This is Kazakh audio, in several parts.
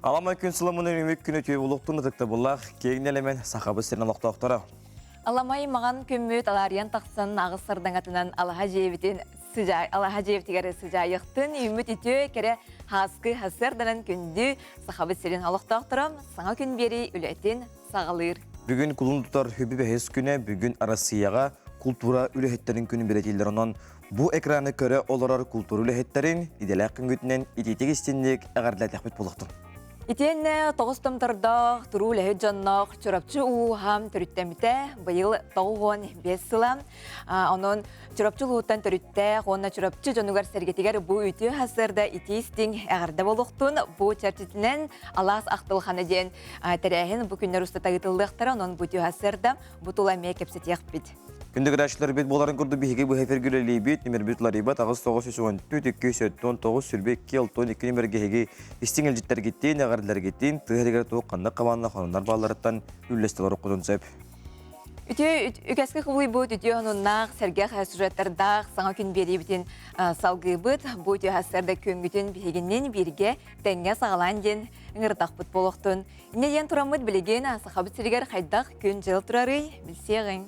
Алама күн сыламының өмек күні түйе болуқтың ұтықты бұлақ кейін әлемен сақабы стерін алықтақтары. Аламай маған көммөт алариян тақсын ағысырдан атынан Алаха жевтігері сыжайықтың өмет үті кәрі хасқы хасырданын күнді сақабы стерін алықтақтырым саңа күн бері үләтін сағалыр. Бүгін күлін тұтар хүбі бәхес күні бүгін Арасияға культура үләхеттерін күні беретелдер онан bu ekranı köre olarar kulturu lehitlerin idelak gündünden ititik istinlik ağırla tehbit buluktun. İtenne toğustum tırdak, turu lehet cannak, çorapçı uğam törüttemite, bayıl toğuğun 5 sılam. Onun çorapçı uğuttan törütte, ona çorapçı canıgar sergetiger bu ütü hasırda iti istin ağırda buluktun. Bu çerçetinen alas aqtılğanı den terehin bu günler usta tağıtıldıqtara, onun bu ütü hasırda bu tulamaya kepseti yakbid. Gündük raşlar bit boların kurdu bihege bu hefer güleli bit nimer bitleri bat ağız toğuz süsüven tütük sötten toğuz sürbek kel ton iki nimer gehege istingel jitler gittin ağırlar gittin tığırıgar toğqanda qabanla xonlar ballarıttan üllestiler okudun zep. Ükeski kıvıy bu ütü onunnak sergek süretterdağ sana gün beri bitin salgı bit bu ütü hasarda köngütün biheginnen birge tenge sağlan den ыңырдақ бұт болуқтun. Инеден тұрамыд білеген сақабыт сірігер қайдақ күн жыл тұрары білсеғын.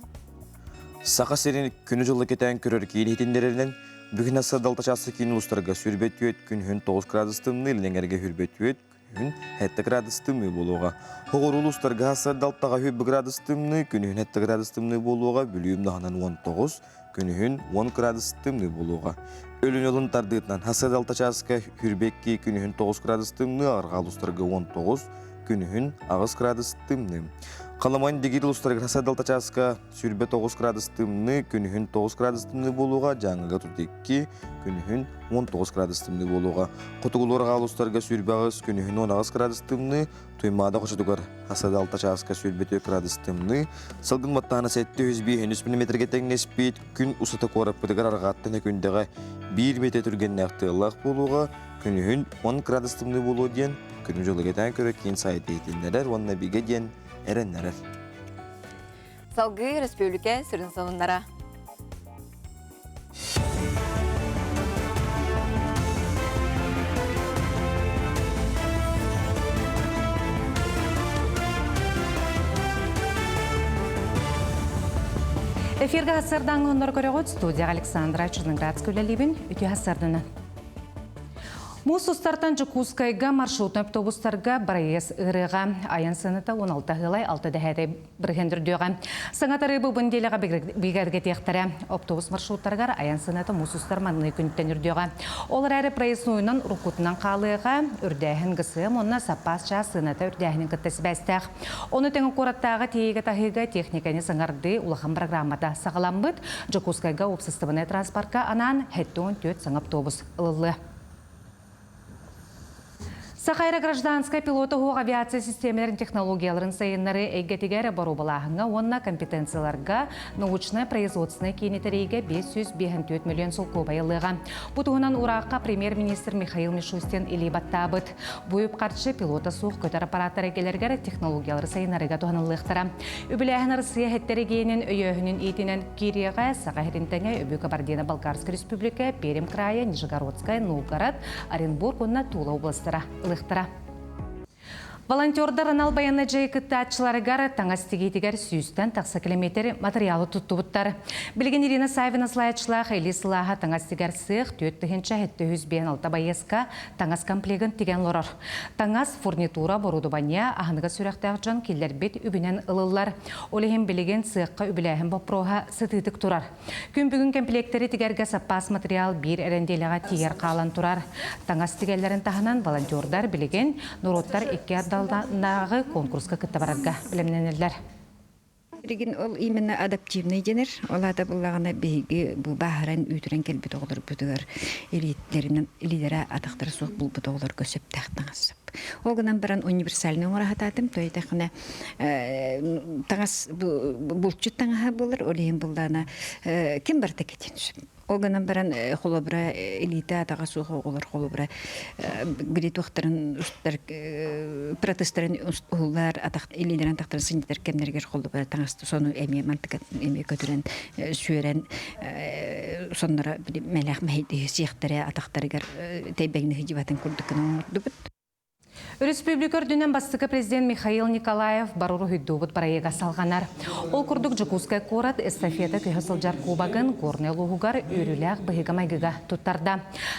Saqa serin günü жылы кетен көрөр кейін етіндерінен бүгін аса далташасы кейін ұлыстарға сүрбет өт күн 9 градустымны ілдеңерге хүрбет өт күн 7 градустымны болуға. Хоғыр ұлыстарға аса далтаға 7 градустымны күн 7 градустымны болуға бүліім дағынан 19 күн 10 градустымны болуға. Өлін олын тардығытынан аса далташасыға хүрбекке күн 9 градустымны ағырға ұлыстарға 19 күн 9 градустымны. Қаламайын дегер ұлыстарға аса далтачасыға сүрбе 9 градустымны күн 9 градустымны болуға, жаңыға тұрдекке күн 19 градустымны болуға. Құтығылырға ұлыстарға сүрбе ағыз күн 19 градустымны, тұймада қошытығыр аса далтачасыға сүрбе 2 градустымны, сылғын маттағына сәтті 100 мм тәңнеспейт күн ұсыты қорап бұдығыр арғаттыны күндіға 1 метр түрген нәқтығылақ болуға, күн 10 градустымны болу ден, күн жолы кетен көрі кейін сайты етіндерер, онына биге ден Erenler. Salgı Respublika sürün savunlara. Эфирге hasırdan onları görüyoruz. Studiya Aleksandra Черноградская Либин, ütü hasırdını. Мусустартан Жукускайга маршрутный автобустарга барайес ырыга аян сыныта 16 хылай 6 дәһәре биргендирдөгә. Саңатары бу бинделеге бигәргә тектәре автобус маршруттарга аян сыныта мусустар манны күнтән үрдөгә. Олар әрі проезднуйнан рукутнан калыга үрдәһен гысы монна сапасча сыныта үрдәһен кытсыбастак. Оны тәң кораттагы тиеге тахыга техниканы саңарды улахан программада сагаламбыт Жукускайга общественный транспортка анан хеттон төт саң автобус ыллы. Сахайра гражданская пилотового авиация системаларын технологияларын сайыннары әйгетігері бару балағынға, онна компетенцияларға научная производственная кенетерейге 554 миллион сылқу байылыға. Бұтығынан ураққа премьер-министр Михаил Мишустин или баттабыт. Бұйып қарчы пилота суық көтер аппараттары келергері технологиялары сайыннарыға туғанылықтыра. Үбіләғін Россия хеттерегейінің өйөғінің етінен Кирияға, Сахайринтіңе, Өбі Балкарская республика, Перим края, Нижегородская, Новгород, Оренбург, онна Тула областыра. Волонтердар анал баянна жайкытты атчыларыгар таңастигейтігер сүйістен тақса километр материалы тұттыбыттар. Білген Ирина Савина слайдшылағы или сылаға таңастигер сық төттігінші әтті хүзбен алта байесқа таңас комплегін теген лорар. Таңас фурнитура борудубания ағыныға сүректәқ жан келдер бет үбінен ылылар. Олеген білген сыққа үбіләхін бапроға сытытық тұрар. Күн бүгін комплектері тігерге сапас материал бір әренделіға тигер қалан тұрар. Таңастигерлерін тағынан волонтердар білген нұроттар Далдағы конкурска кітті барарға білімненелер. Ол именно адаптивный денер. Олада бұлағына бейгі бұл бағыран үйтірен келбет оғылыр бұдығыр лидера атақтары соқ бұл бұдығылыр көсіп тақтың асып. Оғынан баран универсальный оңырағатадым. Той тақына таңас бұлтчы таңаға болыр. Олейін бұлдағына кем барда кетен түсіп. Оғынан баран қолыбыра элита атаға суға олар қолыбыра білет уақтарын протестерін ұлар элидерін тақтарын сындетер кемдергер қолыбыра таңасты соны әме мантықат әме көтірін сүйерен сонлара мәләқ мәйді сияқтары атақтарығар тәйбәгіні хижибатын күрдікін оңырды бұд. Республикар дүнен бастықы президент Михаил Николаев баруру хүддубут проега салғанар. Ол күрдік Жукускай корат эстафета күйхасылжар кубагын корнел уғугар өріләқ бұхиға майгыға тұттарда.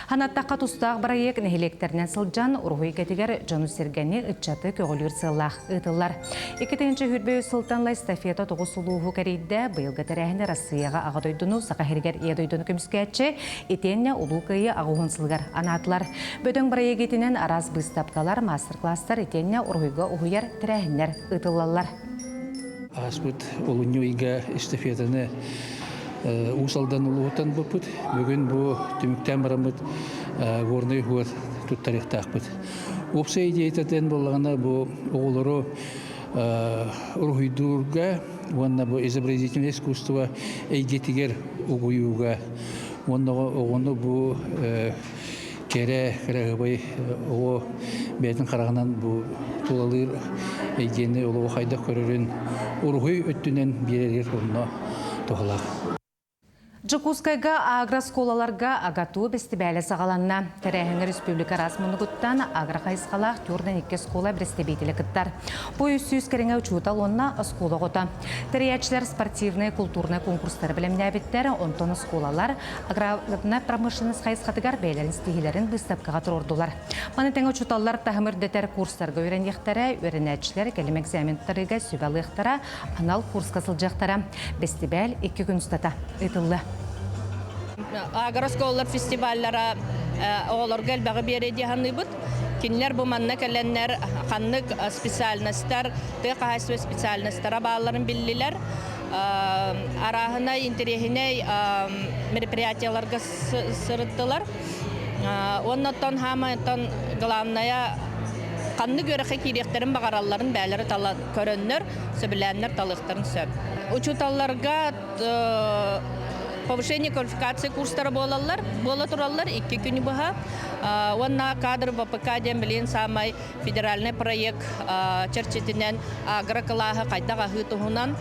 Ханаттаққа тұстақ проег нәхелектерінен сылжан ұрғой кәтігер жону сергені үтчаты көгілер сыллақ ұтылар. Екетінші хүрбей сылтанла эстафета тоғы сұлуғы кәрейді бұйылғы тәрәхіне Россияға ағадойдыну сақахергер едойдыны көміскәтші етенне ұлу күйі ағуғын сылғар анатылар. Бөдің проегетінен араз бұстапқалар мастер-класстар етенне ұрғыға ұғыяр тірәхінлер ұтылалар. Аспыт олыньойға эстафетаны усалдан улуғытан бұпыт. Бүгін бұл түміктен барамыт ғорны ғуат тұттарықтақпыт. Опса идейтатен болағына бұл оғылыры ұрғыйдурға, онна бұл изобразительное искусство әйгетігер ұғыюға, онна бұл кәрі қарағыбай оғы бәтін қарағынан бұл тұлалыр әйгені олығы қайда көрерін ұрғый өттінен берер онына тұғылақ. Жукускайга агросколаларга агату бестебәлі сағаланна. Тәрәхіңі республика расмынығыттан агрохайысқалақ түрден 2 скола брестебейтілі кіттар. Бұл үсіз кәріңе учутал онна скола ғота. Тәрәячілер спортивный, культурный конкурстар білімне әбеттер, онтон сколалар аграрный промышленность хайысқатығар бәйлерін стигілерін выставкаға тұрордылар. Манетен учуталлар тағымыр дөтер курстарға өрен ектері, өренәчілер кәлім экзаменттарыға сөбәлі ектара, анал курска сылжақтара. Бестебәл 2 күн ұстата. Үтілі. Агросколлар фестивальлара оғыларға әлбәғі береді ғаныбыт. Кинлер бұл манна кәләнлер қаннық специальностар, тұйқағайсуы специальностара бағаларын білілер. Арағына, интерехіне мероприятияларға сырыттылар. Оннаттан хамайтан главная қанны көріқі керектерін бағараларын бәлері көріннер, сөбіләнлер талықтарын сөп. Учуталларға повышение квалификации курстары болалар, бола туралар 2 күні бұға. Онна кадр ВПК ден білен самай федеральный проект черчетінен агрокалағы қайдаға ғытығынан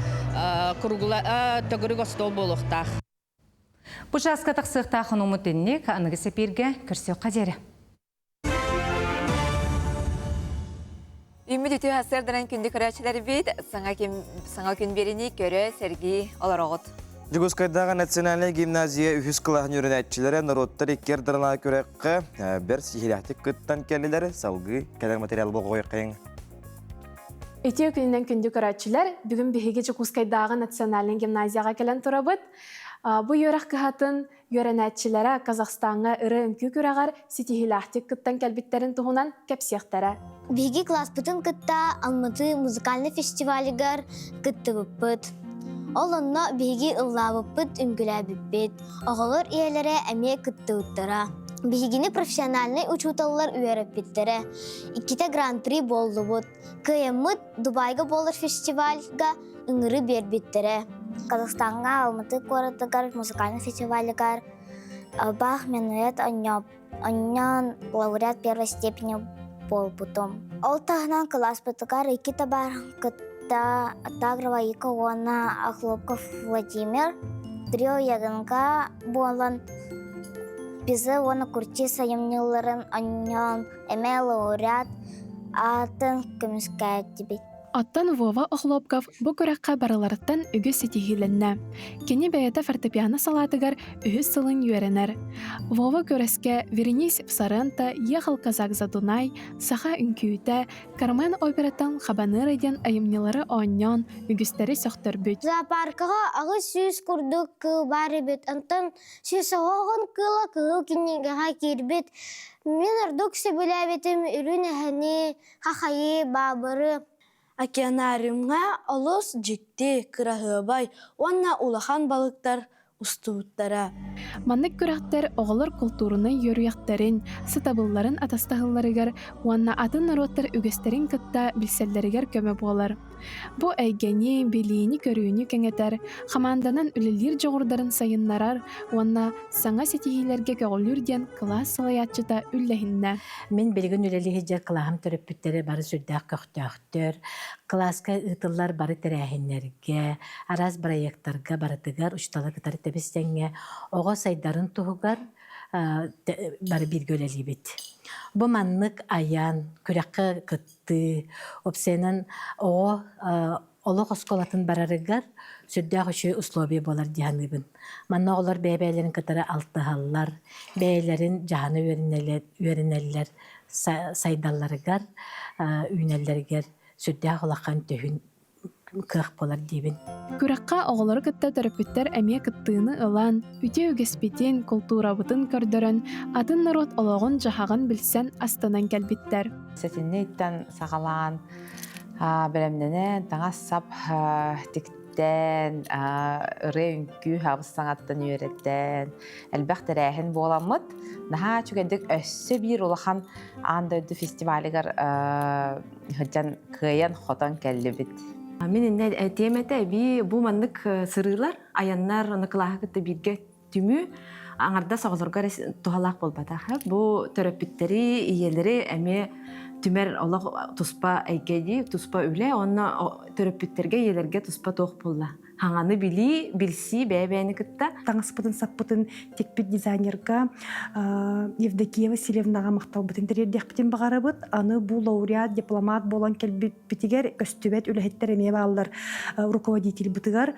төгірі ғостол болуқтақ. Бұжасқа тақсықтақын ұмытыннек анығы сеперге көрсеу қадері. Үміт үті әсердірін күнді көрәчілер бейд, саңа күн беріне көрі Сергей Оларағыт. Жукускайдағы национальный гимназия үхіз қылағын өрінәтчілері народтар еккердіріна көрәққа бір сихиляқтық күттан кәлілері салғы кәлер материал бұл қойқайың. Өте күнінен күнді көрәтчілер бүгін бігі Жукускайдағы национальный гимназияға кәлін тұрабыд. Бұл өрәқ қығатын өрінәтчілері Қазақстанға үрі үмкі көрәғар сихиляқтық күттан кәлбіттерін тұғынан кәпсияқтары. Бігі класс бұтын күтта Алматы музыкальный фестивалігер күтті бұппыд. Ол онна биһиги ыллаабыппыт үңгүлээбиппит. Оҕолор иэлэре эмиэ кыттыбыттара. Биһигини профессиональный учуталлар үөреппиттере. 2 гран-при боллубут. Кыйыммыт Дубайга болар фестивальга ыңыры бербиттере. Казахстанга Алматы коратыгар музыкальный фестивалігар бах менуэт оннан лауреат первой степени болбутум. Ол тағынан класс бытыгар 2 табарың Тагрова Икована Хлопков Владимир. Трио ягынга болан бизе оны курчи сайымныларын аньян эме лауреат атын көміскәет дебет. Оттан Вова Хлопков бұ көрәққа барыларыттан үгіз сетихиленне. Кені бәйеті фортепиано салатыгар үгіз сылын юеренер. Вова көрәске Веренис Всарента, Ехал Казак Задунай, Саха Үнкүйті, Кармен операттан Хабаныр еден айымнелары оңнян үгістері сөқтір бүт. Зоопаркаға ағы сүйіз күрдік кыл бары бет. Антон сүйіз оғын кылы кыл кенегеға кербет. Мен ұрдық сөбілі бетім үрін әхіне қақайы бабыры. Океанариумға олыс жекте кырахыбай, онна улахан балыктар устуыттара. Маннык күрәқтер оғылар культурыны йөрүяқтарын, сытабылларын атастағыларыгар, уанна атын народтар үгестерин кытта билселлеригер көмө болар. Бу әйгәни, билийни көрүүнү кеңетер, хаманданан үлелер жоғырдарын сайыннарар, уанна саңа сетихилерге көгілүр ден класс салаятчыта үлләһиннә. Мен белген үлелеге жер кылағым төрөп бүттері бары сүрдәк көқтөқтөр, класска ытыллар бары тәрәһиннерге, араз проекттарға барытыгар, ұшталы кытары тәбестенге, оға сайдарын туғығар бары бір көлелі бет. Бу маннык аян, күрәккә кытты, опсенен о олық осколатын барарыгар, сүрдәк үші условия болар дияныбын. Манна олар бәйбәйлерін кытары алтыхаллар, бәйлерін жаны өрінелер, сайдалларыгар, үйнеллергер, сүрдәк олаққан төхін кық болар дейбін. Күрәккә оғылары кытта төрөпүттер әмие кыттыыны ылан, үте үгеспетен, культурабытын көрдөрөн, атын народ олоғын жахағын білсен астынан кәлбиттер. Сетиннейттен сағалан, білімнені таңассап тіктен, ұры үнкі хабыстаңаттан үйреттен, әлбәқтер әхін боламыд. Наха чүгендік өссі бір олақан андойды фестивалігер хүджан күйен хотан кәлі біт. Мен инде темете би бу маннык сырылар, аяннар ныкылаһы кытты бирге түмү аңарда соғылырга тухалак болбата. Бу төрөпүттери иелери эми түмер олог туспа эйгеди, туспа үле, онна төрөпүттерге иелерге туспа тоқ болла. Хаңаны били, билси, бәйбәйні кытта. Таңыспытын саппытын текпет дизайнерга Евдокия Васильевнаға мақтал бұтын терердекпітін бағарабыт. Аны бұл лауреат, дипломат болан кәлбітігер көстүбет үләхеттер әме бағалар руководитель бұтығар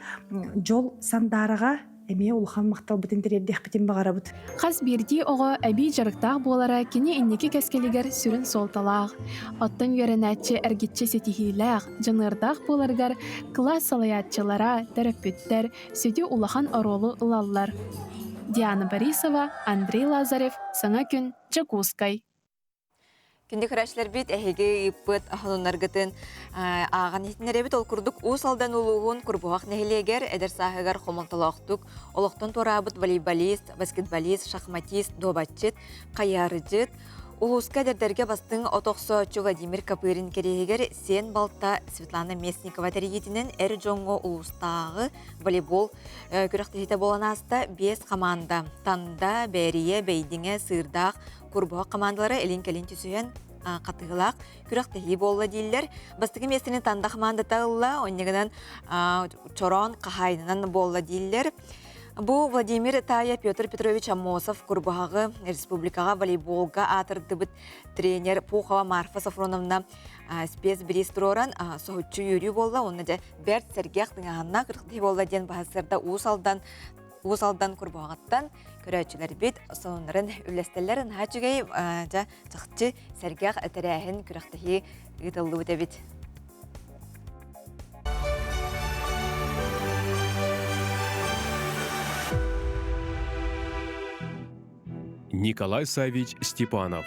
жол сандарыға әме улхан мақтал бұтын терердекпітін бағарабыт. Қас берди оға әбей жарықтақ болара кені иннеки кәскелігер сүрін солталақ. Оттан үйерінәтчі әргетчі сетихиләқ, жанырдақ боларгар класс салаятчылара, тәрәппеттер, сөйді улахан оролы ылалар. Диана Борисова, Андрей Лазарев, Саңа күн, Чакускай. Күнді күрәшілер бит әхеге үппіт аханунаргытын аған етінері бит ол күрдік ұсалдан ұлуғын күрбуғақ нәхілегер әдір сағығар қомалталақтық, олықтан торабыт волейболист, баскетболист, шахматист, добатчыт, қаярыжыт, Улуска дердерге бастың отоқсоочу Владимир Капырин керегер сен балта Светлана Местникова дәрегетінен әр жоңғы улустағы волейбол күріқтігіті болан аста 5 команда. Танда, бәрие, бәйдіңе, сырдақ, күрбуға командалары әлін-кәлін түсуен қатығылақ күріқтігі болы дейлер. Бастығы местінің танда команда тағылла, онегінен чорон қағайнынан болы дейлер. Бу Владимир Тая Петр Петрович Амосов Курбагы республикага волейболга атырдыбыт тренер Пухова Марфа Сафроновна спецбилистроран соһуччу юрий болла, онна да Берт Сергех тыңаганна кыркты болла ден баһасырда усалдан Курбагаттан көрәчүләр бит соннарын үлестелләрен хачыгай жа чакчы Сергех әтерәһен күрәхтәһи гытылды бит. Николай Савич Степанов.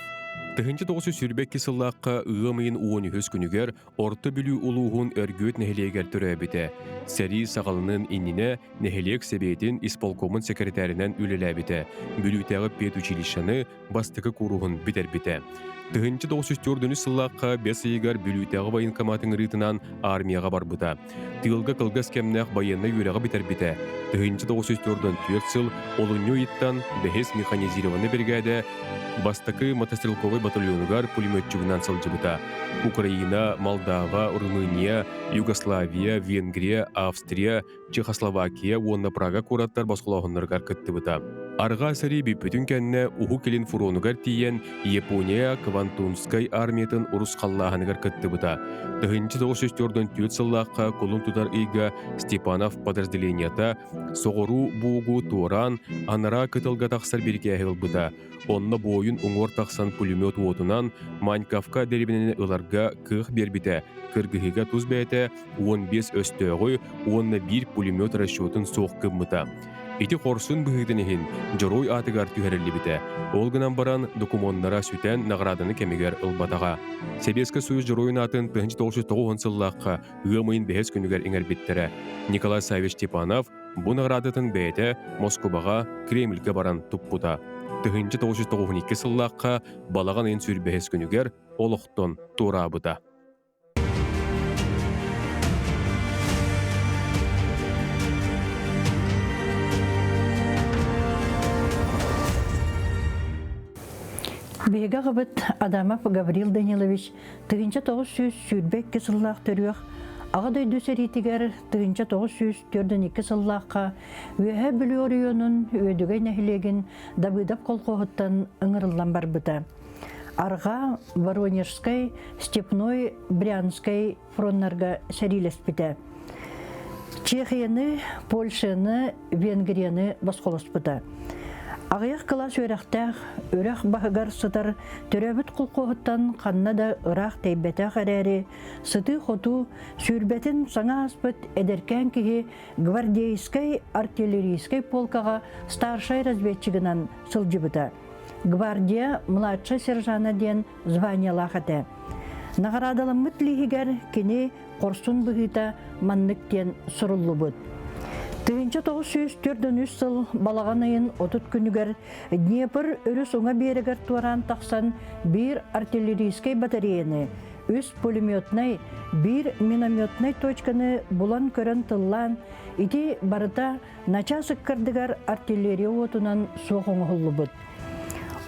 Тыгынчы 9 сүрбек кисыллаққа ұғымайын уон үхіс күнігер орты білу ұлуғын өргөт нәхілегер түрәбіті. Сәри сағалының иніне нәхілек себейтін исполкомын секретарінен үлеләбіті. Бүлітәғі пет училищаны бастықы көруғын бітер-біті. Тыгынчы 94 сыллаққа бес айығар бүлітәғі военкоматын рытынан армияға барбыта. Тылғы қылғыз кәмнәқ байынна үйрәғі бітер-біті. Тыгынчы 94 сыл олыню иттан бәхес механизированы бригада бастықы мотострелковый батальонугар пулеметчугынан сылжыбыта. Украина, Молдава, Румыния, Югославия, Венгрия, Австрия, Чехословакия, онна Прага кураттар басқылағынларғар кыттыбыта. Арға сәрі біппетін кәнне ұху келін фуронугар тиен Япония Квантунскай армиятын ұрыс қаллағынығар кыттыбыта. Тыгынчы 94 сыллаққа колын тұтар иға Степанов подразделенията соғыру буғу туаран анара кытылға тақсар берге әхілбыта. Онна бойын оңор тақсан пулемет отынан Маньковка деребінені ыларға кық бербіті. Кыргыхыға туз бәйті 15 өстөғі, онна бір пулемет расчетын соқ кыммыта. Ити қорсын бұхыдынығын жорой атығар түйәрелі біті. Олғынан баран документнара сүтен нағрадыны кемегер ұлбатаға. Себескі сөз жоройын атын 1990 сыллаққа ұғымайын бәхес күнігер еңер біттірі. Николай Савич Степанов бұл нағрадытын бәйті Москваға, Кремльге баран тұппыта. 1992 сыллаққа балаған ең сүр бәхес күнігер олықтон турабыта. Бега гыбыт Адамов Гаврил Данилович 1900 сүрбек кесыллах төрүөх ағадай дөсәритигер 1942 сыллаққа өйә білі орионын өйдігей нәхілеген дабыдап қолқоғыттан ыңырылан барбыта. Арга Воронежской, Степной, Брянской фронтнарга сәрилеспіті. Чехияны, Польшаны, Венгрияны басқоласпыты. Ағаяқ қылас өріқтәқ, өріқ бағығар сытар, түрәбіт құлқоғыттан қанна да ұрақ тәйбәтәқ әрәрі, сыты хоту сүрбәтін саңа аспыт әдеркән кеге гвардейскай артиллерийскай полкаға старшай разведчигынан сылжыбыта. Гвардия младшай сержана ден званиялақаты. Нағарадалымыт лихигер кені қорсын бұғыта манныктен сұрылы бұд. 1943 сыл балаған айын 30 күнігер Днепр өріс оңа берігер туаран тақсан бір артиллерийскай батареяны, үс пулеметнай, бір минометнай точканы бұлан көрін тыллан, ити барыта начасық кірдігер артиллерия отынан соғың ғылы бұд.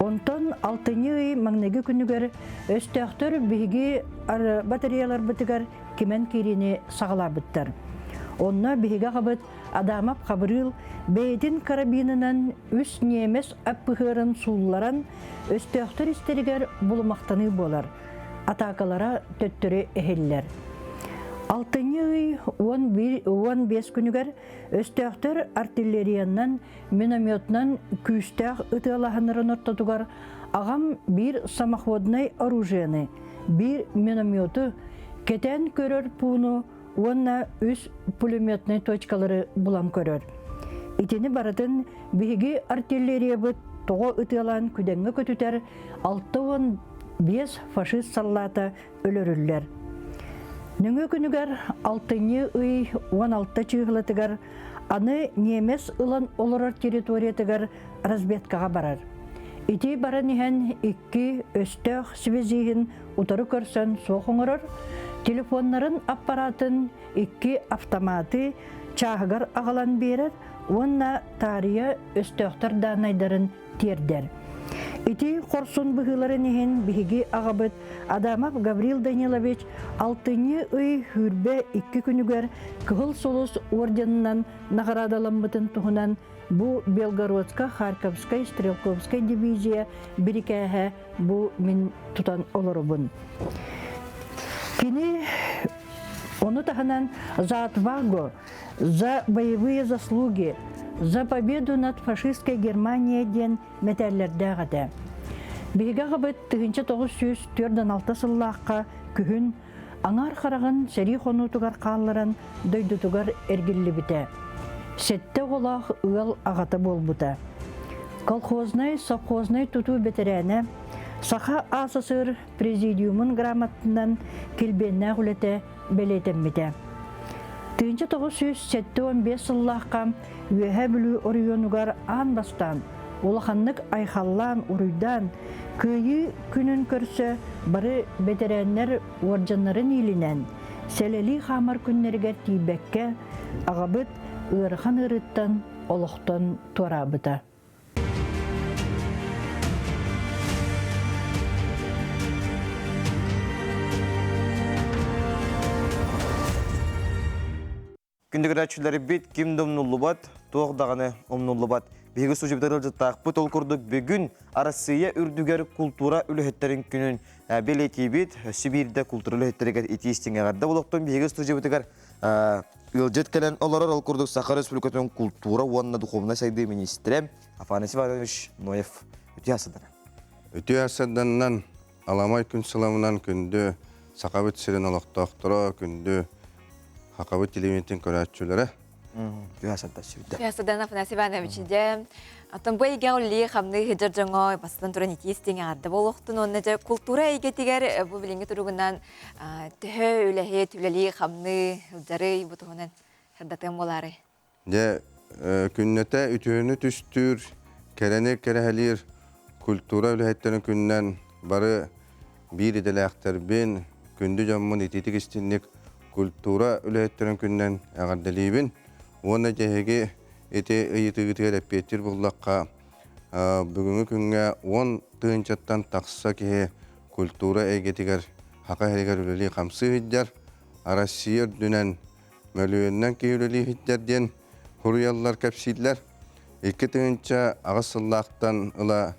Онтон 6-й маңнегі күнігер өстіқтір бігі батареялар бұтығар кемен керіне сағыла бұттар. Онна бігі қабыт адамап қабырыл бәйдін карабинынан үс немес аппығырын сулларан өстіқтір істерігер бұлымақтаны болар. Атакалара төттірі әхеллер. 6-й 15 күнігер өстіқтір артиллерияннан минометнан күстәқ ұтылағанырын ұрттатуғар ағам бір самоходнай оружияны, бір минометы кетен көрір пуыну, онна үс пулеметнай точкалары бұлан көрір. Итені барытын бігі артиллерия бұд тоғы ұтылан күденгі көтітер 6-15 фашист саллата өлірілер. Нөңі күнігер 6-й 16 чығылытығар аны немес ұлан олырар территориятығар разведкаға барар. Ити баран ехен 2 өстөк связиғын ұтары көрсөн соқыңырыр, телефонларын аппаратын 2 автоматы чағығар ағалан берер, онна тария өстөктар данайдарын тердер. Ити қорсын бұғыларын ехен бігі ағабыт Адамап Гаврил Данилович 6-й хүрбе 2 күнігер кығыл солыс орденынан нағарадаланбытын тұғынан бұ Белгородска, Харьковскай, Стрелковскай дивизия бірікәхі бұ мен тұтан оларыбын. Кені оны тағынан за отвагу, за боевые заслуги, за победу над фашистской Германией ден металлерді ғады. Бейгі ғыбыт 1946 сыллаққа күхін аңар қарағын сәрі қонутығар қалырын дөйдутығар әргілі біті. Сетті олақ ұғыл ағаты бол бұты. Колхознай, совхознай тұту бетерәні Саха асысыр президиумын грамотынан келбенне ғылеті белетен біті. 1975 сыллаққа өйе білі орионуғар ан бастан, олақанлық айхаллан ұруйдан, көйі күнін көрсі бары бетерәннер оржанларын елінен, сәлелі қамар күннергер тейбәкке ағабыт ұрыған ұрыттан олықтан туарабыта. Күндігір әтшілері бет кемді омнулы бат, тоғдағаны омнулы бат. Бегі сужебдері жыттақ бұт ол күрдік бүгін Арасия үрдігер культура үліхеттерін күнін белеті бет Сибирді культура үліхеттерігер етейістен әғарда болуқтың бегі сужебдігер үлжет кәлін оларар ол күрдік Сахар Республикатының культура уанна духовна сайды министрі Афанасий Иванович Ноев өте асыдана. Өте асыданнан аламай күн сыламынан күнді Сақабыт сирен олықтақтыра күнді Хақабыт телевизион көрәтшілері. Ясадан Афанасий Ивановичінде атын бұл еге олі қамны хеджар жаңа басыдан тұран етестен ағарды болуқтын. Оны жа культура еге тегер бұл біліңгі тұрғынан түхі өләхе түләлі қамны ұлжары бұтығынан қырдатын болары. Күннеті үтіні түстір, кәрәне кәрәхәлер культура өләхеттерін күннен бары бір еділі әқтірбен күнді жамын ететік істенлік культура үләхеттерін күннен әғардалейбін. Оны жәхеге әте ұйытығытығыр әппеттер бұллаққа бүгінгі күнге 10 тығынчаттан тақса кеге культура әйгетігер хақа әрігер үлелі қамсы хиджар, Арасия дүнен мөлуеннен кей үлелі хиджарден құруялар кәпсидлер. 2 тығынча ағысыллақтан ұла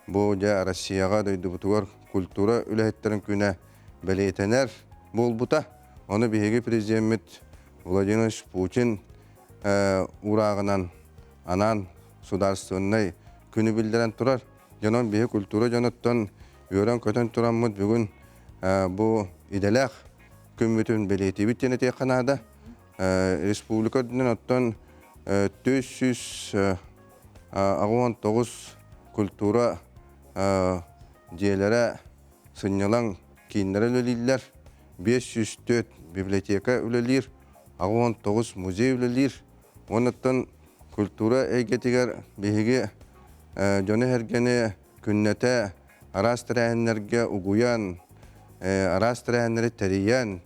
бұл жа Арасияға дөйді бұтығыр культура үлэхеттерин күнэ белетенер болбута. Оны биһиги президент Владимир Путин урагынан анан сударственный күнү билдирен турар. Жанон биһи культура жаноттон өрөн көтөн тураммыт бүгүн бу иделах күмүтүн белетибит жөнөтө канада республика дүнөн оттон 419 культура диелere сыннялан кинлere өлелилер, 504 библиотека өлелир, 19 музей өлелир. Онуттан культура эйгетигер биһиги жоны хергени күннете арас тирәһеннәргә угуян, арас тирәһеннәре тәриян,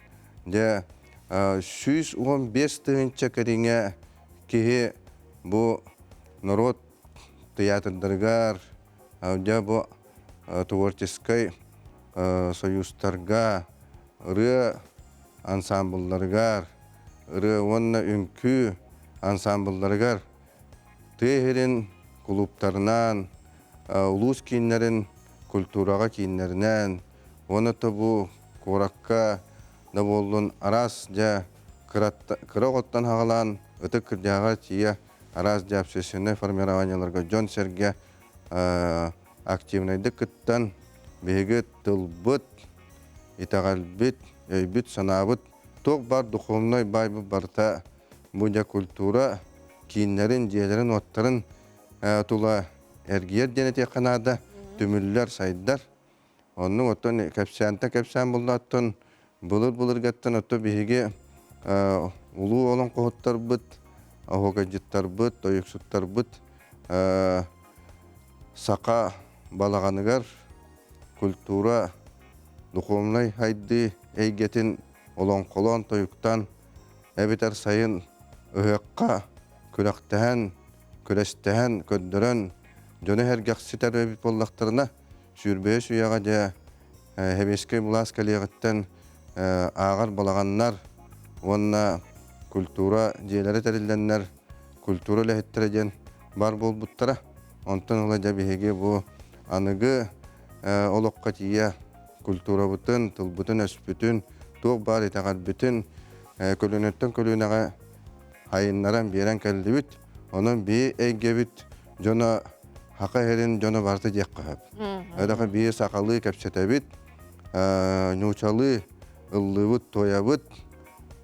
де 115 тыгынча кәреңе киһи бу народ театрдаргар, де бу творческий союзтарга, ыры ансамбльларгар, ыры онна үнкү ансамбльларгар, тыһырын клубтарынан, улус киннерин культурага киннеринен, онута бу коракка да болдун арас жа кыроготтан хагалан ыты кырдяга тия арас жа общественное формированияларга жон серге активнайды кыттан беги тылбыт, итагалбит, өйбит, санабыт, ток бар духовной байбы барта бу жа культура киннерин, жиелерин, оттарын тула эргиер денете канада түмүллер сайдар. Onun oton kepsen buldattın, bulur gattın oto bihiги ulu olan kohuttar bıt, ahogacıttar bıt, toyuksuttar bıt, saka balağanıgar, kultura, duhumlay haydi, eygetin olan kolon toyuktan, ebiter sayın öhekka, kürektehen, kürestehen, köddüren, jonu hergaqsiter öbit bollaqtarına, Sürbe suyaga da hebeske bulaskaliğitten ağır balağanlar, onna kultura diyeleri terillenler, kultura lehettireceğin bar bol buttara. Ondan olaca bihege bu anıgı olokkatiya kultura butun, tıl butun, öspütün, tuğ bar itagat bütün kölünötten kölünaga hayınlaran biren kaldibit, onun bir egebit jona Haka herin jona barta jeqqahab. Ödaka bir sakalı kapsetebit, nuçalı, ıllıbıt, toyabıt,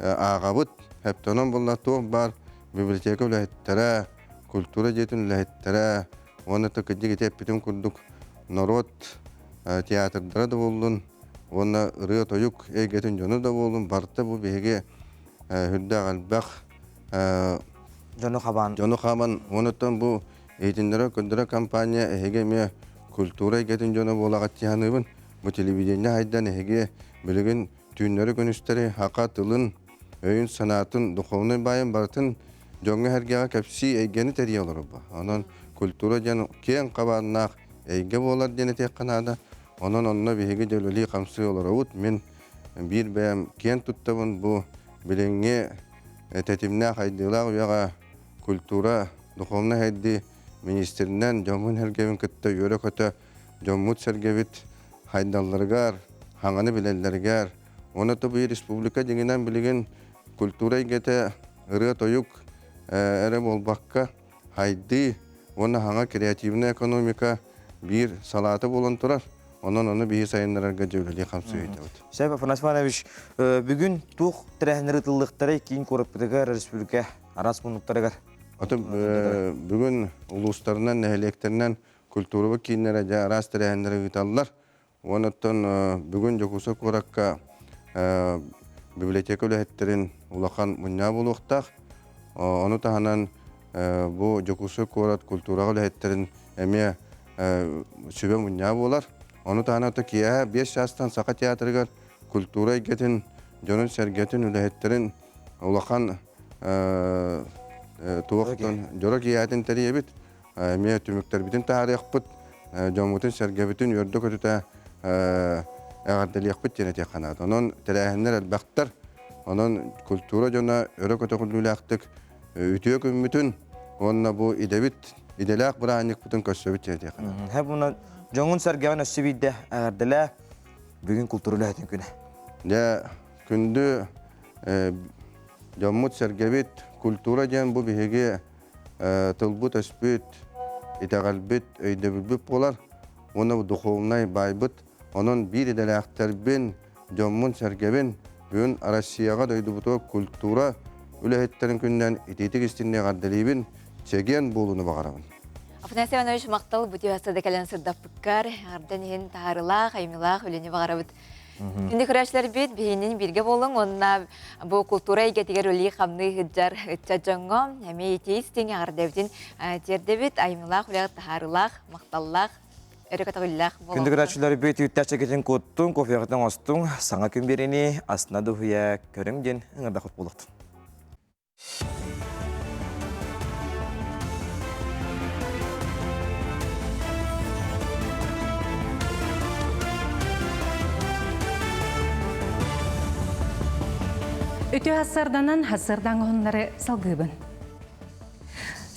ağabıt, heptonon bunlar toğ bar, biblioteka ülehettere, kultura jetun ülehettere, onu tıkıcı gitip bütün kurduk, narod tiyatrlara da buldun, onu ırıya toyuk, egetun jonu da buldun, barta bu bihege hüdde galbaq, jonu xaban, onuttan bu Eğitimlere köndüre kampanya ehege kultura getin jonu bolaqatçıhanıbın bu televizyonda haydan ehege bilgin tüynleri gönüsteri haka tılın öyün sanatın duhovnu bayın bartın jonga hergega kapsi egeni teriye olur bu. Onun kultura janu ken qabanaq ege bolar jene teqqanada onun onna behege jöleli qamsı olur ut men bir bem ken tuttabın bu bilenge tetimne haydılar yaga kultura duhovnu haydi Ministerinden Jomun Hergevin kıtta yöre kötü Jomut Sergevit haydallargar, hangını bilenlergar. Onu da bu Respublika denginen bilgin kulturayı gete ırı toyuk ere bolbakka haydi onu hanga kreativne ekonomika bir salatı bulunturar. Onu bir sayınlarga jövleli kamsı öydü. Sayın Afanas Ivanoviç, bugün tuğ tirahınları tıllıqtara keyin koruppidigar Respublika aras bunluqtaragar. Bugün uluslarından, nehelekterinden kulturu kinlere aras tirahınları gitallar. Ondan bugün jokusa korakka biblioteka ülehetterin ulaqan munya buluqtaq. Onu tahanan bu jokusa korat kultura ülehetterin eme sübe munya bolar. Onu tahana ta kiya 5 yaştan saqa teatrgar kultura getin jonun sergetin ülehetterin ulaqan tuwaqtan jorak yatin teriyebit eme tümükler bitin tarih bit jomutun sergebitin yorduk ötüte ağardalıyıqbıt jenete qanat. Onun telahinler elbaqtar, onun kultura jona örök ötüqüllülaqtık ütüyök ümmütün, onna bu idebit, idelaq bıranik bütün kössöbit jenete qanat. Hep buna Жоңун сәргәвен өссі бейді әғарділі бүгін культурулы әтін күні. Дә күнді жоммут сәргәбет культура ден бұл бігеге тылбыт өспет, итәғалбет, өйдебілбет болар. Оны духовнай байбыт, onun bir edeleğterben Jomun Sergevin bugün Россияға дойду бұты культура үләһеттерін күннен итетік істінне ғадделейбін чеген болуыны бағарабын. Афанасий Иванович мақтал бұты асады кәлен сұрдап бұққар, арден ең тағарылақ, аймылақ өліне бағарабыд. Күнді күрәшілер бет бейінен бірге болың, онына бұл культура егетігер өлі қамны ғыджар ғытча жоңға, әме етейістен ағардевден тердебет, аймылақ өлі тағарылақ, мақталлақ, Күнді күрәшілер бет үттәші кетен көттің, кофеғытын остың, саңа күн берені астына дұхия көріңден ұңырда құт болықты. Өте хасарданан хасардан ғонлары салғыбын.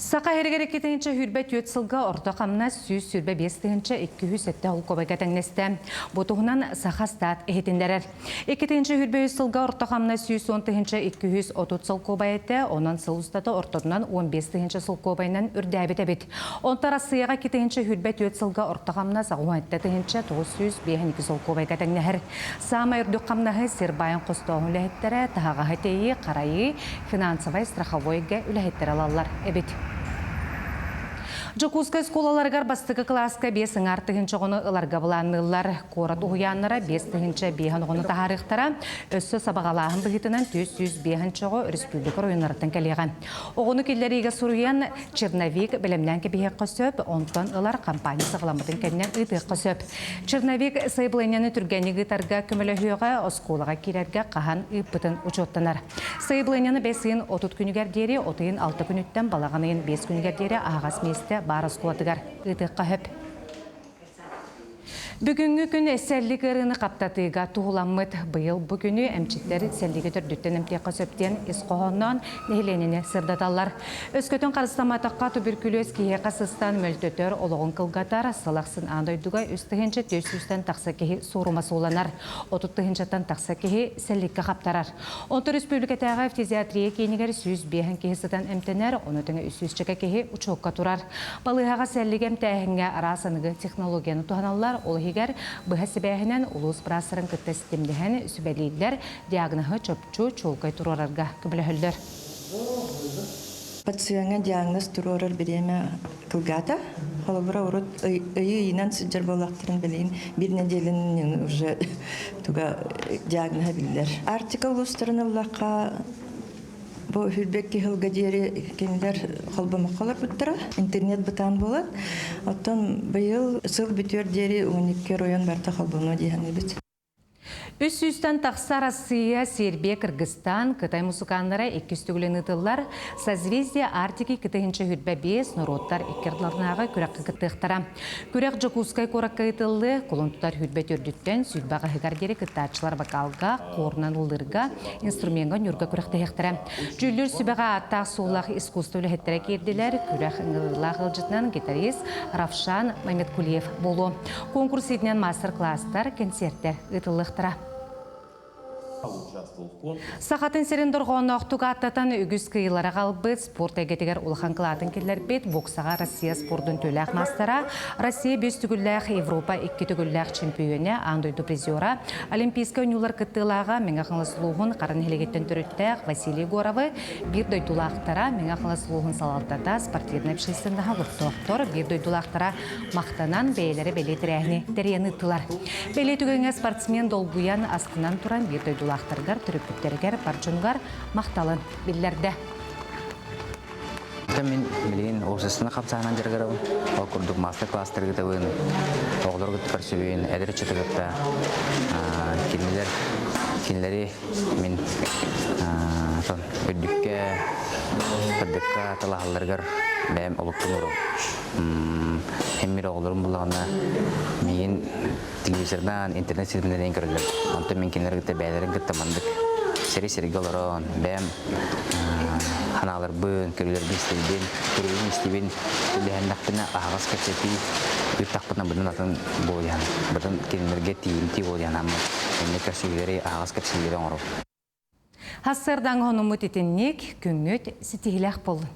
Сақа әргері кетенінші хүрбәт өт сылға орта қамна сүйіз сүрбә 5-207 ұлқобайға тәңнесті. Бұтығынан сақа стат әхетіндерер. Екетенінші хүрбә өт сылға орта қамна сүйіз 10-230 сылқобайыты, онан сыл ұстаты ортадынан 15-2 сылқобайынан үрдәбет әбет. Онтар асыяға кетенінші хүрбәт өт сылға орта қамна сағуатты 905 сылқобайға тәңнәхір. Сама үрдік қамнағы сербайын қостауын үләхеттері, тағаға хәтейі, қарайы, финансовай страховойға үләхеттері алалар әбет. Жокускай сколаларгар бастығы класска 5-ің артығыншы ғыны ыларға бұланылар. Корат ұғыянлара 5-ің бейін ғыны тағарықтара өссі сабағалағын бұғытынан 205-ің республика ойынларыттың кәлеған. Оғыны келлеріге сұруян Черновик білімнен кебеғек қосып, онтан ылар компаниясы ғыламытын кәнінен ұйтық қосып. Черновик сайблайнені түргені ғытарға көмілі хүйіға осколаға керерге қахан ұйпытын ұчоттанар. Сайблайнені 5-ің 30 күнігердері, 36 күніттен балағанайын 5 күнігердері ағас месті барыс қуатығар ұйтыққа хөп. Бүгінгі күн сәллік ұрыны қаптатыға туғыламыд. Бұйыл бүгіні әмчеттері сәллігі түрдіктен әмтеққа сөптен ісқоғыннан нәйленіне сырдаталар. Өскөтін қарыстаматаққа туберкулез кейе қасыстан мөлтөтер олығын қылғатар, салақсын андойдуға өстігінші төсістен тақса кейі сұрымасы оланар. Отыттығыншаттан тақса кейі сәллікке қаптарар. Онты республикатағы фтизиатрия кейінігер 105 кейсідан әмтенер, оны түңі 300 кейі ұчуыққа тұрар. Балығаға сәллік әмтәхінге арасанығы технологияны туғаналар, егер бұхасыбәхінен ұлыс бұрасырын күтті системдеген сүбәлейлер диагнозы чөпчу чолғай тұрарарға көбілі. Пациентға диагноз тұрарыр береме кылгата. Холобыра урут ыйынан сүджер болақтырын білейін. Bir неделін уже диагнозы білдер. Артика ұлыстырын ұлаққа bu hürbekki hılgaceri kendiler halbamakkalar buttara internet butan bolat. Otan bayıl sıl bitiyor deri 12 royan barta halbano dihani bit. Үс-үстен тақса Россия, Сербия, Кыргызстан, Кытай музыканлары еккістігілін ұтылар, созвездия Артики кітігінші хүрбә 5 нұрыттар еккердларынағы күрәққы кіттіқтара. Күрәқ Жокускай қораққа ұтылы, қолынтутар хүрбә түрдіттен сүйтбаға ғығардері кіттачылар бақалға, қорынан ұлдырға, инструментға нүрға күрәқті еқтіра. Жүлдер сүбәға аттақ соғылақ искусты өліхеттері керділер, күрәқ ұңғылақ ғылжытынан гитарист Равшан Мамедкулиев болу. Конкурс етінен мастер-класстар, концерттер ұтылықтыра. Сақатын серендір ғонақтуға аттатан үгіз күйілері қалбыт, спорт әгетігер ұлған қылатын келер бет, боксаға Россия спордың төләқ мастара, Россия 5 түгілләқ, Европа 2 түгілләқ чемпионы, андойды призера, Олимпийска өнілер күттілаға меңақыңлы сұлуғын қарын хелегеттен түріттәқ Василий Горовы, бір дойдулақтара меңақыңлы сұлуғын салалтата спортивны пшесіндіға ғыттоқтор, бір дойдулақтара мақтанан бәйлері бәлі тірәғіне тәрені тұлар. Бәлі түгіңе спортсмен долбуян астынан тұран бір дойдулақтарғар түріппеттерігер парчунгар мақталын білдерді. Мен білейін оқшысына қапсағынан жергерауын, ол күрдік мастер-кластер кетеуін, оғылар күтті көрсебейін, әдірі чөті кетті. Келелері мен өддікке, қырдыққа талағаларғар бәйім олықтың ұрым. Хеммер оғыларым бұлағына мен телевизордан, интернет сетімдерден көрілер. Онты мен келелері кетті бәйлерін кетті мандық. Сері-серіге оларын бәйім ханалар барбын, көрілербін істейбін, көрілербін істейбін, ләхендақпына ағыз кәпсеті үттақпына бұдан атын болыян. Бұдан келінерге тиімті болыян, амы әне кәсігілері ағыз кәпсегілері оңыру. Хассырдан ғонымыт етіннек күнгөт сетігіләқ болын.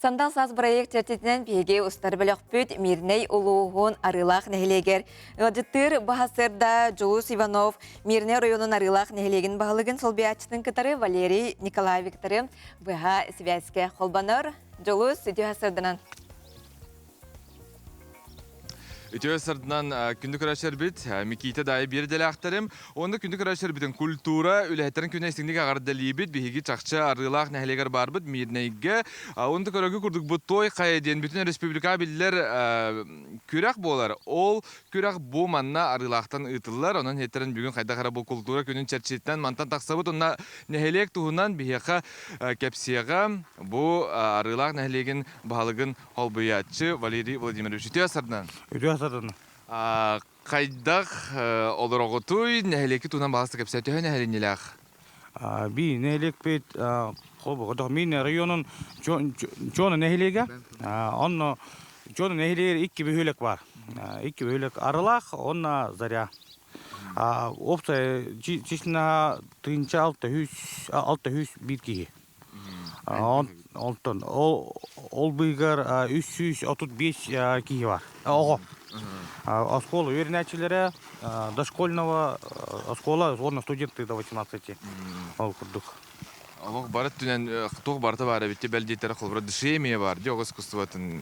Сандал саз проект чертетінен беге ұстар білік бүт Мирней ұлуғын арылақ нәхелегер. Ғаджыттыр Бахасырда Джулус Иванов Мирней районын арылақ нәхелеген бағылығын сол биятчының кітары Валерий Николаевиктары бұға связке қолбаныр. Джулус, үді Хасырдынан. Өтеу сырдынан күнді көрәшер біт, Микита дайы бір дәлі ақтарым. Онда күнді көрәшер бітін культура, үләйттәрін күнә істіңдегі ағардалі біт, бігеге чақча арылақ нәхелегер бар біт, Мирнейге. Онда көрәгі күрдік бұт той қайден бүтін республика білдер күрәк болар. Ол күрәк бұ манна арылақтан ұтылар. Онын хеттерін бүгін қайда қара бұл культура күнін чәрчеттен мантан тақсабыт. Онна нәхелек тұғынан бігеға кәпсияға бұ арылақ нәхелеген бағалығын олбыятчы Валерий Владимирович. Өтеу сырдынан. Қайдақ олар оғытуй, нәхелекі туынан бағасты кәпсәті өй нәхеленеләқ? Би нәхелек бет, қолбығы, мен районын жоны нәхелеге, онны жоны нәхелегер 2 бөхелек бар. 2 бөхелек арылақ, онна заря. Опция чешіна 600 биткеге. Ол бұйғар 335 кейі бар. Оғы. Оскола вернячелері, дошкольного оскола, орна студенты до 18. Ол күрдік. Олық барат түнен тоқ барты бар, бетте бәлдеттері қолбыра дыши емей бар, жоқ искусстватын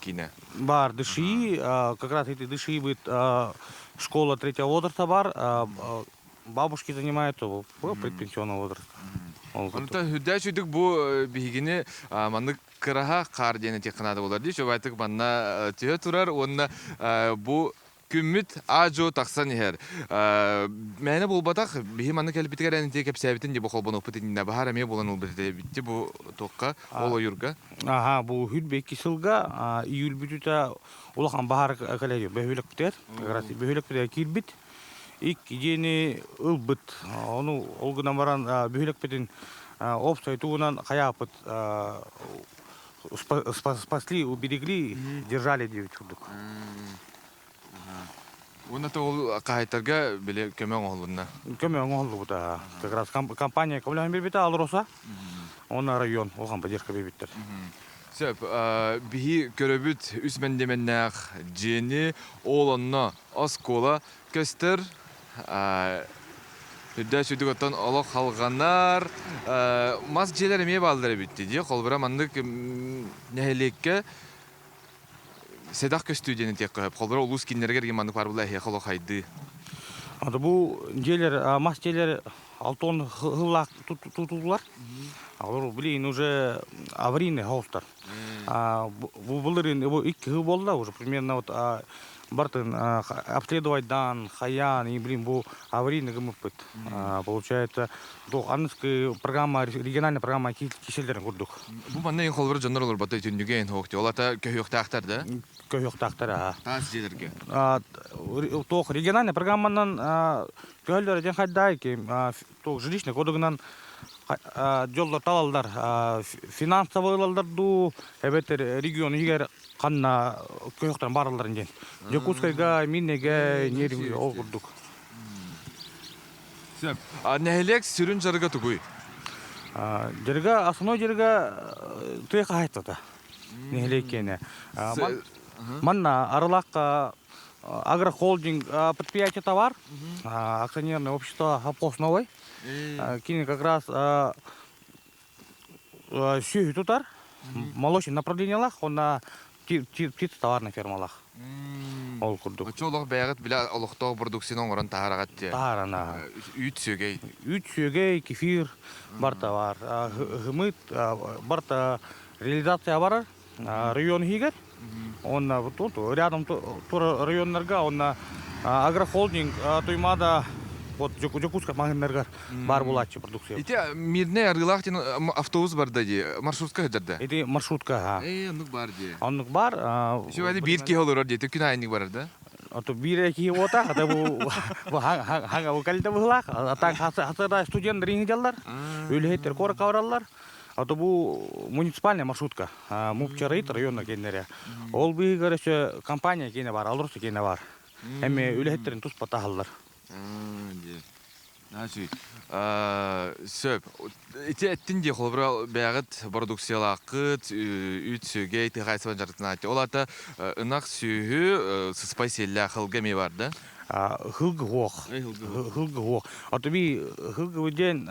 кейіне? Бар дыши, как раз эти дыши будет школа 3-го возраста бар, бабушки занимают предпенсионного возраста. Онда хүдді сөйдік бұл бігіне маңды қыраға қар дені тек қынады болар дей, шөбайтық маңна түйе тұрар, онына бұл күмміт ажо тақсан ехер. Мәні бұл батақ, бігі маңны кәлі бітігер әні тек әпсәбітін де бұл қолбан ұпыт етінде бағар әме болан ұлбірді бітті бұл тоққа, ол ойырға? Бұл хүд бәкі сылға, июл бүтіті олақан бағар кәлі бәхөлік бітер, бәхөлік бітер келбіт. Ик идеяны ылбыт, оны олгынан баран бөхілік бетін опсай туынан қаяпыт спасли, уберегли, держали девять чудок. Оны ол қағайттарға біле көмең олуына? Көмең олу бұта. Как раз компания көмең бербеті алыроса, оны район олған поддержка бербеттер. Сөп, бігі көрөбіт үсмендеменнәқ жені оланна оскола көстір Үдді сөйдік оттан олық қалғанар мас желер еме балдары бітті де, қолбыра мандық нәхелекке седақ көстудені тек қойып, қолбыра олыс кенлергерге мандық бар бұл әхе қолы қайды. Бұл желер, мас желер 6 ғылақ тұтылар. Блин, уже аварийный хаустар. Бұлырын 2 ғыл болды, уже примерно вот Бартын обследовайдан, хаян, и, бұл аварийный гымыппыт. Получается, анныская программа, региональная программа киселдерін көрдік. Бұл манна ең қолбыр жандар олар бата түндіге ең хоқты. Олата көйіқті ақтар, да? Көйіқті ақтар, Тас жедерге? Региональная программанан көйлері ден қайдай, жилищный кодығынан жолдар талалдар, финансовыйлалдарды, регион егер қанна көйіқтарын барылдарын ден. Жекускайға, Миннеге, нергі ол құрдық. Нәхелек сүрін жарыға тұғой? Жарыға, основной жарыға тұйқа айтты. Нәхелеккені. Манна арылаққа агрохолдинг предприятие товар, акционерное общество «Хапосновой». Кини как раз сүйі тұтар, молочный направлениялақ, онна птица товарный фермалақ. Ол күрдік. Олық бәғіт білі олықтау продукцияның орын тағарағат де? Тағарана. Үт сөгей? Үт сөгей, кефир бар товар. Ғымыт, бар реализация барар, район хигер. Онна рядом районларға, онна агрохолдинг туймада Жекускай магазинлерге бар булатчы продукция. Ите Мирней арылақтен автобус бар да де, маршрутка өдерді? Ите маршрутка, Онық бар де? Онық бар. Шо әді бір ке олар де, түкін айынық бар да? ото бире ки ота ата бу ханга укалда булак ата хата студент рингеллар үлһеттер кор кавраллар ото бу муниципальная маршрутка мупчарайт районна кеннере ол би көрөчө компания кене бар алырсы кене бар эми үлһеттерин тус патахаллар сөп ити эттинди холбра бягыт продукциялакыт үтсүгей тыгайсыбан жартынати ол ата ынак сүйү спайселля хылгами бар да хылгы ох ото би хылгы уден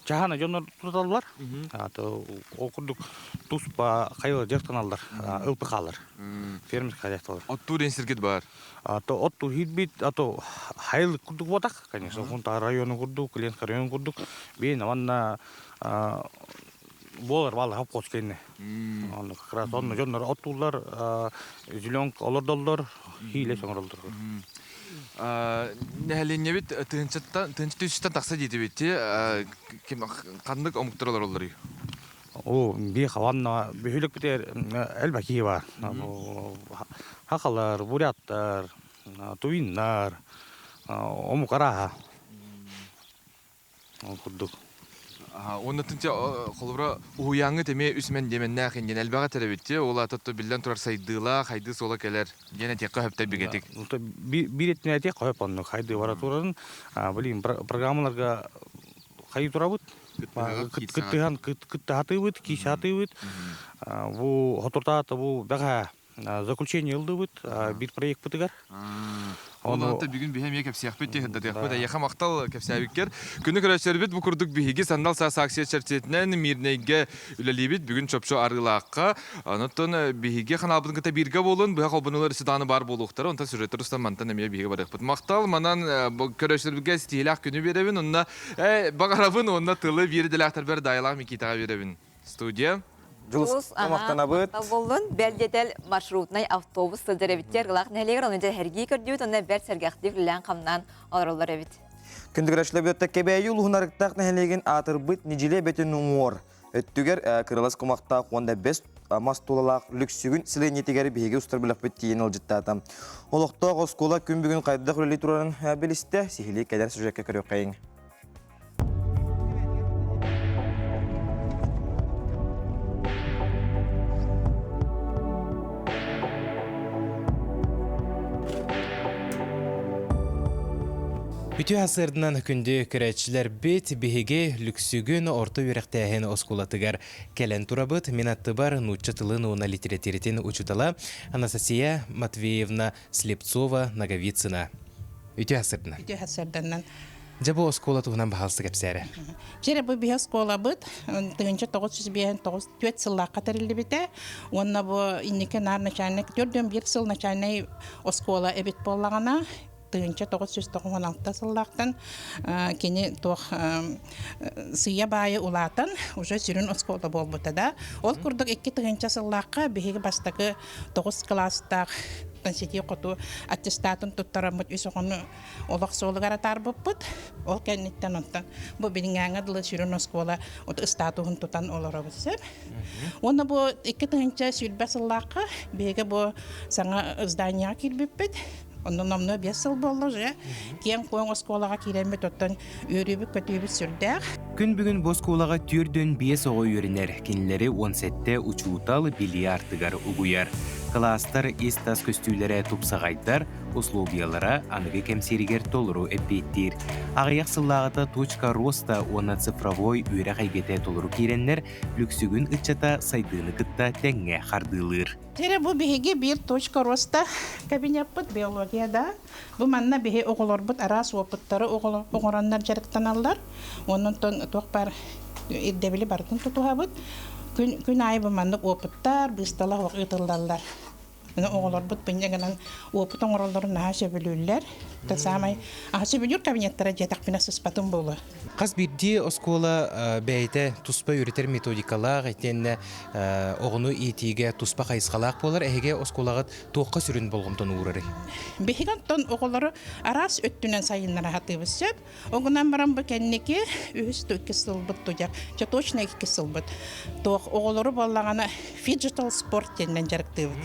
чахана жонор туталлар ато окурдук туспа кайла жактаналар ылпыкалар фермер хозяйстволор отту денсергет бар ато отту хитбит ато хайлы курдук ботак конечно хунта району курдук Кленка району курдук би наванна болар бала хап коскенне аны как раз онно жонор оттулар зеленк олордолдор хиле соңоролдор нәһәленне бит тынчтан такса дите бит ким кандык омуктуралар олар о би хаванна бөһөлөк битер элбаки бар хакалар буряттар туиннар омукара курдук Оны тынча холбра уяңы теме үсмен деменнә хинген әлбәгә теребитте ол атты билдән турар сайдыла хайды сола келер генә тек хөптә бигетик биретне тек хөп онны хайды бара турын билим программаларга хай турабыт кыттыган кыттатыбыт кишатыбыт бу хотуртата бу бага заключение ылдыбыт бир проект бутыгар Onu da bugün bir hem yakıp bitti de de yakam aktal kapsabikler. Günü körəşlər bit bu kurduk bihigi sandal saksiya çerçetinen mirnege ülelibit bugün çöpçü arılaqqa. Anıtın bihigi kanalbın kıta birge bolun. Bu xalbınlar sidanı bar boluqtar. Onta süretler ustan mantan emiye bihigi barıq. Maqtal manan bu körəşlər bugün stihilaq günü berevin. Onna bagarabın onna tılı bir dilaqtar ber dayalaq mikitağa berevin. Studiya Julus amaqtanabıt. Bolun beldetel marşrutnay avtobus sılderevitler qılaq nələyər onunca hərgi kördüyüt onna bər sərgəxtib lən qamnan alırlar evit. Kündügürəşlə biyotta kəbəyi uluğunarıqtaq nəhəlеген atırbıt nicile betin umor. Öttügər kırılas qımaqtaq onda 5 mastolaq lüksügün silenyetigəri bihege ustarbilaq bitti yeni ılcıttatam. Oluqtaq oskola gün bugün qaydaq üleli turarın biliste sihili kədər sürecekə körüq qayın. Бүтү асырдынан күнді көрәтшілер бет беге люксүгін орта үйректәйін оскулатыгар кәлен турабыт минатты бар нучатылын уна литературитин учутала Анастасия Матвеевна Слепцова Наговицына. Бүтү асырдынан. Бүтү асырдынан. Жабы оскулатуғынан бағалсы кәпсәрі. Жері бұл бе оскула бұд, тұғыншы 909 сылла қатарылды біті. Онна бұл инеке нар начальник, 4-1 сыл начальник оскула әбет болағана. Тыгынча 996 сыллақтан кені тоқ сыя байы улатан уже сүрін оскола болбутада. Ол күрдік 2 тыгынча сыллаққа бігігі бастағы 9 класстақ тансети қоту аттестатын тұттарамыд үсі қоны олақ солығара тарбыппыд. Ол кәнеттен онтан. Бұл білің аңадылы сүрін оскола статуғын тұтан олары бұсып. Оны бұл 2 тыгынча сүрбә сыллаққа бігігі бұл саңа здания келбіппід. Onun namına 5 yıl boldu же. Кен коң осколага кирембе тоттан өрүбү көтүбү сүрдәк. Күн бүгүн босколага түрдөн 5 ого өрүнер. Кинилери 17-те учуутал бильярдыгар угуяр. Кластар истас көстүүлөрө тупсагайдар, условиялара аныгы кемсеригер толуру эппеттир. Агыяк сыллагыта точка роста оны цифровой үйрө кайгете толуру киреннер люксүгүн ычата сайдыны кытта теңге хардылыр. Тере бу биһиги бир точка роста кабинет биологияда. Бу манна биһи оголор бут арас опыттары огораннар жарыктаналар. Онун токпар иддебили бартын тутуhabыт. Күн ай бу манна опыттар быстала окытылдалар. Мына оголор бут бенегенен опыт оңоролдорун нааша билүүлер. Тасамай аша билүр кабинеттера жетак бинасыз патын болу. Қаз бірде оскола бәйті туспа үйретер методикалақ, әйтенне оғыну етеге туспа қайысқалақ болар, әйге осколағыт тоққа сүрін болғымтан ұғырары. Бейген тон оғылары арас өттінен сайынлара хатыбыз сөп. Оғынан баран бұл кәннеке өз төкі сылбыт тұяқ, жа точно 2 сылбыт. Тоқ оғылары болағаны фиджитал спорт теннен жарықтыбыт.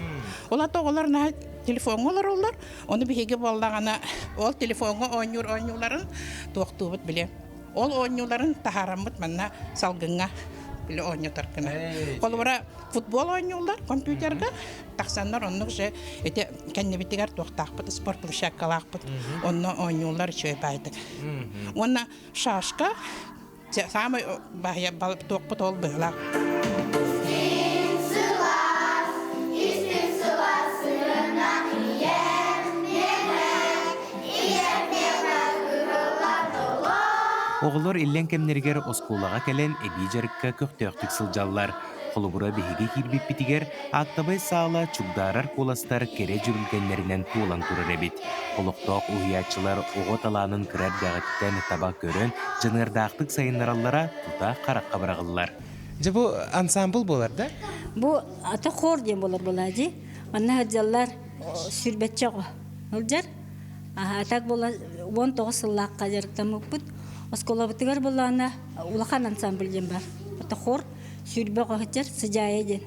Олат оғыларына телефонголар олар. Оны биһиге боллагана ол телефонга ойнюларын туактубут биле. Ол ойнюларын тахарамбыт манна салгынга биле ойнютаркына. Колбара футбол ойнюлар компьютерга таксаннар оннук же эте кеннебитигер туактакпыт спорт площадкалакпыт. Онно ойнюлар чөй байдык. Онна шашка самый бахя туакпыт ол была. Оғылар иллен кемнергер оскулаға кәлен әбей жарыққа көқтөқтік сылжаллар. Қолыбыра бігеге кирбіп бітігер, ақтабай сағала чугдарар коластар кере жүрілгенлерінен туылан тұрыр әбет. Қолықтоқ ұйятчылар оғы таланын кірар дағыттен таба көрін, жынырдақтық сайынараллара тұта қараққа барағылар. Же бұл ансамбл болар да? Бұл ата қор дем болар болады. Анна хаджалар сүрбетче ғо. Олжар? Атак бола 19 сыллаққа жарықтан мұқпыт. Оскола бітігер болағына улақан ансамбл дем бар. Ата қор сүрбе ғоғыттар сыжайы ден.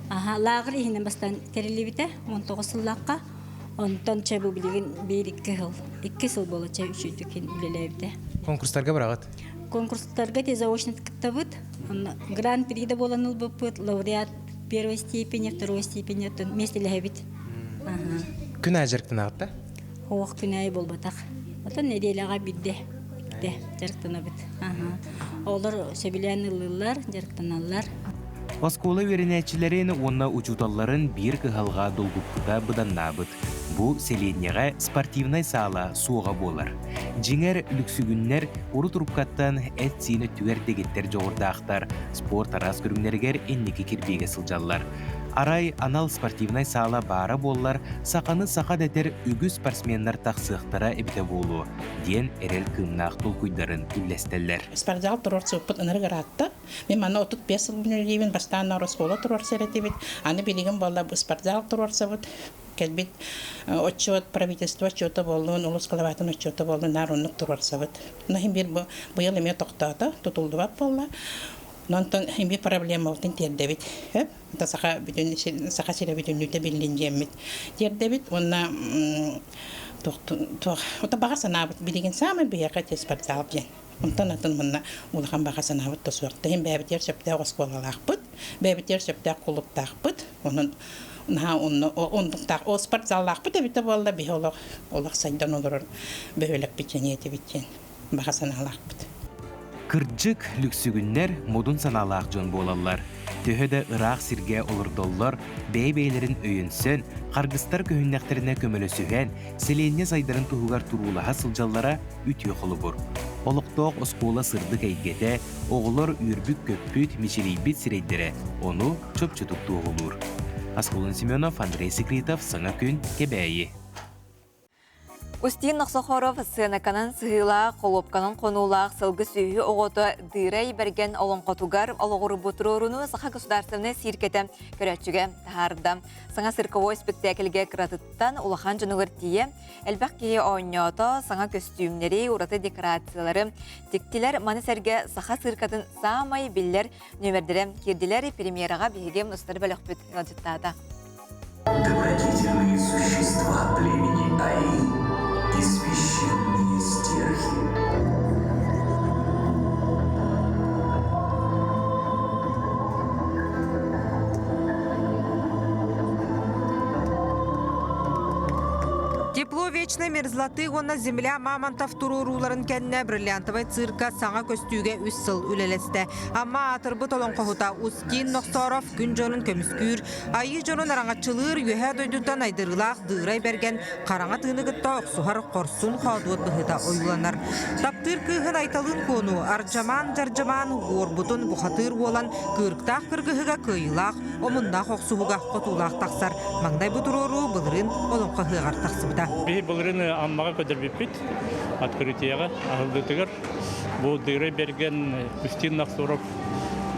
Лағыр ехінен бастан керелі біте 19 сыллаққа. Онтан чабу білеген 1-2 жыл. 2 жыл бола чай үшүйдікен білелі біте. Конкурстарға барағыт? Конкурстарға те заочный кіттабыт. Гран-прида боланыл бұпыт, лауреат первой степени, второй степени, местелі әбіт. Күн әжіріктін ағытта? Оқ күн әй бол батақ. Отан неделяға бидде жарықтана біт. Олар сөбілен ұлылар, жарықтаналар. Оскола веренәтчілерін онна учуталларын бір кығалға долгуптыға бұданна бұд. Бұ селенеға спортивнай сала суға болар. Жеңер үліксігіннер ұры тұрупқаттан әт сені түгердегеттер жоғырдақтар, спорт арас көріңнергер еннеке кербеге сылжалар. Арай анал спортивнай сала бара боллар, сақаны сақа дәтер үгі спортсменнар тақсықтара әбіте болу. Ден әрел кымнақ толкуйдарын үлләстеллер. Спортзал тұрор сұппыт ұнырғыр атты. Мен мана 35 жыл білерейбін, бастан Роскола тұрор сәретебет. Аны білеген болла бұл спортзал тұрор сәбіт. Кәлбет отчет, правительство отчеты болуын, ұлыс қалаватын отчеты болуын, нарынлық тұрор сәбіт. Нахим бір бұйыл еме тоқтады, тұтылды бап болла. Нонтон химби проблема болтын тердебит. Та саха сире бүтүнүтө билинжемит. Тердебит онна ота багасанабыт билеген самый бияка спортзал бен. Онтон атын мына улахан багасанабыт тосуакта хим бэбитер сөптө осколалакпыт, бэбитер сөптө кулуктакпыт. Онун ондуктак о спортзаллакпыт эбите болла биолог олак сайдан олор бөөлөк биченети бичен багасаналакпыт. Кырджык люксүгүннер модун саналаақ жон болалар. Төхөді ырақ сирге олырдоллар, бәй-бәйлерін өйінсен, қарғыстар көхіннәқтеріне көмөлөсүхен, селенне сайдарын туғығар турулаға сылжаллара үтіе қолы бұр. Олықтоқ оскола сырдық әйгеде, оғылар үрбік көппүт мечелейбет сирейдері, оны чөп-чөтік туғылыр. Асколын Семенов, Андрей Секретов, Саңа күн, Кебәйі. Устин Нақсахоров сынаканан сыйла қолопканан қонулақ сылғы сүйі оғыты дырай берген олонқотугар олығыры бұтыруруну саха государственный сиркеті көрәтчіге тахарда. Саңа сырковой спектакльге кыратыттан улахан жынығыр тие, әлбәқ кейі ойнёто, саңа костюмнері, ураты декорациялары, тектилер манысерге саха сыркатын самай биллер нөмердері керділер премьераға бігем ұстар бәліқ бүт ғалжыттады. Добродетельные существа племени Аи и священные стерхи. Тепло вечной мерзлоты гонна земля мамонтов туруруларын кенне бриллиантовый цирка саңа көстүүге 3 сыл үлелесте. Амма атырбы толон қохута Устин Ноксоров күн жонын көміскүр, айы жонын араңатчылыр үйе дойдудан айдырылақ дырай берген қараңа тыынығытта оқсуғар қорсын қадуыт бұхыта ойланар. Таптыр күйін айталын кону аржаман-жаржаман орбутын бұхатыр olan кырктақ кыргыхыға кыйлақ, омындақ оқсуғыға қотулақ тақсар. Маңдай бұтырору бұлырын олон қығығар тақсыбыда. Бей бұлырын аммаға көдірбеппет, открытияға, ағылдытығыр. Бұл дыры берген Устин Ноксоров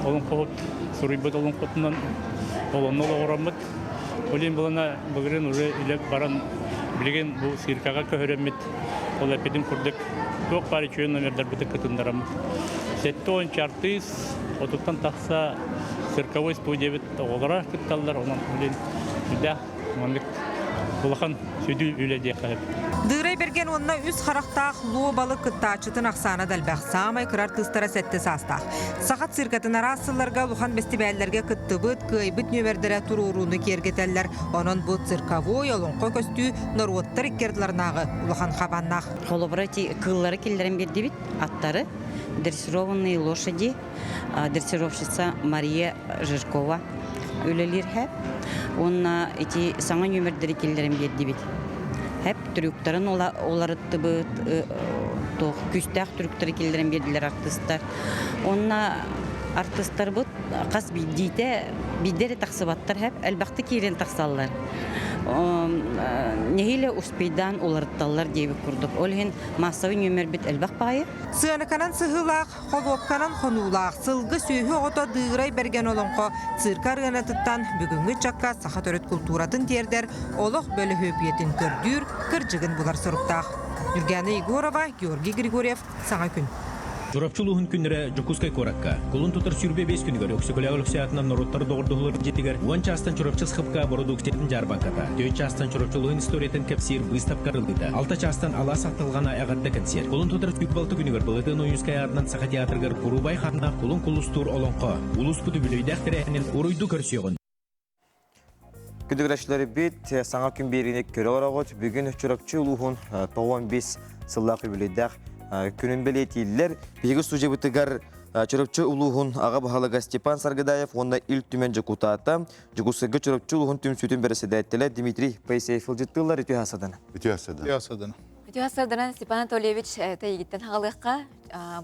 олон қоғыт, сұрайбыт олон қотынан олонны оғырамыд. Олен бұлына бұлырын ұры үлек баран білген бұл сиркаға көһөремет. Ол әпедін күрдік тоқ бары чүйін өмердер бұты күтіндарамыд. Сәтті он чартыз, отуттан тақса цирковой студия бит оғылара күтталдар, онан олен үлдә, улахан сөйдүү үледек қалып. Дырай берген онна үз харақтақ луобалы кыттачытын ақсаны дәлбәқ самай кырар тыстара сәтті састақ. Сақат циркатын арасыларға лухан бестибәллерге кыттыбыт, кыйбыт нөмердері тұруруны кергетеллер. Онын бұл цирковой олонқой көстүү норуоттар иккерділарнағы улахан қабаннақ. Холобрати кыллары келдерін берді бит, аттары. Дрессированные лошади, дрессировщица Мария Жиркова өлелер хәп. Онна эти саңа нөмердері келдерін берді бит. Hep trüktörün olarıttı bu küstək trüktörü keldiren berdiler artistler. Onna artistler bu qas bidite bidere taqsibatlar hep elbaqti kiren taqsallar. Nehile uspeydan olarıttallar deyip kurduk. Olhen masavi nömer bit elbaq bayı. Sığanıkanan sıhılaq, xolopkanan xonulaq, sılgı sühü oto dığıray bergen olonqo, sırkar ganatıttan бүгінгі çakka saha töröt kulturatın terder, oloq bölü höpiyetin kördür, kırcıgın bular sırıptaq. Nurgana Igorova, Georgi Grigoriev, Sağa Gün. Журапчылуһун күннере Жукускай коракка. Кулун тутар сүрбе 5 күнгөр өксөкөлөгө өксөятынан нороттар догордугулар жетигер. Уан частан чурапчыл хыпка бородуктетін жарбаката. Төй частан чурапчылуһун историятын кепсир быстап карылдыда. Алта частан ала сатылгана агатта концерт. Кулун тутар күкбалты күнгөр былытын оюнскай атынан саха театргар Курубай ханна кулун кулустур олонко. Улус буту бүлөйдәхтерәһенен уруйду көрсөгөн. Күдүгрәчләре бит саңа күн берине көрө орагыт бүгүн чурапчылуһун 15 сыллакы бүлөйдәх күнін білетейлер. Бегі суже бұтығар чұрапчы ұлуғын аға бағалыға Степан Саргадаев, онда ил түмен жүкутата, жүкусығы чұрапчы ұлуғын түм сүйтін бірісі дәйттілі Дмитрий Паисеевіл жеттілер үті асаданы. Үті асаданы. Үті асаданы Степан Анатольевич тәйгіттен ғалыққа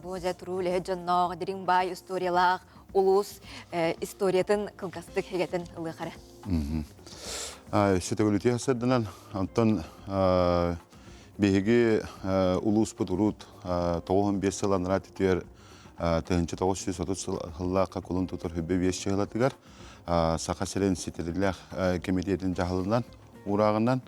бұл жа тұру ләхет жоннағы, дерің бай историялақ, ұлыс историятын қылғастық хегетін ұлықары. Сөтігіл үті асадынан, антон Беги улус путурут 95 сылан ратитер 1930 жыллаққа кулун тутур хүббе 5 жылатыгар сақа селен сетелерлер комитетин жахылынан урағынан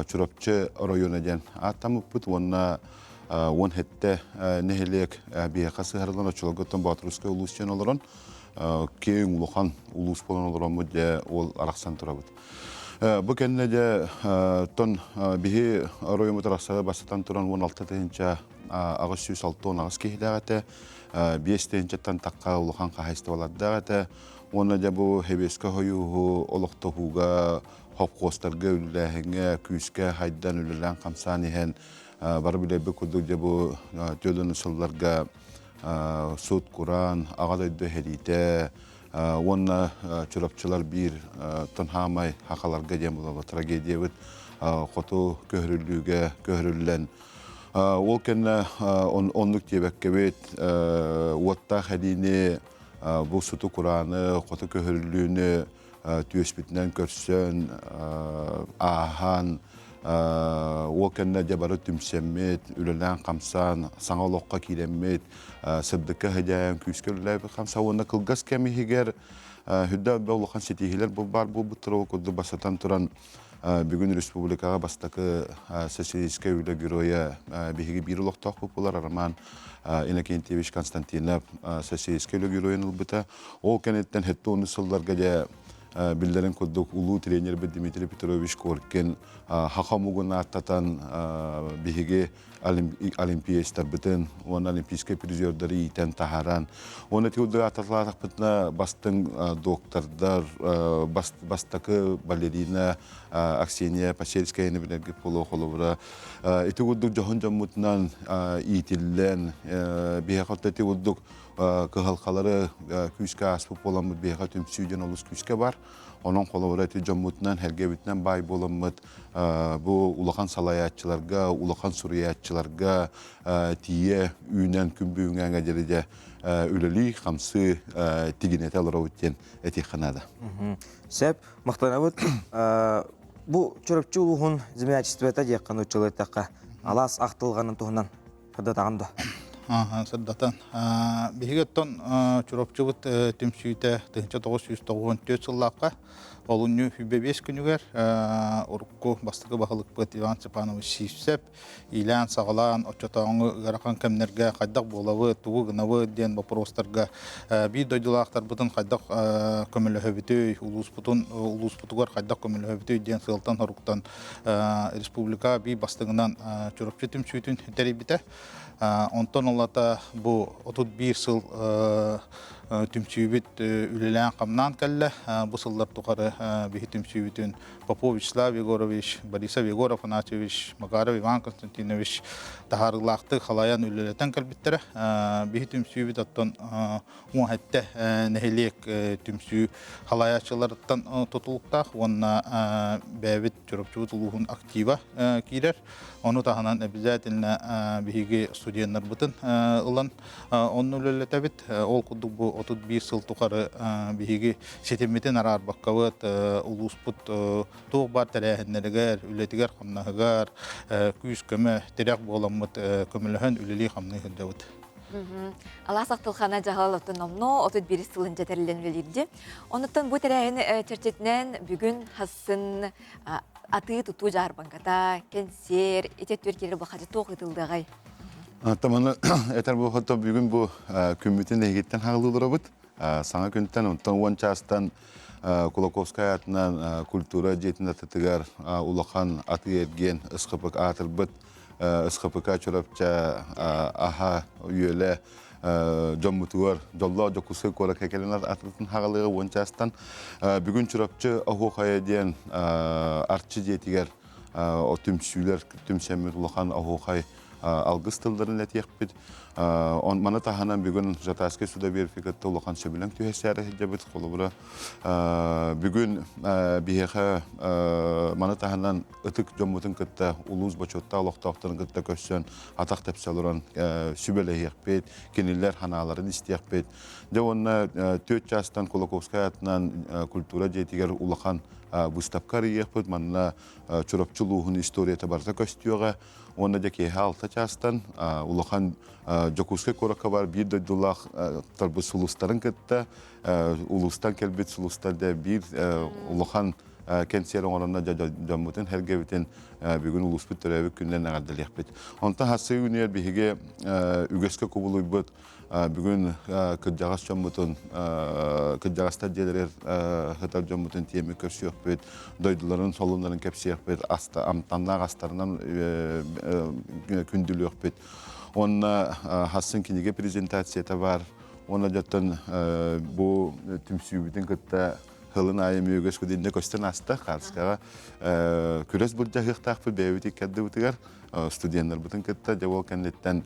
чурапчы районаден атамып бут онна он хетте нехелек бияқа сыгарлан очологоттон батырускай улусчен олорон кең улухан улус болон олорон муде ол арақсан турабыт. Бұл кәнне де тон бігі ройымы тұрақсағы бастатан тұран 16-тігінші ағыз 106 ағыз кейдәғәті, 5-тігіншеттен таққа ұлыған қағайсты баладдағәті, оны де бұл хебескі хойуғы, олықтығуға, хоп-қостарға үліләхіңе, күйіске хайдан үлілән қамсан ехен, бары біле бұл күрдік де бұл жөлін ұсылларға суд құран, ағадайды хәдейті, Онна чурапчылар бир тонхамай хақаларға дем болуы трагедия бит, қоту көхіріліге көхірілілен. Ол кәнне онлық дебәкке бит, уатта қәдейіне бұл сұты құраны, қоту көхірілігіне түйес бітінен көрсен, ахан, ол кәнне дебары түмсеммет, үлілен қамсан, саңалыққа кейленмет, сыбдыққа хәдәйін күйіскерлер қамса, оны қылғас кәмігер, хүдді бәуліған сетихилер бұл бар, бұл бұттыры оқыды басатан тұран бүгін республикаға бастақы социалистская үлі героя бігігі бір ұлықтақ бұлар Арман Иннокентьевич Константинов социалистская үлі героян ұлбыта. Ол кәнеттен хетті оны сылларға де Билдерин коддук улуу тренер Дмитрий Петрович Коркин хахамугун аттатан биһиги олимпиистер битен, он олимпийский призердер итен тахаран. Он тиуды ататлар битна бастың доктордар, бастакы балерина Аксения Пасельская небелерге поло холовра. Итиудук жохон жаммутнан итиллен биһакатта тиудук кыһалхалары күскә аспып боламыт бега түмсүден олус күскә бар. Onun kolorati jamutnan hergebitnen bay bolamıt bu ulakan salayatçılarga, ulakan suriyatçılarga tiye ünen kümbüğüne gelece üleli hamsı tiginete alaravutjen etixanada. Sep maqtanabut bu çöröpçü uluğun zimiyatçıstuveta yakın uçuluğutakka alas aqtılğanın tuğunan fıdatağında. Саддатан. Бигеттон чурапчыбыт тимсүйте 1994 жыллакка олунню хүбебес күнүгер урукку бастыгы бахылык быт Иван Степанович Сивсеп илән сагалан очотоңу гарахан кемнерге кайдак болабы тугу гынабы ден вопростарга би дойдулактар бутун кайдак көмөлөбүтүй улуспутугар кайдак көмөлөбүтүй ден сылтан хоруктан республика би бастыгынан чурапчы түмчүтүн терибите онтон олата бу 31 сыл түмчүбүт үлелән камнан келле бу сыллар тухары би түмчүбүтүн Попович Слав Егорович, Борисов Егоров Анатольевич, Макаров Иван Константинович тахарылакты халаян үлелетен келбиттере би түмчүбүт оттон он хетте нехелек түмчү халаячылардан тотулукта онна бәбит чурапчыбыт улугун актива кирер. Onu tahanan обязательно биги студенттер бутын ылан онну үлелетебит ол кудук бу 31 сыл тухары биги сетемитен арар баккабыт улуспут туг бар терехнелегер үлетигер хамнагар күз көмө терек боламыт көмөлөһөн үлели хамны хедебит. Алла сақтылхана жағалыптың омно 31 сылын жетерілен велерде. Онытын бұл терәйін чәрчетінен бүгін хасын аты тұту жарбанғата, кенсер, етет өркері бұқады тоқ етілдіғай. Таманы әтір бұл құтты бүгін бұл күмметін әйгеттен хағылылыр бұд. Саңа күнттен, онтан он частан Кулаковская атынан культура жетін атытығар улақан аты ерген ұсқыпық атыр бұд. СХПК чурапча аха үйеле жоммутуар жолла жокусы кора кекеленат атытын хагалыгы ончастан бүгүн чурапчы аху хаяден артчы жетигер отүмсүлөр түмсемир улахан аху хай алгыс тылдарын летиекпит он мана таханан бүгүн жатаске суда верификатты улахан сөбүлөң түһесәре жабыт колубура бүгүн бихеха мана таханан ытык жоммутун кытта улуз бочотта алоктоктун кытта көссөн атак тепселуран сүбелеекпит кенилер ханаларын истиекпит же онна 4 частан Кулаковская атынан культура жетигер улахан выставка риекпит манна чурапчылугун историята барта көстүөгө онна же кеха 6 частан улахан Жокускай корака бар bir дойдулах тарбы сулустарын кытта улустан келбит сулустарда bir улахан кенсерин орунна жаммутун хергебитин бүгүн улуспут төрөбү күндөн агардалыакпыт. Онта хасы үнер биге үгөскө кубулуйбут бүгүн кыджагас жаммутун кыджагаста жерлер хатар жаммутун теми көрсөкпүт дойдуларын солундарын кепсиякпыт аста амтаннак астарынан күндүлөкпүт. Онна хасын кинеге презентацияда бар. Онна жаттан бу түмсүбүтүн кытта хылын айымы өгөс көдүндө көстөн аста карскага күрөс буржа хыктакпы бебити кадды бутугар студенттер бутун кытта жабол кандеттен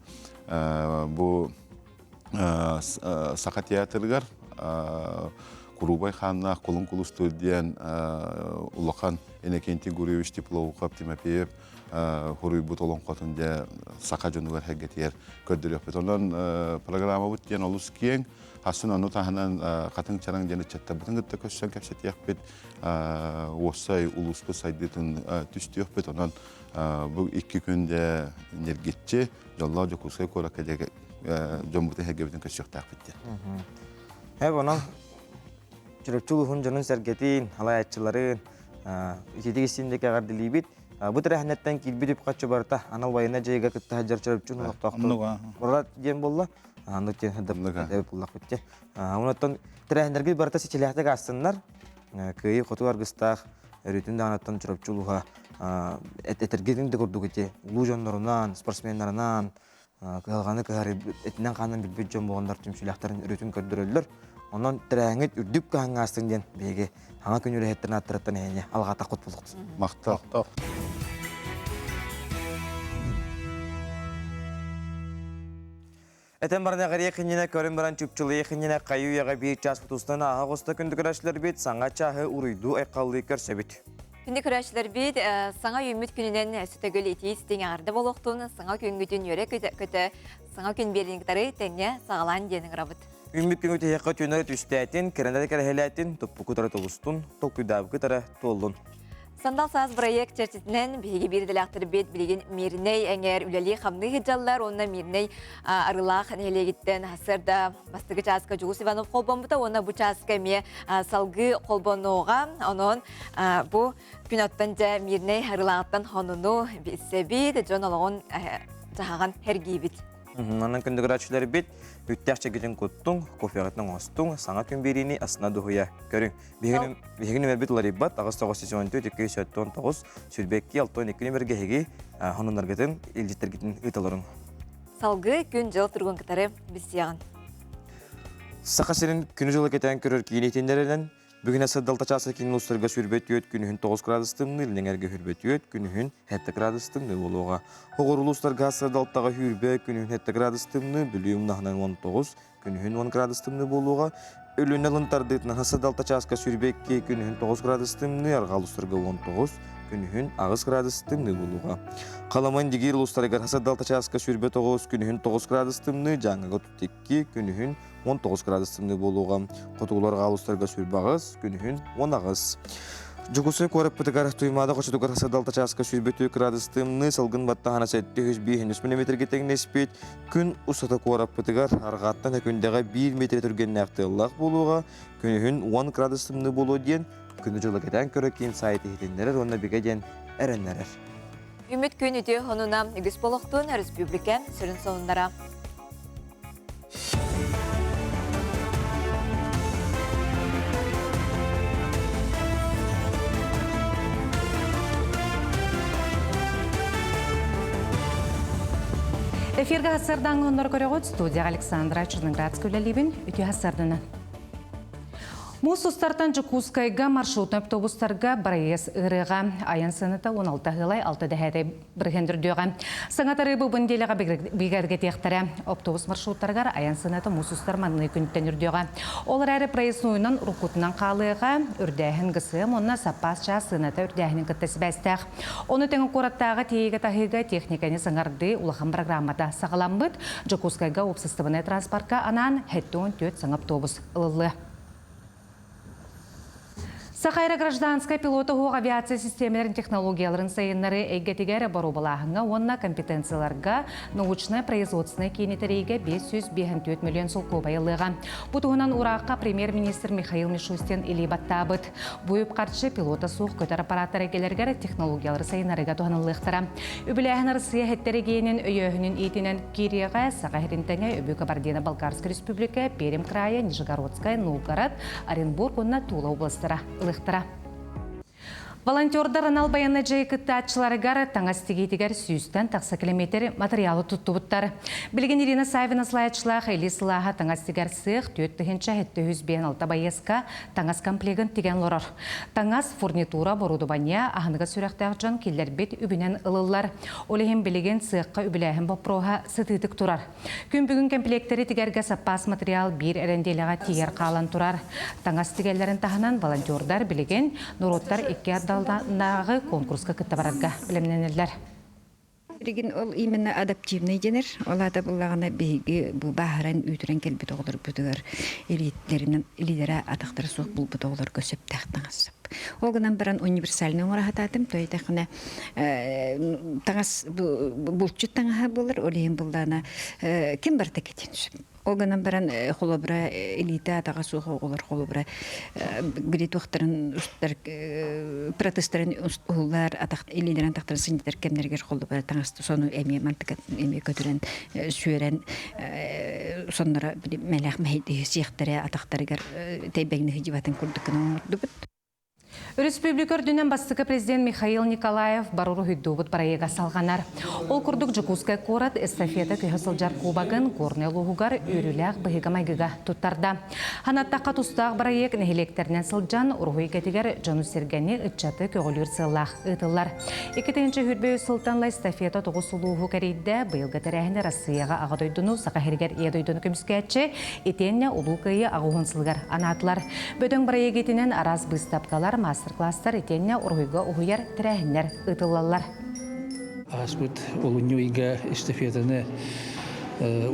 бу сака театргар Курубай ханна колун кулу студент улахан Энекенти Гуревич Теплоукап Тимофеев Хуруйбут олонкотунде сака жонугар хэгетер көрдүрөпөт. Онон программа бут ген олус киң хасын ону таханан катын чаран жана чатта бутун кытта көссөн кепсетиякпет осай улуспу сайдытын түстүөкпет. Онон бу 2 күндө энергетчи жоллоо жокускай коракадеге жомбутун хэгебитин көсөктакпет. Онон чурапчылугун жонун сергетин халаячыларын итидигисиндеки агардылыбит бу терехнеттен килбирип качы барта анал байына жайга кытта жарчырыпчун уктактын урат дем болла аны тен хадап буллак битте онотон терехнерге барта сичелехтек астыннар кыйы котуар гыстак өрүтүн данаттан чурапчылуга этергедин де көрдүк эте улуу жондорунан спортсмендеринан кылганы кыгары этинен канын билбет жон болгондар түмсүлактарын өрүтүн көрдүрөлөр. Онон тереңет үрдүк каңгастын ден беге аңа күнүрө хеттен аттыраттан эне алгата кут булукт. Мактал. Этен барына гария кинене көрүн баран чүпчүлү кинене каюяга бир час футустан агоста күндү көрөшлөр бит саңа чахы уруйду экаллы көрсөбүт. Күнді көрәшілер бейд, саңа үйміт күнінен сүтігіл етейіз теңе арды болуқтуын, саңа күнгіден өре көті саңа күн берініктары тәңе сағалан денің рабыт. Үміт күн өте еқі түйінері түстәтін, кіріндері кәрі хеләтін, тұппы күтары толыстын, толқыдабы күтары толын. Сандал саз проект чертитнен биһиги бирделяктыр бет билеген мирней эңер үлели хамны хиджаллар онна мирней арылах нелегиттен хасырда бастыгы часка Жугус Иванов колбонбута онна бу часка ме салгы колбонуга онон бу күнөттөн жа мирней арылаттан хонуну бисебит жонологон жахаган хергибит. Анан күндөгөрәчләр бит үттәкчә гиден коттың, кофеятның астың, саңа күн берини асна дуя. Көрүң. Бигене бер бит ларибат, агыста сезон 4-2-9 сүрбекки 6-2 бергә хеги, хонунларгатын илҗиттергитен ыталарын. Салгы күн жыл турган кытары бисяган. Сакасырын күнү жылы кетен көрөр кийинетендерден бүгүн асадалта часы кинин устарга сүрбет өт күнүн 9 градустымны ленерге хүрбет өт күнүн 7 градустымны болууга. Огорулустарга асадалтага хүрбе күнүн 7 градустымны бүлүм нахнан 19 күнүн 10 градустымны болууга. Өлүн алынтардытын асадалта часка сүрбекке күнүн 9 градустымны аргалустарга 19 күнүн 9 градустымны болууга. Каламан дигир улустарга асадалта часка сүрбе 9 күнүн 9 градустымны жаңага туттекки күнүн 19 градустымны болууга. Котуларга алустарга сүрбагыз күнүн 19. Жугусу көрөп битигар туймада кочутугар асадалта часка сүрбе 2 градустымны салгын баттахана 705 мм тегнеспет күн усата көрөп битигар аргаттан күндөгө 1 метр түргөн актылак болууга күнүн 10 градустымны болуу ден күнү жылы кетен көрөк кийин сайты хитендерер онна бигеден эреннерер. Үмүт күн үтө хонуна игис болохтун республика сөрүн сонундара. Эфирге хасырдан ондар көрөгөт студия Александра Черноградская үлелибин үтө хасырдыны. Мус устартан Жукускайга маршрутный автобустарга барайес ырыга аян сыныта 16 гылай 6 дәһәдә биргәндер дөгән. Саңатары бу бенделега бигәргә тектәре автобус маршруттарга аян сыныта мус устарманны күнтән үрдөгән. Олар әрі проезднуйнан рукутнан калыга үрдәһен гысым онна сапас час сыныта үрдәһенең кыттысбәстәк. Оны тәң кораттагы тиеге тахыга техниканы саңарды улахан программада сагаламбыт Жукускайга общественный транспортка анан 74 саң автобус ыллы. Сахайра гражданская пилота хук авиация системаларын технологияларын сайыннары әйгетігері бару балағыңа, онна компетенцияларға научная производственная кейнетерейге 554 миллион сулку байылыға. Бұтығынан ураққа премьер-министр Михаил Мишустин или баттабыт. Бұйып қарчы пилота суық көтер аппараттары келергері технологиялары сайыннарыға туғанылықтыра. Үбіләғін Россия хеттері кейінен өйөхінің етінен Кирияға, Сахаринтәне, Үбі Кабардина, Балкарская республика, Перим края, Нижегородская, Новгород, Оренбург, онна Тула областыра. Волонтердар анал баянна жайкытты атчыларыгар таңастигейтігер сүйістен тақса километр материалы тұттыбыттар. Білген Ирина Савина слайдшылақ әйлі сылаға таңастигер сық 4-100 байесқа таңас комплегін теген лорар. Таңас фурнитура борудубания ағыныға сүрәқтәқ жан келдер бет үбінен ылылар. Олеген білген сыққа үбіләхін бапроға сытытық тұрар. Күн бүгін комплектері тигерге сапас материал бір әренделіға тигер қалан тұрар. Таңастигерлерін тағынан волонтердар білген нұроттар далдағы конкурска кітті барарға білімненелер. Реген ол именно адаптивный денер. Олада бұлағына бейгі бұл бағыран үйтірен келбет оғылар бүдігір елидері атақтары соқ бұл бұд оғылар көсіп тәқтің асып. Олғынан бірін универсальный оңырағатадым. Той тәқіне таңас бұлтчы таңаға болыр. Олейін бұлдағына кем бар тәкетен түсіп. Олғынан бірін қолыбыра элита атаға суға олар қолыбыра грет уақтарын протестерін ұлдар элидерін тақтарын сындетер кемнергер қолыбыра таңасты соны әме мантықат әме көтірен сүйерен сонлары мәләқ мәйді сияқтары атақтарығар тәйбәгіні хиживатын күрдікін оңырды бұд. Республикар дүнен бастықы президент Михаил Николаев баруру хүддубыт барайыға салғанар. Ол күрдік Жукускай корат эстафета күйхасылжар кубагын горны луғығар өріләқ бұғыға майгыға тұттарда. Ханаттаққа тұстақ барайық нәхелектерінен сылжан ұрғый кәтігер жону сергені үтчаты көгілер сыллақ ұтылар. 2-ші хүрбе сылтанла эстафета тоғыз луғы кәрейді бұйылғы тәрәхіне Россияға ағадойдыну сақахергер едойдыны көміскәтші етенне ұлу күйі ағуғынсылғар анатылар. Бөдің барайық етінен араз бұстапқалар мастер-класстар етенне ұрғыға ұғыяр тірәхінлер ұтылалар. Аспыт олынүйге эстафетаны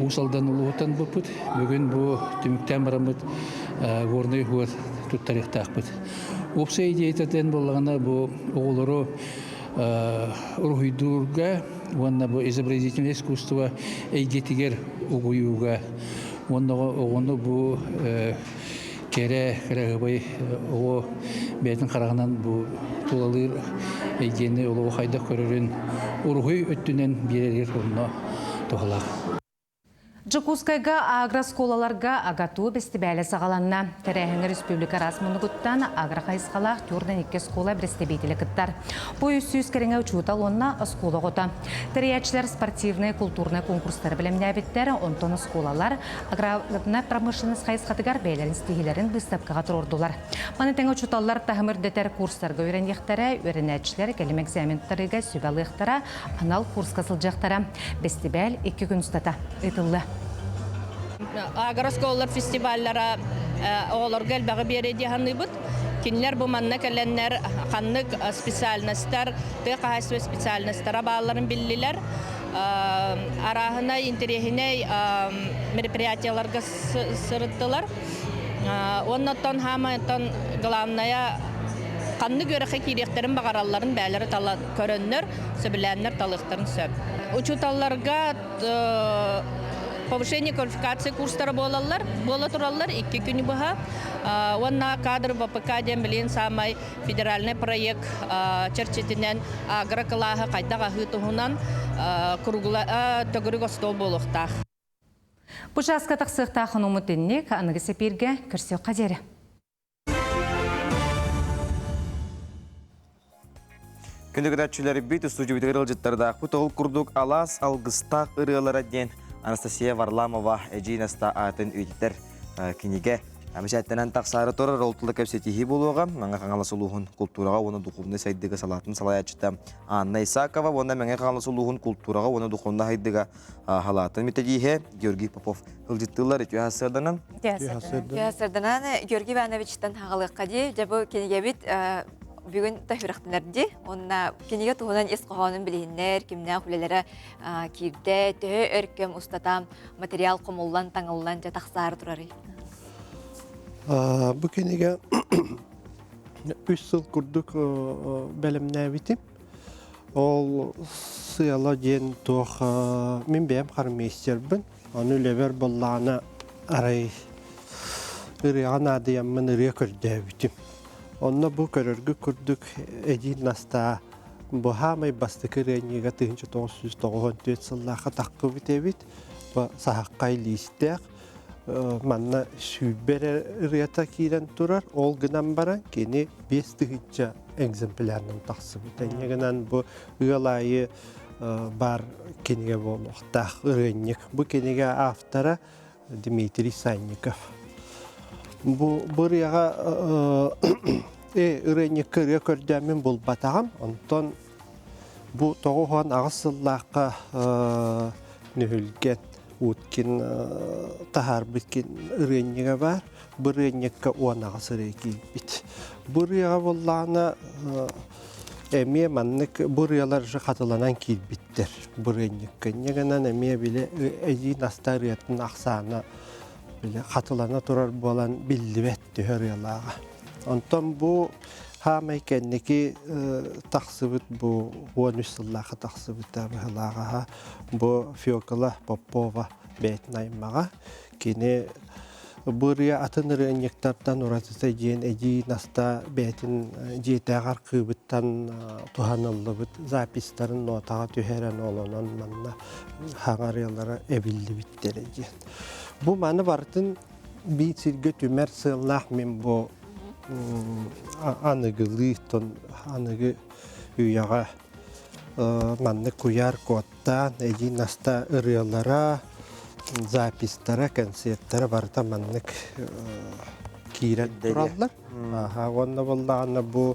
усалдан ұлғытан бұпыт. Бүгін бұл түміктен барамыд ғорны ғор тұттарықтақпыт. Опса идеятатен болғана бұл оғылыры рухидурга, онна бұл изобразительное искусство эйдетигер угуюга, онна бұл кере-кере оғы бәтін қарағынан бұл тулалыр эйдені олығы қайда көрерін ургуй өттінен беререр онна тоғылақ. Жокускайга агросколаларга агату бестебәлі сағаланна. Тәрәхіңі республика расмыны күттан агрохайысқалақ түрден 2 скола бірестебейтілі күттар. Бой үсіз кәріңе учутал онна скола ғота. Тәрәячілер спортивный, культурный конкурстар білімне әбеттері, онтон сколалар аграрны промышленность хайысқатыгар бәйлерін стихилерін выставкаға тұрордылар. Манетен учуталлар тағымыр детер курстарға өрен ектері, өренәчілер кәлім экзаменттарыға сөбәлі ектара, анал курска сылжақтара. Бестебәл 2 күн стата етілі. Агросколлар фестивальлара олар гелбәгы береди ханыбыт. Кинлер бу манна кәләннәр ханнык специальностьтар, тәкъәсве специальностьтара балларын биллиләр. Арахына интерехине мероприятияларга сырыттылар. Оннан хамайтан главная канны görәхә кирәктерин багаралларын бәләре тала көрөннөр, сөбеләннәр талыктырын сөп. Учуталларга повышение квалификации курстары бола тураллар 2 күні бұға. Онна кадр ВПК ден білен самай федеральный проект черчетінен агрокалағы қайдаға ғытығынан төгірі ғостол болуқтақ. Бұжасқа тақсықтақын ұмытыннек анығы сеперге көрсе қадері. Күндігірәтшілері бейті студия бітігір ұлжыттардағы бұтығыл күрдік алас алғыстақ ұрығылары ден Анастасия Варламова әжейнаста атын өйтіктер кенеге. Әмішәттенен тақсары тұры ролтылы көпсетихи болуға, мәңі қаңаласы ұлығын культураға, оны дұқымны сайдыға салатын салаячыта Анна Исакова, оны мәңі қаңаласы ұлығын культураға, оны дұқымны хайдыға халатын методихе Георгий Попов ұлжыттылар өте асырдынан. Георгий Ивановичтан хағалыққа де, жабы кенеге бит бүгін тәхірақтынарды, онына кенеге тұғынан ес қоғанын білейінлер, кеміне хүлелері кейді, түхі өркем ұстатам, материал қомыллан, таңыллан, жатақсары тұрары. Бұл кенеге 3 сыл күрдік бәлімне бітім. Ол сыяла ден тұқ мен бәйім қармейстер бін. Оны өлебер болағына арай үріған адыямын үрі көрді бітім. Онна бұл көріргі күрдік әдейін наста бұхамай басты көренеге 1994 сыллаға таққы бітебіт. Саққай листек. Манна сүйбері үріята кейден тұрар. Ол гынан баран кені 5-тігінші экземплярның тақсы бітен. Егінен бұл ұялайы бар кенеге болуқтақ үренек. Бұл кенеге автора Дмитрий Санников. Бұл яға үренек көрі көрдәмен бұл батағам. Онтон бұл тоғуған ағысыллаққа нөхілген өткен тахар біткен үренеге бар. Бұл үренекке оған ағысыры кейбіт. Бұл яға болағына әме маннық бұл ялар қатыланан кейбіттер. Бұл үренекке. Негенен әме біле әдейін астарияттың ақсаны қатылана тұрар болан білді бәтті өрелаға. Онтан бұл хамай кәннекі тақсыбыт бұл 13 сыллаға тақсыбыт әбіғылаға бұл Феокала Попова бәйтін аймаға. Кені бұрия атын үренектардан ұратыса дейін әдейін аста бәйтін жетәғар қыбыттан тұханылы бұд запистарын нотаға түйерен олынан манна хаңарелары әбілді біттері дейін. Бұл маны бартын бейтсілгі түмәр сылнақ мен бұл анығылы, анығы үйаға манны көяр көттан, әдейін аста ұрыялара, запистара, концерттара барта маннық кейрен тұралар. Онна болағына бұл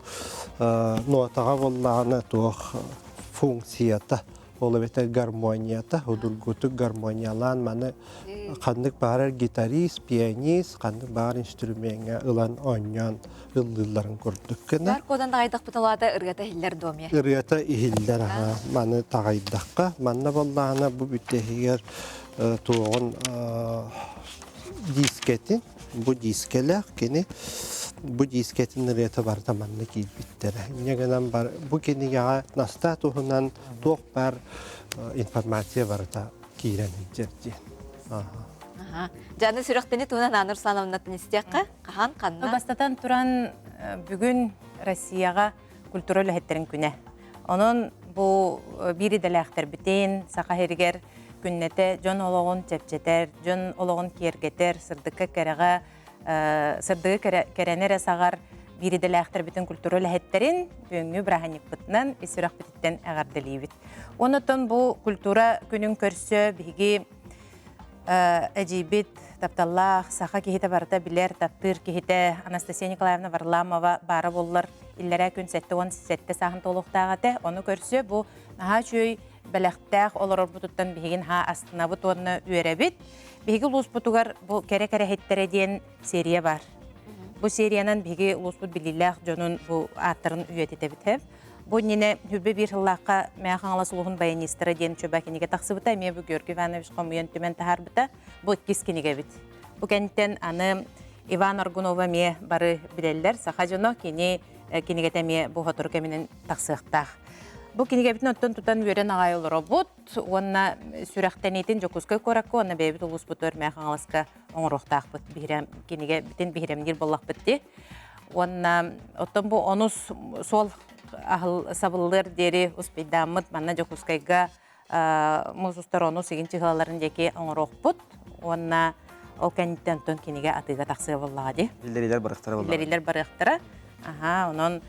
нотаға болағына туық функцията. Ол бетер гармонията, удургутук гармониялан маны қандық бағар гитарист, пианист, қандық бағар инструменге ұлан ойнан ұллыларын көрдік кені. Бар кодан тағайдақ бұталады ұрғата хиллер доме? Ұрғата хиллер маны тағайдаққа. Манна болағына бұл бүттегер туғын дискетін бу дискелек кини бу дискетин рете бар таманны кийбиттер. Негенен бар бу кинига наста тухунан туох бар информация барда кийренин жерди. Жаны сүрөктени туунан Анур Слановнатын истиякка кахан канна. Бастатан туран бүгүн Россияга культура лехеттерин күнэ. Онун бу бири делектер битен сакахергер күннете жон ологон чепчетер, жон ологон кергетер, сырдыкка керега сырдыгы керенере сагар бири делектер битен культура лехеттерин бүгүнгү браханик бытынан исүрак битен агарделибит. Онотон бу культура күнүн көрсө биги Эжибит, тапталлах, саха кихите барда билер, таптыр кихите Анастасия Николаевна Варламова бары боллар иллere күн сетте сахын толуқтағаты. Оны көрсө, бұл наға чөй бәліқтәқ олар бұтыттан бігін ха астына бұт оны үйеребит. Бігі лұс бұтығар бұл кәрі-кәрі хеттері дейін серия бар. Бұл сериянан бігі лұс бұт біліләқ жонын бұл аттырын үйететі бітіп. Бұл нене хүбі бір хыллаққа мәғаңла сұлығын баянистері дейін чөбәкенеге тақсы бұта, ме бұл Георгий Иванович қомуен төмен тахар бұта, бұл кескенеге бит. Бұл кәнттен аны Иван Аргунова ме бары білелдер, сақа жоно кенеге тәме бұл ғатыр кәменен тақсықтақ. Бұл кенеге бітін оттан тұтан өрен ағай олыр бұт, онына сүрәқтен етін жокускай коракы, онына бәйбіт ұлыс бұт өр мәғаңласқа оңырықтақ бұт, кенеге бітін бігіремнер болақ бітті. Онына оттан бұл оныз сол ахыл сабылыр дери успейдамыт манна жокускайга музустар ону сегинчи хылаларын деке оңырық бұт. Онына ол кәнеттен тон кенеге атыға тақсы болаға де. Иллерилер барықтары болаға. Иллерилер барықтары. Онын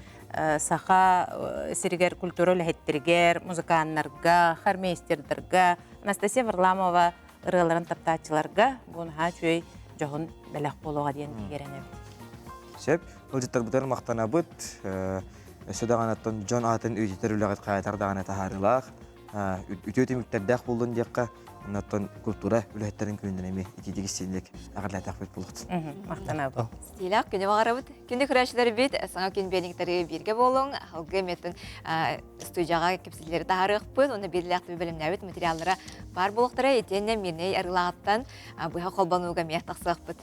саха сиригер культура ләхеттергер, музыканнарға, хармейстердерға, Анастасия Варламова ырғаларын таптачыларға бұн ха чөй жоғын бәләқ болуға дейін дегеренем. Сеп, ұлжыттар бұтарын мақтана бұт, сөдаған аттан жон атын үйдетер үліғат қайатардағаны тахарылақ, үтеуті мүктердәқ болуын деққа, Наттан культура үләттерин күнден эми итидиги стилек агарлай тахбет болукту. Мактана бу. Стилак күнү багарабыт. Күндү күрәшләр бит, саңа күн бенектери бирге болуң, халгы меттен студияга кепсиллери тахарыкпыз, оны белләктә белемнәбит материаллары бар булыктыра этенне мине арылагаттан буга колбанууга мия таксакпыт.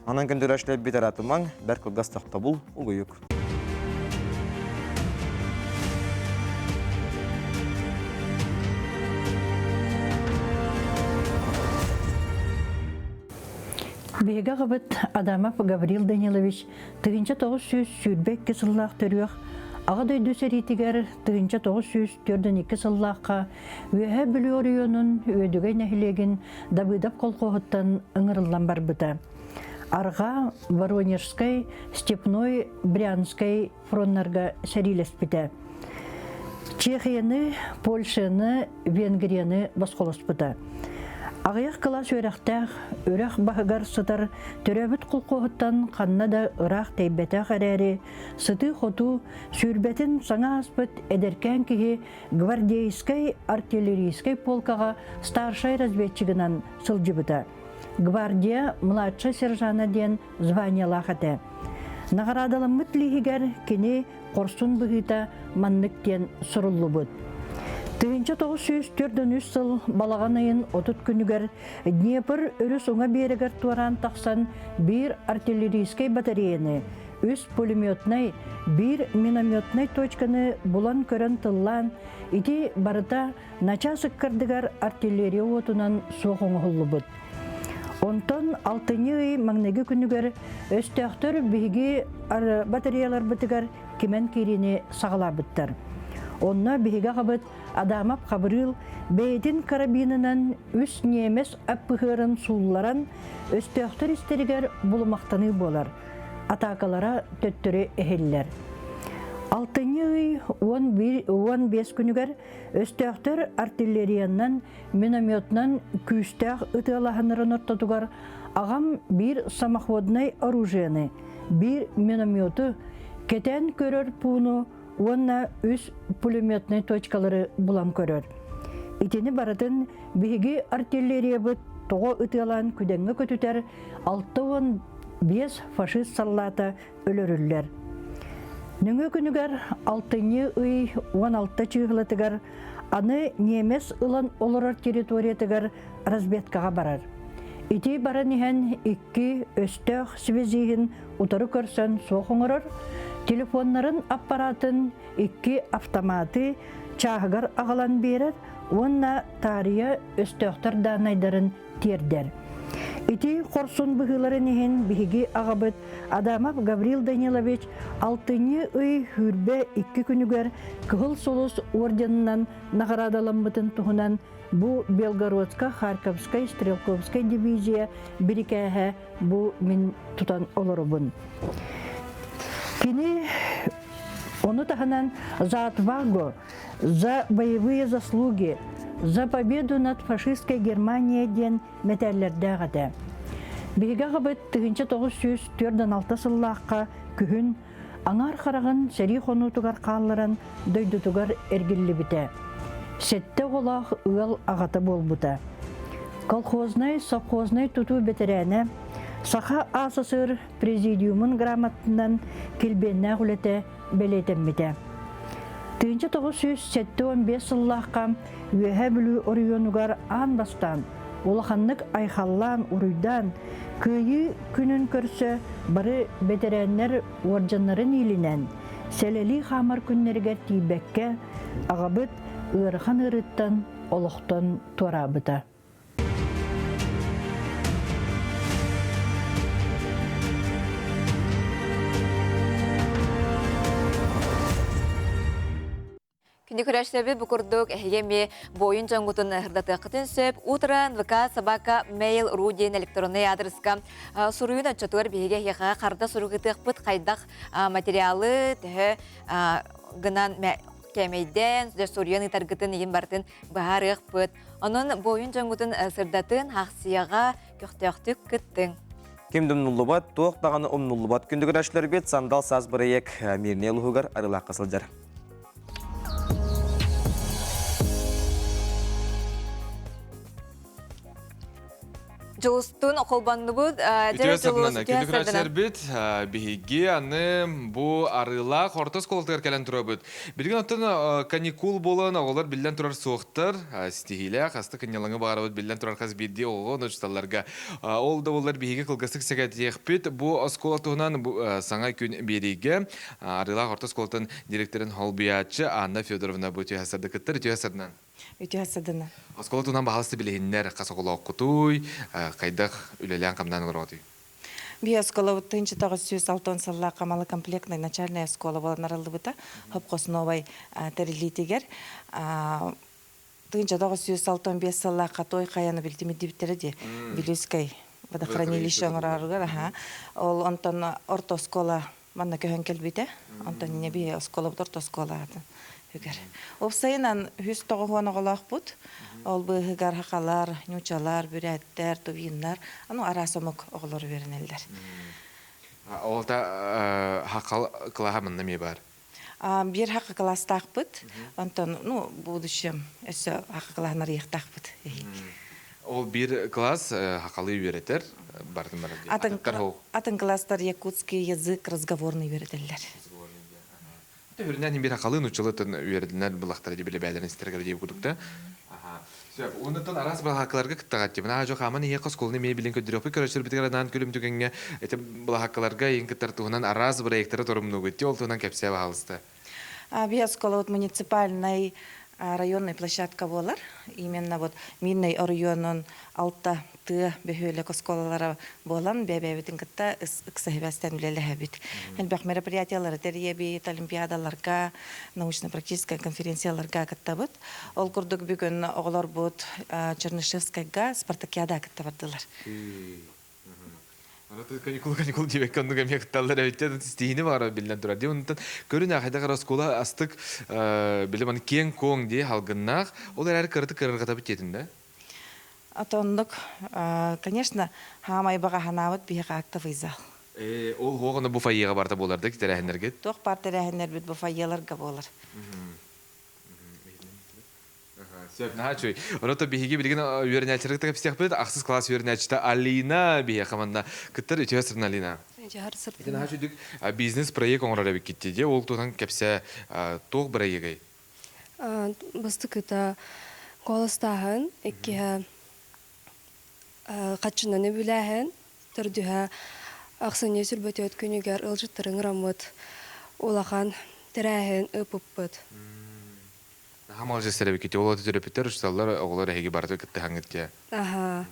Анан күндү күрәшләр бит аратымаң, бер кылгас тактабул, угуюк. Бега габыт Адамов Гаврил Данилович тыгынча 900 сүрбек кысыллах төрүөх ага дөйдү серитигер тыгынча 904 сыллахка үһэ бүлү районун өдүгөй нәһилеген дабыдап колкоһуттан ыңырыллан барбыта. Арга Воронежской, Степной, Брянской фронтнарга серилеспите. Чехияны, Польшаны, Венгрияны басколоспыта. Ағаяқ кылас өрәқтәқ, өрәқ бағығар сытар, төрәбіт құлқоғыттан қанна да ұрақ тәйбәтәқ әрәрі, сыты қоту, сүрбәтін саңа аспыт әдеркән кеге гвардейскай артиллерийскай полкаға старшай разведчигінан сылжыбыта. Гвардия младша сержана ден званиялақ әті. Нағарадалымыт лихигер кене қорсын бұғыта манныктен сұрылы бұд. 1904 сыл балаған айын 30 күнігер Днепр өріс оңа берегер туаран тақсан бір артиллерийскай батареяны, үс пулеметнай, бір минометнай точканы бұлан көрін тыллан, ити барыта нача сыққырдығар артиллерия отунан соғың ғылы бұд. Онтон 6-й маңнеге күнігер өстіқтір бігі батареялар бұтығар кемен керіне сағыла бұттар. Онна биһига қабыт Адамап Қабырыл бейдин карабинынан үс немес аппығырын сулларан өстіқтір істерігер бұлымақтаны болар. Атакалара төттірі әхеллер. 6-й 15 күнігер өстіқтір артиллерияннан, минометнан күстәқ ұтығалағынырын ұрттатуғар ағам бір самоходнай оружияны, бір минометы кетен көрір пуыну онна үс пулеметный точкалары булам көрөр. Итини баратын биһиги артиллерия быт тоҕо ытыалан күдәңгә көтүтәр 6-5 фашист саллата өлөрүлләр. Нөңө күнүгәр 6-й 16 чыгылатыгар аны немес ылан олорор территориятыгар разведкага барар. Ити баран иһэн икки өстөх связиһин утары көрсөн соохоңорор, телефоннарын аппаратын икки автоматы чааһыгар агалан берер, онна тария өстөхтөр данайдарын тердер. Ити хорсун быһыларын иһин биһиги агабыт Адамов Гаврил Данилович 6-ны ый хүрбе 2 күнүгөр кыһыл солус орденынан наградаланбытын туһунан бу Белгородска, Харьковская, Стрелковская дивизия бирикәһе бу мин тутан олорубун. Кини оны таханан за отвагу, за боевые заслуги, за победу над фашистской Германией ден метәлләрдәгәдә. Бигәгә бит 1904-6 сыллакка күһүн аңар харагын сәри хонутугар калларын дөйдүтүгар эргилли бите. Сетте олах ыл агата болбута. Колхозный, совхозный туту бетерәне Саха АССР президиумын грамотынан килбеннә гүләтә белетеммите. 1975 сыллакка үһә бүлү орионугар ан бастан улаханнык айхаллан уруйдан кыйы күнүн көрсө бары бетерәннәр орденнарын илинен селели хамар күннәргә тибәккә агабыт ырхан ырыттан олохтон турабыта. Күнді көрәштербі бұқырдық әйеме бойын жоңғытын ұрдаты қытын сөп, ұтыран vk@mail.ru дейін электронный адресқа сұруын отчетуар бейге еға қарда сұруғытық бұт қайдақ материалы түхі ғынан кәмейден, сұруын ұтарғытын ең бартын бағарық бұт. Оның бойын жоңғытын сырдатын ақсияға көқтіқтік күттің. Кемдім нуллубат, тоқтағаны нуллубат күнді көрәшілер бет сандал саз бірайек мирне лұғығар арылақ қысылдар. Жылыстың оқылбанды бұд, Үтіе сырнана, күнді күрәшілер біт, бігі аны бұ арыла қортыз қолықтығыр кәлін тұра бұд. Білген оттан каникул болын, оғылар білден тұрар соқтыр, стихилі, қасты күнеліңі бағары бұд, білден тұрар қаз бейді оғын ұчталарға. Ол да олар бігі қылғыстық сәгәт еқ біт, бұ оскола тұғынан саңа күн береге арыла қортыз қолықтың директорын Холбиятчы Анна Федоровна бұ үтіе сырды күттір, үтіе сырнан. Үтіе сырдына. Оскола тұғынан бағалысты білігіндер қасықұла оқытуй, қайдақ үлелен қамдан ғырғыды. Бия школа 1906 сылла камалы комплектный начальная школа болан арылды бұта, Хопқосновай тәрілетегер. 1965 сылла қатой қаяны білдімі дебіттері де Белюскай водохранилище оңырарығыр. Ол онтан ортоскола манна көхен келбейті, онтан не бия школа бұд ортоскола атын. Опсайынан 109 оғылақ бұд. Ол бұғығар хақалар, нючалар, бүрәттер, тувинлар, ану арасымық оғылар верінелдер. Олда хақал қылаға мұнда ме бар? Бір хақы қыластақ бұд. Онтан, будущем, өсі хақы қылағынар еқтақ бұд. Ол бір класс хақалы үйретер, бардың барды. Атын класстар якутский язык разговорный үйретелер. Өрінен бір хақалын ұчылытын үйретілінер бұлақтары дебелі бәлерін істергер дейіп күдікті. Онытын арасы бұл хақыларға күттіғат деймін. Жоқ, аман ең қосқолыны мей білін көддері өпі көрішір бітігер адан көлім түгенге бұл хақыларға ең күттір тұғынан арасы бір әйектері торымны өтті, ол тұғынан кәпсе бағалысты. Биаскола муниципальный районный площадка болар. Именно вот минный районын алта ты бехөлі косколалары болан, бәбәбетін күтті үксәхебәстен үлелі әбіт. Әлбәқ мероприятиялары тәребет, олимпиадаларға, научно-практическая конференцияларға күтті бұд. Ол күрдік бүгін оғылар бұд Чернышевскайға спартакиада күтті бардылар. Каникул дебек көндігі ме күтталдар әбеттен стейіні бағара білден тұрар. Онтан көрін ақайда қараскола астық білім аны кен коң де халғыннақ, олар әрі кірді кірірғата біттетінде? Атондық, конечно, хамай баға ханавыд бейға актовый зал. Ол оғыны бұфайеға барда боларды, кетер әхінерге? Тоқ барда әхінер бүд бұфайеларға болар. Нахачуй. Рота биһиги билген үйренәчәргә кепсәк бит, ахсыз класс үйренәчтә Алина бия команда. Киттер үтәсерне Алина. Нахачуй дик бизнес проект оңрара бит китте де, ол туган кепсә тог бирәгәй. Быстыкыта колыстагын, экке Качынан бүләһен төрдүһә аксыне сүрбөтөт күнүгәр ылжыттырың рамыт улахан тирәһен ыпыппыт. Хамал жестере бикете ол өтөрөпүтөр усталар оглар эги барды кытты хангытка. Аха.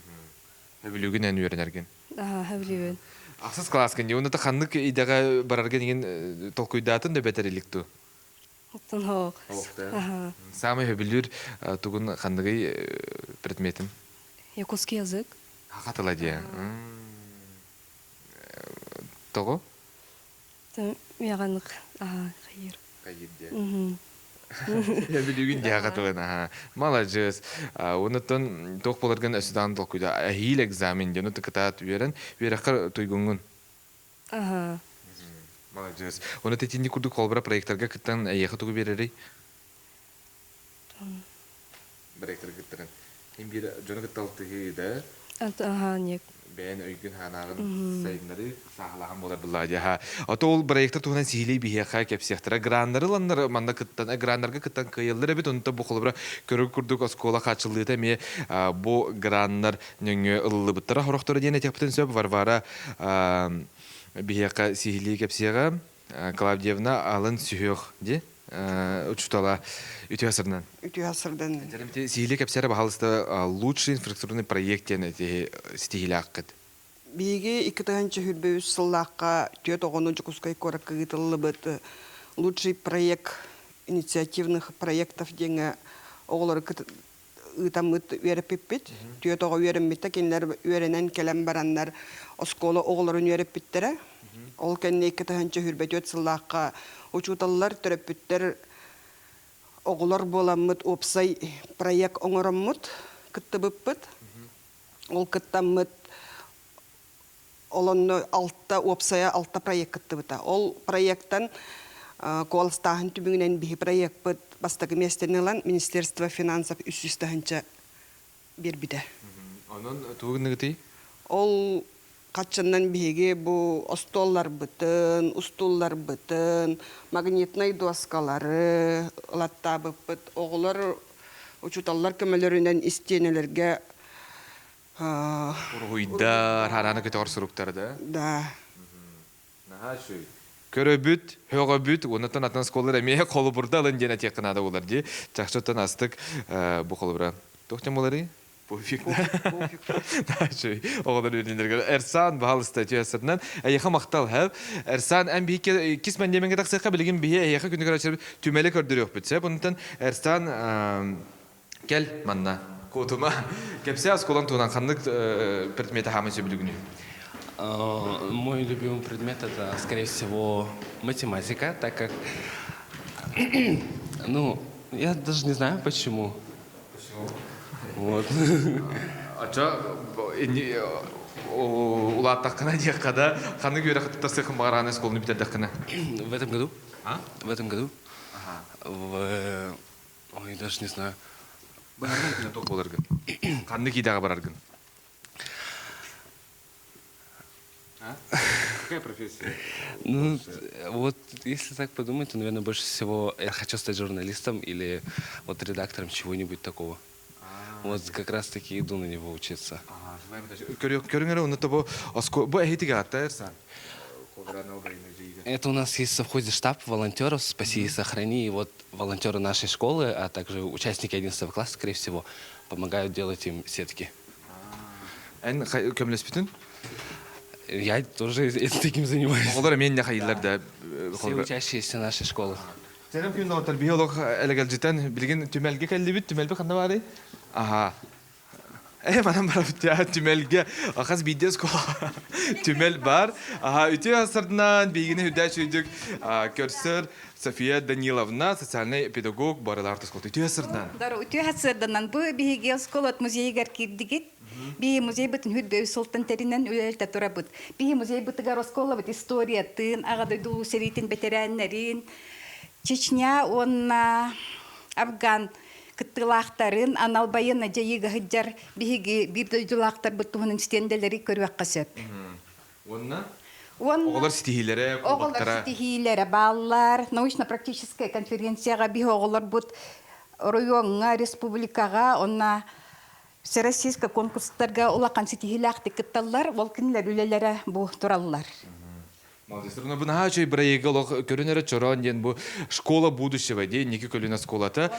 Хөбүлүгүн эн үйренерген. Аха, хөбүлүгүн. Аксыз класскын уны ханнык идага барарга деген толкуйдатын да бетериликту. Тонхок. Аха. Самый хөбүлүр тугун ханныгы предметин. Якутский язык. Хатыла дия. Того? Яганык. Аха, хайыр. Кайып дия. Я билигин дягатыгына. Молодец. Унутон ток боларган өсүдан толкуйда. Ахил экзамен дену тыкатат үйрен, үйракка туйгунгун. Ага. Молодец. Уну тетинди курдук колбара проекттарга кыттан аяха тугу берери. Проекттар кыттырын. Эм бир жона кытталтыгы да. Ага, нек. Бен өйгүн ханагын сайыннары сахалаган болар булла жаха. Ото ол проекттар тугунан сихилей бихеха кепсехтара грандары ланнар манда кыттан грандарга кыттан кыйылдыр бит онта бу колбара көрүк курдук оскола качылыта ме бу грандар нөңө ыллыбыттара хорохтор дене тептен сөп Варвара бихеха сихилей кепсега Клавдиевна алын сүйөк де учтала үтүасырдан. Үтүасырдан. Жарымте сихилей кепсега бахалыста лучший инфраструктурный проект дене стихилей аккыт. Биги 2004 сыллаққа түйет оғыны Жукускай коракка гытылыбыт лучший проект инициативных проектов деңе оғылары ытамыт үйеріппет. Түйет оғы үйерімметті кенлер үйерінен келем барандар осколы оғыларын үйеріппеттері. Ол кенне 2004 сыллаққа учуталылар төрөппеттер оғылар боламыт опсай проект оңырамыт кыттыбыппыт. Ол кыттамыт олонно алта опсая алта проект кыттыбыта. Ол проекттан колстахын түбүнен бихи проект быт бастагы местенелан Министерство финансов үсүстахынча бербиде. Онон тугуннугути? Ол качаннан биге бу остоллар бытын, устуллар бытын, магнитный доскалары латтабы быт. Оғылар учуталлар көмөлөрүнөн истенелерге Уруйдар, хараны көтөр суруктар да? Да. Нахашуй. Көрөбүт, хөгөбүт, онотон атын сколлар эме колу бурда алын жена текканада болар ди. Чакчоттан астык бу колубра. Токтем болары? Пофиг. Нахашуй. Оголар үйренерге. Эрсан бахалыста түйәсірнен. Әйеха мақтал хәп. Эрсан ән бейке кисмен деменге тақсыққа білген бейе әйеха күнігер açырып түмелі көрдірі өк бітсе. Бұнытын Эрсан кел манна. Котума. Кепсе осколан туган ханнык предметы хамы сөбүлүгүнү. Мой любимый предмет это, скорее всего, математика, так как, ну, я даже не знаю почему. Почему? Вот. А чё, улаттакана дияқада ханнык үйрі қыттасы қымбағараны сколны битердіққана? В этом году? А? В этом году? Ага. Ой, даже не знаю. Бараргын тоқ боларгын. Қанды кейдағы бараргын? Какая профессия? Ну, вот если так подумать, то, наверное, больше всего я хочу стать журналистом или вот редактором чего-нибудь такого. Вот как раз таки иду на него учиться. Көріңері ұнытты бұл әйетіге атта әрсан? Это у нас есть в совхозе штаб волонтеров «Спаси и сохрани». И вот волонтеры нашей школы, а также участники 11 класса, скорее всего, помогают делать им сетки. Я тоже таким занимаюсь. Все учащиеся нашей школы. Сәлем күнді отыр биолог әлігіл житен білген түмәлге кәлді біт, түмәлбі қанда бары? Аха. Манам бара бітті, түмәлге. Ақаз бейдес кола түмәл бар. Үте асырдынан бейгіне үдәч өйдік көрсір София Даниловна, социальный педагог, барыларды сколты. Үте асырдынан. Үте асырдынан. Бұл бейге сколот музейгер кирдігет. Бей музей бітін хүдбе үсілтін тәрінен үлелті тұра бұд. Бей музей бітігер оскола бұд история тын, ағадойду серейтін бетерәннәрін. Чечня, он Афган кыттылақтарын, аналбайын жайыға ғыджар бейге бирдойдулақтар бұттығының стенделері көріуәк қасып. Онна? Оғылар стихилері, оғылар стихилері, балалар, научно-практическая конференцияға бей оғылар бұд районға, республикаға, онна всероссийска конкурстарга улақан сетихилақты кытталлар, ол кинилер үлелері бұ тураллар. Молодец. Бына чөй бирайга лох көрүнөрө чорон ден бу школа будущего ден неки көлүнө школата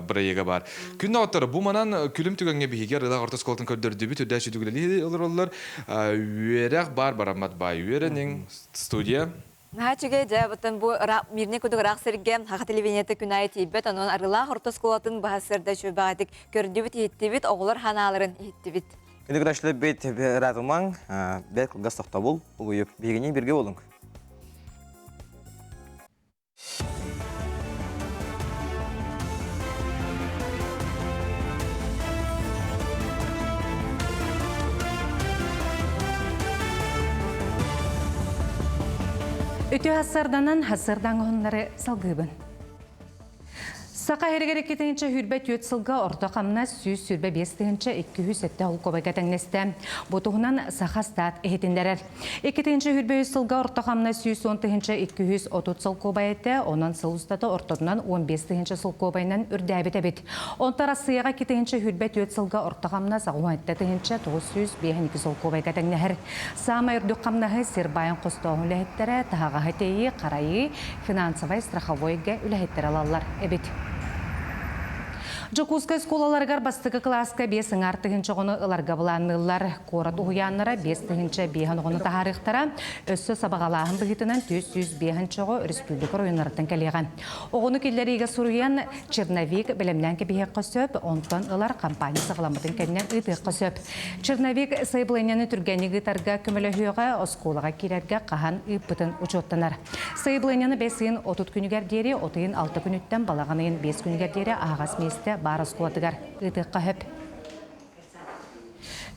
бирайга бар. Күнү оттор бу манан күлүм түгөнгө биге рыла орта школатын көрдөрдүбү төдө чүдүглели олар үйрәк бар барамат бай үйренин студия. Хачыге жабытын бу мирне күдүк рак сергем хака телевидениете күнай тийбет анын арыла орта школатын баһасырда чөбагатык көрдүбүт иттибит оголор ханаларын иттибит. Күнігірашлы бейт радымаң, бәк ғастақта бол, ұйып, бегіне бірге болың. Өте хасарданан хасардан ғонлары салғыбын. Сақа әргері кетіңінші хүрбәт өт сылға орта қамна сүйіз сүрбә 5-207 ұлқобайға тәңнесті. Бұтығынан сақа стат әхетіндерер. Екетіңінші хүрбә өт сылға орта қамна сүйіз 10-230 сылқобайыты, онан сыл ұстаты ортадынан 15-2 сылқобайынан үрдәбет әбет. Онтар асыяға кетіңінші хүрбәт өт сылға орта қамна сағуатты 905 сылқобайға тәңнәхір. Сама үрдік қамнағы сербайын қостауын үләхеттері, тағаға хәтейі, қарайы, финансовай страховойға үләхеттері алалар әбет. Жокускай сколаларгар бастығы класска 5-ің артығыншы ғыны ыларға бұланылар. Корат ұғыянлара 5-іңінші 5-ің ғыны тағарықтара өссі сабағалағын бұғытынан 205-інші ғы республика ройынларытын кәлеған. Оғыны келлеріге сұруян Черновик білімнен кебеғек қосып, онтан ылар компаниясы ғыламытын кәнінен ұйтық қосып. Черновик сайблайнені түргені ғытарға көмілі хүйіға осколаға керерге қахан ұйпытын ұчоттанар. Сайблайнені 5-ін 30 күнігердері, 30-ын 6 күніттен балағанайын 5 күнігердері ағас месті барыс қуатығар ұйтыққа хөп.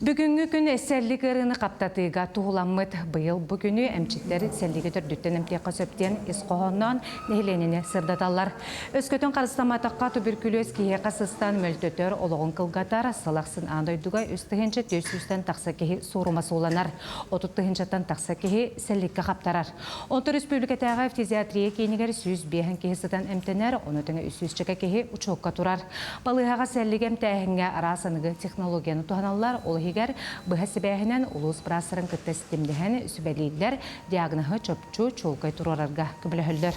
Бүгінгі күн сәллік ұрыны қаптатыға туғыламыд. Бұйыл бүгіні әмчеттері сәллігі түрдіктен әмтеққа сөптен ісқоғаннан нәйленіне сырдаталар. Өскөтін қарыстаматаққа туберкулез кейе қасыстан мөлтөтер олығын қылғатар, салақсын андойдуға өстігінші төсістен тақса кейі сұрымасы оланар. Отыттығыншаттан тақса кейі сәллікке қаптарар. Онты республикатаға фтизиатрия кейінігер 105 кейсідан әмтенер, оны түңі 300 кейі ұчуыққа тұрар. Балығаға сәллік әмтәхінге арасанығы технологияны туғаналар, олығығар бұхасыбәхінен ұлыс бұрасырын күтті системдіхен сүбәлейлер диагнахы чөпчу чолқай тұрарарға күбілі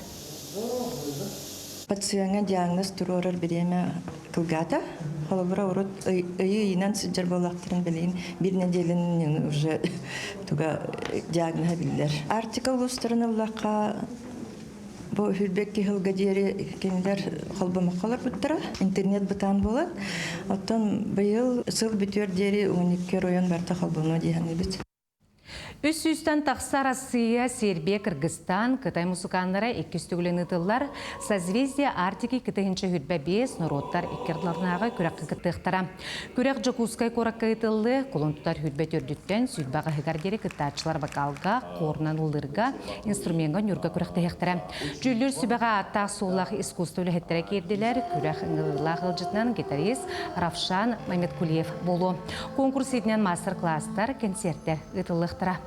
Пациентга диагноз турорар береме кылгата. Холобра урут ыйынан сыджар болактырын белейин. Bir неделин уже туга диагноза билдер. Артика улустарына улакка бу хүрбекки хылгадери кендер холбамакалар буттара. Интернет бутан болот. Оттон быйыл сыл бүтөр дери 12 район барта холбоно дегенди бит. Үс-үстен тақса Россия, Сербия, Кыргызстан, Кытай музыканлары еккістігілін ұтылар, созвездия Артики кітігінші хүрбә 5 народтар еккердларнағы күрәққы кіттіқтара. Күрәқ Жокускай қораққа ұтылы, қолынтутар хүрбә түрдіттен сүлбаға хығардері кіттачылар бақалға, қорынан ұлдырға, инструментға нүрға күрәқті хектара. Жүлдер сүбәға аттақ соғылақ искусты өліхеттері керділер, күрәқ ұңғылақ ғылжытынан гитарист Равшан Мамедкулиев болу. Конкурс етінен мастер-класстар, концерттер ұтылықтыра.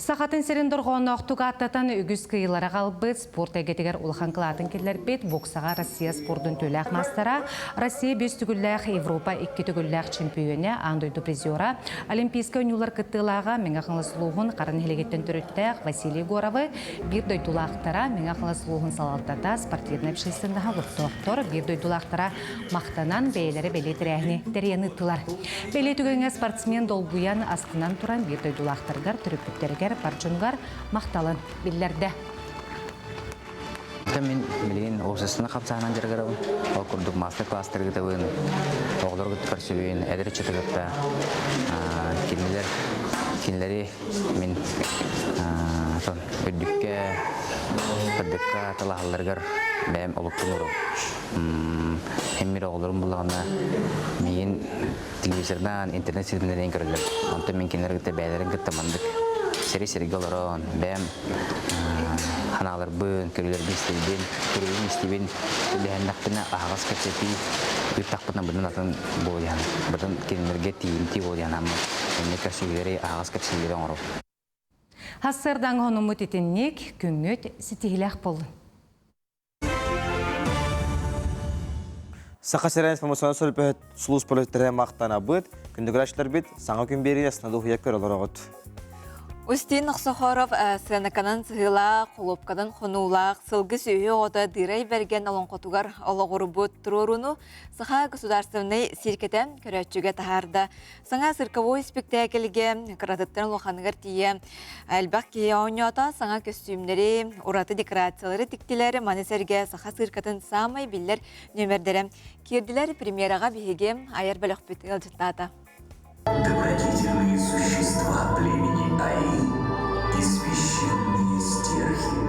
Сақатын серендер ғонақтуға аттатан үгіз кыйлара қалбыт, спорт әгетігер ұлған қылатын келер бет, боксаға Россия спордың төләқ мастара, Россия 5 түгілләқ, Европа 2 түгілләқ чемпионы, андойды призера, Олимпийска өнюлар кыттылаға меңақыңлы сұлуғын қарын хелегеттен түріттәқ Василий Горовы, бір дойдулақтара меңақыңлы сұлуғын салалтата спортивны пшейсіндіға ғыттоқтор, бір дойдулақтара мақтанан бәйлері бәлі тірәғіне дәрені тұлар. Бәлі түгіңе спортсмен долбуян астынан тұран бір дойдулақтарғар түріппеттерігер парчунгар мақталын білдерді. Мен білген оқшысына қапсағынан жергерім, ол күрдік мастер-кластер кетуін, оғылар күтті көрсілуін, әдірі чөті кетті. Келелері мен өддікке, қырдыққа талағыларғар бәйім олықтың ұрым. Хеммер оғыларым бұлағына мен телевизордан, интернет сетімдерден көрілер. Онты мен келелері кетті бәйлерін кетті мандық. Сері-серігі оларын бәйім ханалар бұн, көрілерді істейден, көрілерін істейден, үліғендақпына ағыз кәпсеті үттақпына бұдан атын болыян. Бұдан келелерге тиімті болыян амы. Әмекер сөйлері ағыз кәпсетелерін ұрып. Хассардан ғонымыт етіннек күнгөт сетігіләқ болын. Сақа серен информационный сөлпөт сулус политтері мақтана бұд, күндігірашылар бит, саңа күн бері ясынады ұхия көрілер оғыт. Устин Нақсахаров сәнәканан сығыла, қолопқадан қонуылақ, сылғы сүйі ода дырай берген алонқотугар олағыры бұд тұруруну, саха государственный сиркетен көрәтчіге тахарды. Саңа сырковой спектакльге қыратыттан лоханығыр тие. Әлбәқ кие оңыата саңа костюмдері, ураты декорациялары тіктілері манесерге саха сыркатын самай білдер нөмердері. Керділер премьераға бігеге айар бәліқ бүті ғылжыттады. Добродетельные существа племени Аи и священные стерхи.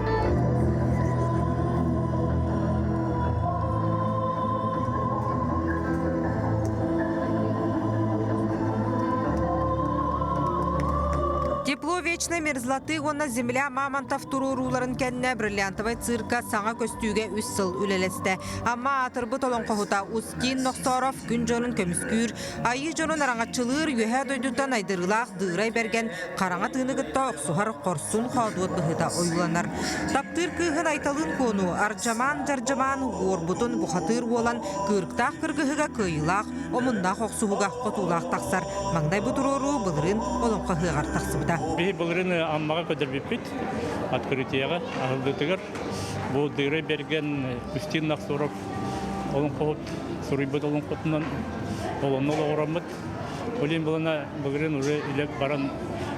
Тепло вечной мерзлоты гона земля мамонтов туруруларын кенне бриллиантовый цирка саңа көстүүгө 3 сыл үлелесте. Амма атырбы толон кохута Устин Ноксоров күн жонун көмүскүр, айы жонун араңачылыр юһэ дойдуттан айдырылах дырай берген караңа тыныгытта оксухар корсун ходуот быхыта ойланар. Таптыр кыгын айталын кону аржаман жаржаман горбутун бухатыр болан кырктах кыргыгыга кыйлах, омундах оксугуга котулах таксар. Маңдай бутурору былырын олонко хыгар таксыбыта. Бихи бұлырын аммаға көдір беппет, открытияға ағылдытығыр. Бұл дыры берген Устин Нақсоров олың қоғыт, сұрайбыт олың қотынан олың олы орамыд. Олен бұлырын уже үлек баран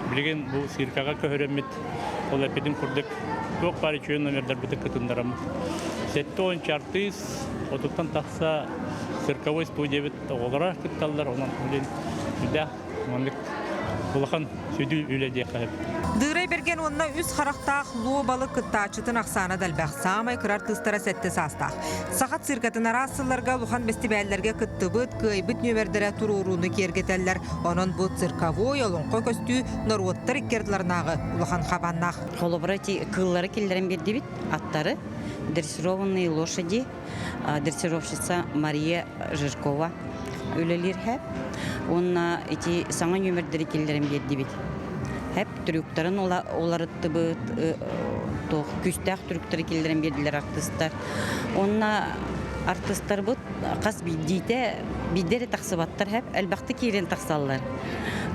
білген бұл сиркаға көһіремет. Ол әпедін күрдік тоқ бары чүйен номердар бітік күтіндарамыз. Сәтті он чартыз, отуттан тақса сирковой студия бет оғылыра күтталдар. Онан олен үлдә, маңдық Улахан сөйді үйләде қайып. Дырай берген онна үз харақтақ лобалы кыттачытын ақсаны дәлбәқ самай кырар тыстара сәтті састақ. Сақат сиркатын арасыларға лухан бестибәллерге кыттыбыт, кыйбыт нөмердері тұруруны кергетәллер. Онын бұд цирковой, олонқо көстүү, норуоттар иккерділарнағы улахан қабаннақ. Холобрати кыллары келдерін берді бит, аттары. Дрессированные лошади, дрессировщица Мария Жиркова. Өлелер хәп. Онна эти саңа нөмердері келдерін берді бит. Хәп трюктарын оларытты бұд, күстәқ трюктары келдерін берділер артыстар. Онна артыстар бұд, қас биддейті, биддері тақсыбаттар хәп, әлбақты кейрен тақсалар.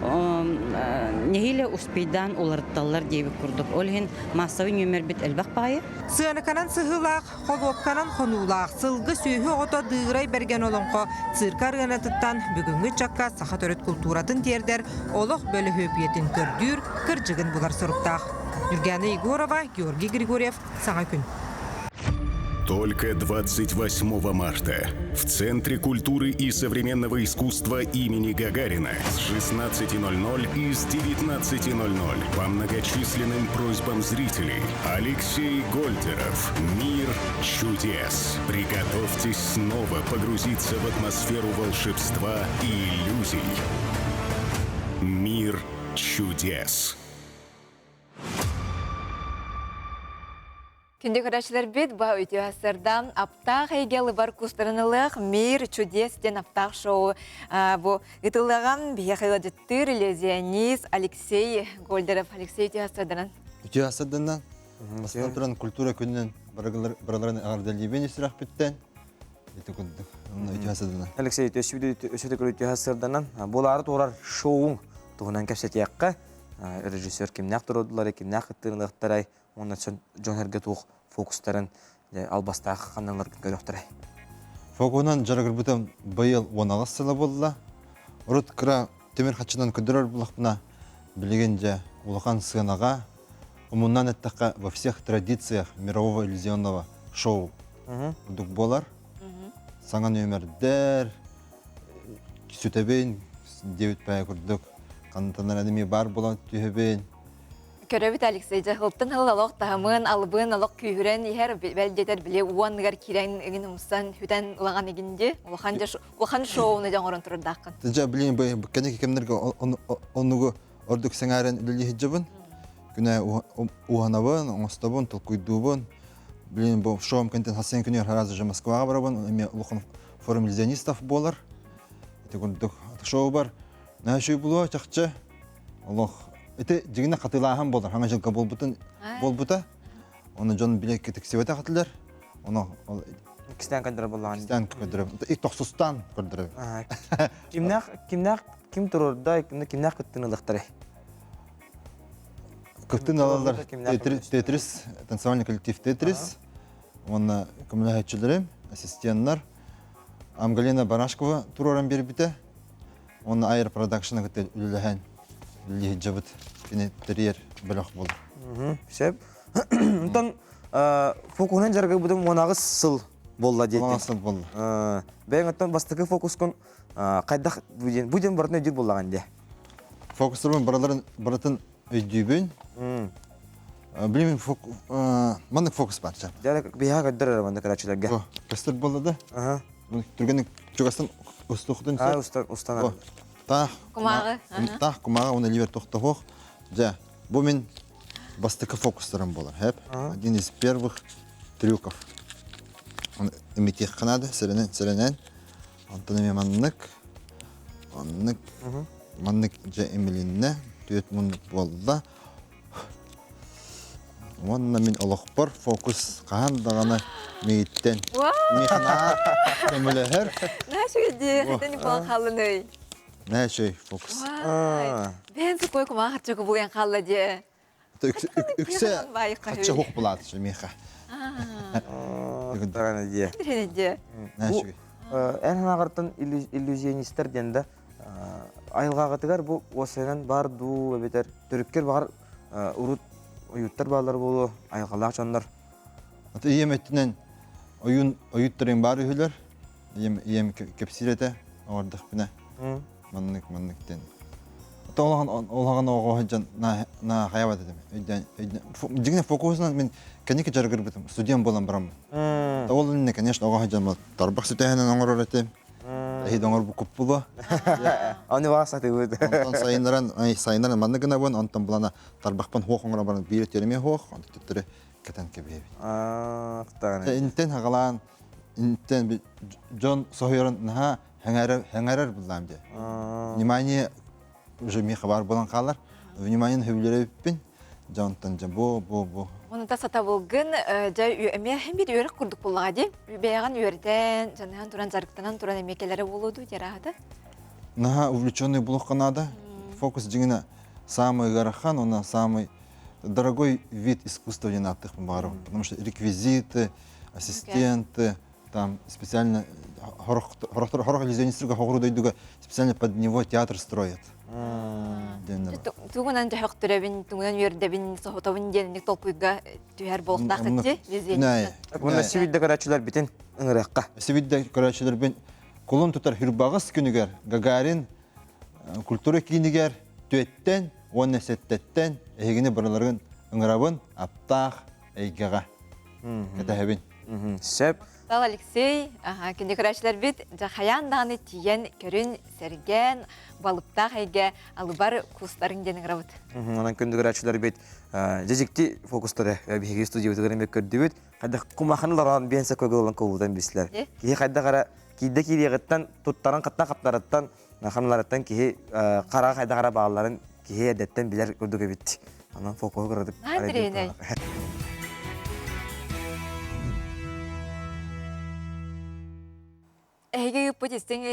Нехиле успейдан оларытталар дейбі күрдік. Олхен массавы нөмер бит әлбақ бағайы. Сыаныканан сыхылақ, холуапканан қонулақ, сылғы сүйі ота дығырай берген олонқо циркар ғанатыттан бүгінгі чакка саха төрет культуратын тердер, олық бөлі хөпиетін көрдүр, кыржығын бұлар сұрыптақ. Юргена Егорова, Георгий Григорьев, Саңа күн. Только 28 марта в Центре культуры и современного искусства имени Гагарина с 16:00 и с 19:00 по многочисленным просьбам зрителей Алексей Гольдеров «Мир чудес». Приготовьтесь снова погрузиться в атмосферу волшебства и иллюзий. «Мир чудес». Күнде көрәшілер бет ба өте асырдан аптақ әйгелі бар күстірінілік «Мир чудес» ден аптақ шоу. Бұл ұтылаған бия қайлы жыттыр иллюзионист Алексей Гольдеров. Алексей өте асырдан. Өте асырдан. Басынан тұран культура күнінен бараларын ағардалебен есірақ біттен. Өте асырдан. Алексей өте асырдан. Бұл ары тұрар шоуың тұғынан кәпсет яққа. Режиссер кемнәқ тұрудылар, кемнәқ ұттырынықтарай. Onun için Joner'ge tuğ fokusların albastağ kanallar görüktürey. Fokunan jaragır butam bayıl onağı sıla bolla. Urut kıra temir haçından ködürür bulaqbına bilgence улахан сынаға умуннан ettaqqa во всех традициях мирового иллюзионного шоу дук болар. Саңа нөмердер сүтебен 9 пай күрдік. Қантанар әдемі бар болан түйебен. Көрөбіт Алексей Жахылттың ғылалық тағымын алыбын алық күйірен ехер бәлдетер біле уанығар керен егін ұмыстан хүтен ұлаған егінде ұлған шоуыны жаңырын тұрырдақын. Тәжа білейін бай, кәнеке кемдерге онығы ордық сәңәрен үлілі хиджабын, күнә уғанабын, оңыстабын, тұлқүйдуыбын. Білейін бұл шоуым кәнтен хасен күнер харазы жа Москваға барабын, әме ұлықын форум иллюзионистов болар. Шоу бар. Нәшүй бұлуа чақчы. Это жигина қатылахан болар. Хаңа жылға болбута. Оны жон билек кетік севета қатылар. Кистен кандыр болған. Кистен көдіріп. Ик тоқсустан көдіріп. Ким тұрорда, кимнақ күттін ылықтары? Күттін алалар Тетрис, танцевальный коллектив Тетрис. Оны коммуникатчылары, ассистенттар. Амгалина Барашкова туроран бербіті. Оны Air Production'a күтті үліліген. Үлілігі жабыт. Бені терьер біліқ болды. Сәп. Ұнтан фокуынан жарғы бұдым онағы сыл болла дейті. Онағы сыл болды. Бәйін ұттан бастықы фокускын қайдақ бұден бұрытын өйдер боллаған де? Фокустармен бұрытын өйдейбін. Білмеймін, маңдық фокус бар. Дәрі бейға көддір маңдық қарачыларға. Кәстір болды да. Түргенің жүгастан ұстықытын ұстанады. Құмағы, оны ливер тоқты қоқ. Бұл мен бастықы фокустарым болар. Один из первых трюков. Он имитек қанады, сіренен. Антонымен маңнық жа емелінне, түйет мұндық болды. Онна мен олық бар, фокус қағандағаны мейттен. Мейхана көмілігір. Нәші өйде, қайтан болған қалын өй? Нәші фокус. Бән сұқой күма қатшығы болған қалы де. Үксе қатшы хоқ болады шы мейха. Дағаны де. Де. Нәші. Ән ағыртын иллюзионистер денді. Айылға ғатығар бұл осынан бар ду өбетер. Түріккер бағар ұрут ойуттар бағалар болу, айылғалақ жандар. Ием өттінен ойуттарын бар үйілер. Ием кепсиреті оғырдық біні. Маннык ден. Олаған оға жан на қаябат едім. Жігіне фокусынан мен кәнеке жарғыр бітім. Студент болан барам. Ол үніне, конечно, оға жан тарбақ сүтәйінен оңыр өретім. Әйді оңыр бұл күп бұлы. Аны бағасаты өді. Онтан сайынларын маннығына бұн, онтан бұлана тарбақпан хоқ оңыра барын бейрі тереме хоқ, онты түттірі кәтен кебейбі. Интен хағалан, интен Джон Сохойрын наға хәңәрер бұллам де. Внимание, уже меха бар болан қалар, внимание хөбілері өппін, жауынтан жа бұ. Оны да сата болғын, мен бір өрік күрдік болуға де, бәйған өрден, жанынан тұран жарықтанан тұран емекелері болуды дер ағады? Наға увлеченный бұлық қанады. Фокус жеңіне самый гарахан, она самый дорогой вид искусства не надых бару, потому что реквизиты, ассистенты, там специально хорох иллюзионистерға хоғыру дойдуға специально под него театр строят. Туғынан жахық түрәбін, туғынан өрдәбін, соғытабын денінік толпыйға түйәр болықтақ әтте? Бұнда сивидді қарачылар бітін ұңыраққа. Сивидді қарачылар бен қолын тұтар хүрбағыз күнігер, Гагарин, культура кейінігер, түйеттен, он әсеттеттен, әйгіні бұраларғын ұңырабын, аптақ, әйгіға. Кәтәхебін. Сәп. Сал Алексей, кенде қарачылар бит, жағаян дағаны тиен, көрін, сәрген, балыптақ әйге алыбар кустарын денің рабыт. Онан кенде қарачылар бит, жезікті фокустары бейге студия өтігірін бек көрді бит, қайда құмақаныларған бенсі көгі olan көбілден бесілер. Кейі қайда қара, кейді кейдеғіттен, тұттарын қаттан қаптарыттан, қаныларыттан кейі қара қайда қара бағаларын кейі әдеттен білер көрдігі бітті. Онан фокуы көрдік. Әйге үппетестің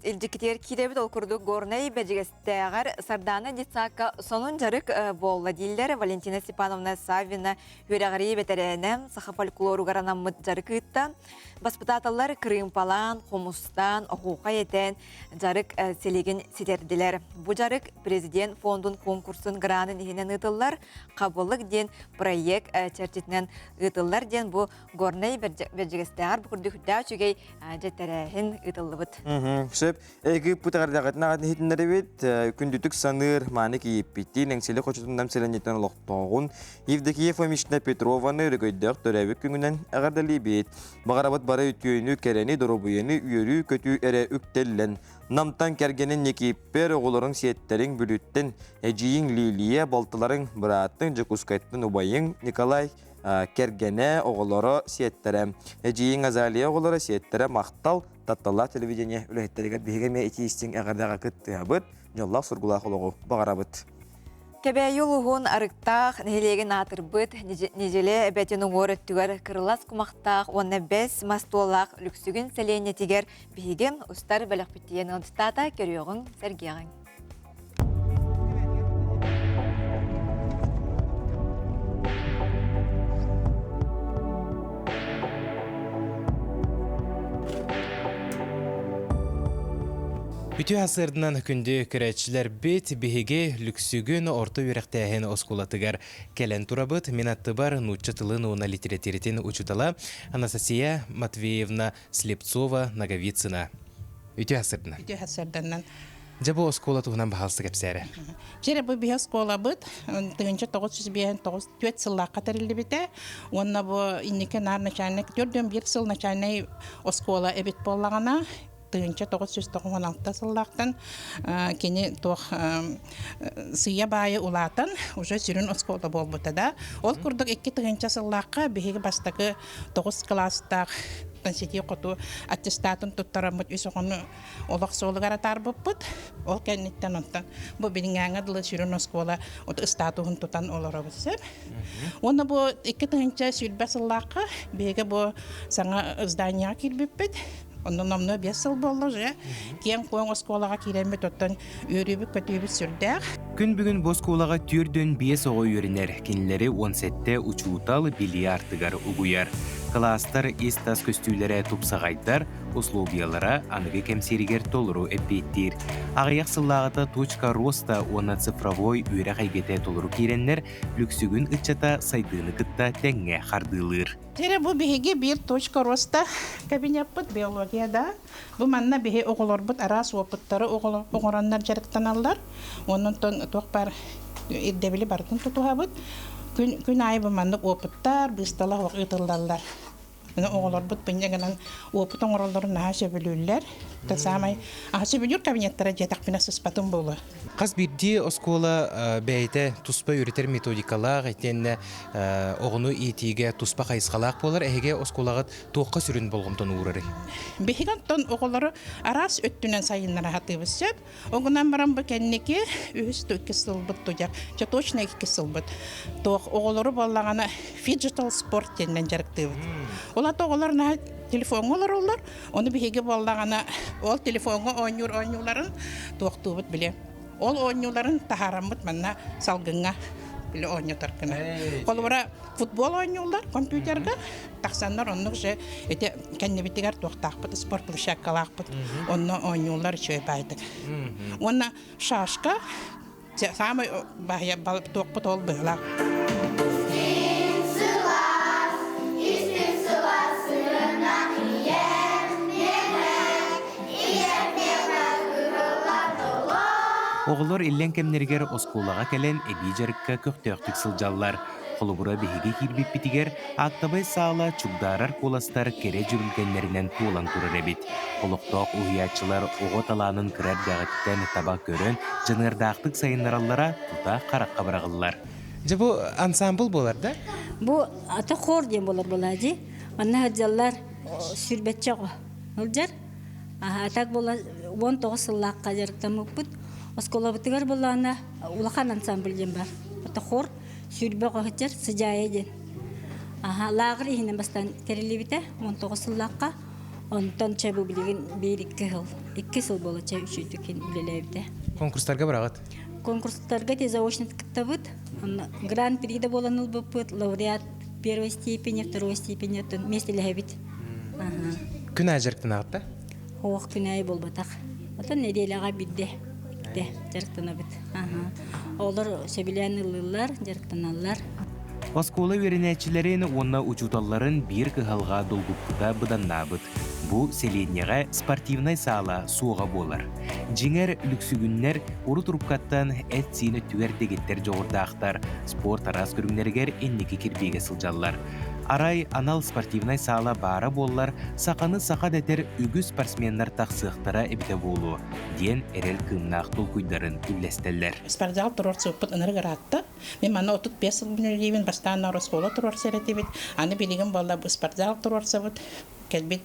үлдікетер кейдебіт ол күрді горнай бәжігістәғар Сардана Дицака сонын жарық болла дейлер Валентина Степановна Савина өрәғарі бәтәрәнәм сақапалькулору ғаранамыд жарық үттан. Баспытаталар Крымпалан, Хомустан, Оқуқа етен жарық селеген сетерділер. Бұ жарық президент фондын конкурсын гранын ехенен ұтылар, қабылық ден проект чәрчетінен ұтылар ден бұ горнай бәжігістәғар бұқырды хүдда үшігей жәттәрәхін ұтылыбыт. Сөп, әйгі бұтағардағатын ағатын хетіндері бет, күндітік саныр, маны кейіппеттен, әңселі қочытындам селенеттен ұлықтағын, Евдокия Фомична Петрованы үргөйдіқ төрәбік күнгінен әғардалі бет. Бағарабат бары үтүйіні кәрені дұрубыйыны үйірі көтü әрі үктеллен. Намтан кәргенін некейіппер оғылырың сиеттерін бүліттен, әжейін Лилия, балтыларың бұраттың жүкускайттың ұбайың Николай кәргене оғылыры сиеттерім. Әжейін Азалия оғылыры сиеттері мақтал, татталла телевидение үләйттәрігер бейгеме етейістің әғардаға күтті абыт, жоллақ сұргулақ олығы бағарабыт. Кебе юлуғын арықтақ, нелеген атырбыт, нежеле әбәтен оғыр өттігер кырылас құмақтақ, онна бәс мастуалақ люксүгін сәлейіне тегер бейген ұстар бәліқ біттеген ұндыстата көріоғын сәргеғын. Үтü асырдынан күнді күрәтшілер бет беге люксүгін орты үрәқтәйін оскулатыгар кәлін турабыт минатты бар нуччатылын уна литературитин учутала Анастасия Матвеевна Слепцова Наговицына. Үтü асырдынан. Үтü асырдынан. Жабы оскула туғынан бағалсы кәпсәрі. Жері бұл бейе оскула бұд, тұғынша 909 сылла қатарылы біті. Онна бұл инеке нар начальник, 4-1 сыл начальник оскула әбет болағана, тыынча 996 сыллақтан кені тоқ сыя байы улатан уже сүрін оскола болбутада. Ол күрдік 2 тыынча сыллаққа бейгі бастағы 9 класстақ тансети қоту аттестатын тұттарамыт үс оғыны олақ солығар атар бұппыт. Ол кәнеттен онтан. Бұл бінің аңадылы сүрін оскола ұстатуғын тұтан олары бұсып. Оны бұл 2 тыынча сүрбә сыллаққа бейгі бұл саңа здания келбіппіт. Onun namına 5 yıl boldu же. Кен коң осколага киреме тоттан өрүбү көтүбү сүрдәк. Күн бүгін боскулаға түрдөн 5 оғы өрінер, кенілері 17-те учуутал бильярдыгар угуяр. Кластар истас көстүйлері тупсағайдар, условиялара анығы кемсерігер толыру эппеттир. Ағаяқ сыллағыта точка роста оны цифровой өрі қайгете толыру керенлер, люксүгін үтчата сайдыны кытта тәңе қардылыр. Тере бұл беге бір точка роста кабинет бұд биологияда. Бұл манна беге оғылар бұд арас опыттары оғыраннар жарықтан алдар. Оның тоқпар ирдебілі бардың тұтуға бұд. Күн айы бұл манны опыттар, бұстала оғытылдалар. Оғылар бұд бұнегінен опыттың оралдарын аға сөбілілер. Тасамай аға сөбілер кабинеттері жетақпына сұспатын болы. Қаз бірде оскола бәйті туспа үрітер методикалақ, әйтенне оғыны етеге туспа қайысқалақ болар, әйге осколағыт тоққа сүрін болғымтан ұғырары. Бейгантон оғылары арас өттінен сайынлары хатыбыз сөп. Оғынан барам бұл кәннеке өсті 2 сыл бұд тұдяқ, точно 2 сыл бұд. Тоқ оғылары болағаны фиджитал спорт теннен жарықтыбыд. Олар оғыларына телефон олар, оны бейге болағаны ол телефонға ойнюларын тоқтыбыд біле. Ол ойнюларын тахарамыд манна салгынға біле ойнютар кіні. Қолыбыра футбол ойнюлар компьютерға тақсанлар онны же кәннебеттігер тоқтақпыд, спорт площадкалақпыд, онны ойнюлар чөй байдық. Онна шашқа самый тоқпыд ол бұғылақ. Оғылар иллен кемнергер оскулаға кәлен әбей жарыққа көқтөқтік сылжаллар. Қолыбыра бейге кирбіп бітігер, ақтабай сағала чугдарар коластар кере жүрілгенлерінен туылан тұрыр әбет. Қолықтоқ ұйятшылар оғы таланын кірер дағыттен табақ көрін, жынырдақтық сайынлараллара тұта қараққа барағылар. Жа бұл ансамбл болар да? Бұл аты қор дем болар болады. Анна ғаджалар сүрбетчі ғо. Ұлжар? Атақ болар 19 сыллаққа жарықтан мұқпыд. Оскола бытыгар болана улахан ансамбль дем бар. Аты хор сүрбе қоғытжар сыжайы ден. Лағыр ихінен бастан керелі біте 19 сыллаққа. Онтан чабы білеген 2 сыл болы чай үшейті кен білелі біте. Конкурстарға барағыт? Конкурстарға те заочный кітті бұд. Гран-прида болан ұл бұд, лауреат 1 степені, 2 степені, местелі әбіт. Күн әжіріктін ағытта? Оқ күн әй бол батақ. Отан неделіға бидде. Жарықтана бит. Олар сөбілен ылылар, жарықтаналар. Оскола веренәтчілерін онна учуталларын бір кығалға долгуппыда бұданна бұд. Бұ селенеға спортивнай сала суға болар. Жеңер люксүгіннер ұры тұрупқаттан әт сені түгер дегеттер жоғырдақтар. Спорт арас көріңнергер еннеке кербеге сылжаллар. Арай анал спортивнай сала бара боллар, сақаны сақад әтер үгі спортсменнар тақсықтара әбіте болу. Ден әрел кымнақ толкуйдарын үлләстеллер. Спортзал тұрор сұппыт ұнырғыр атты. Мен мана 35 жыл білерейбін, бастан нарос бола тұрор сәрәті бет. Аны білеген болла бұл спортзал тұрор сұппыт. келбит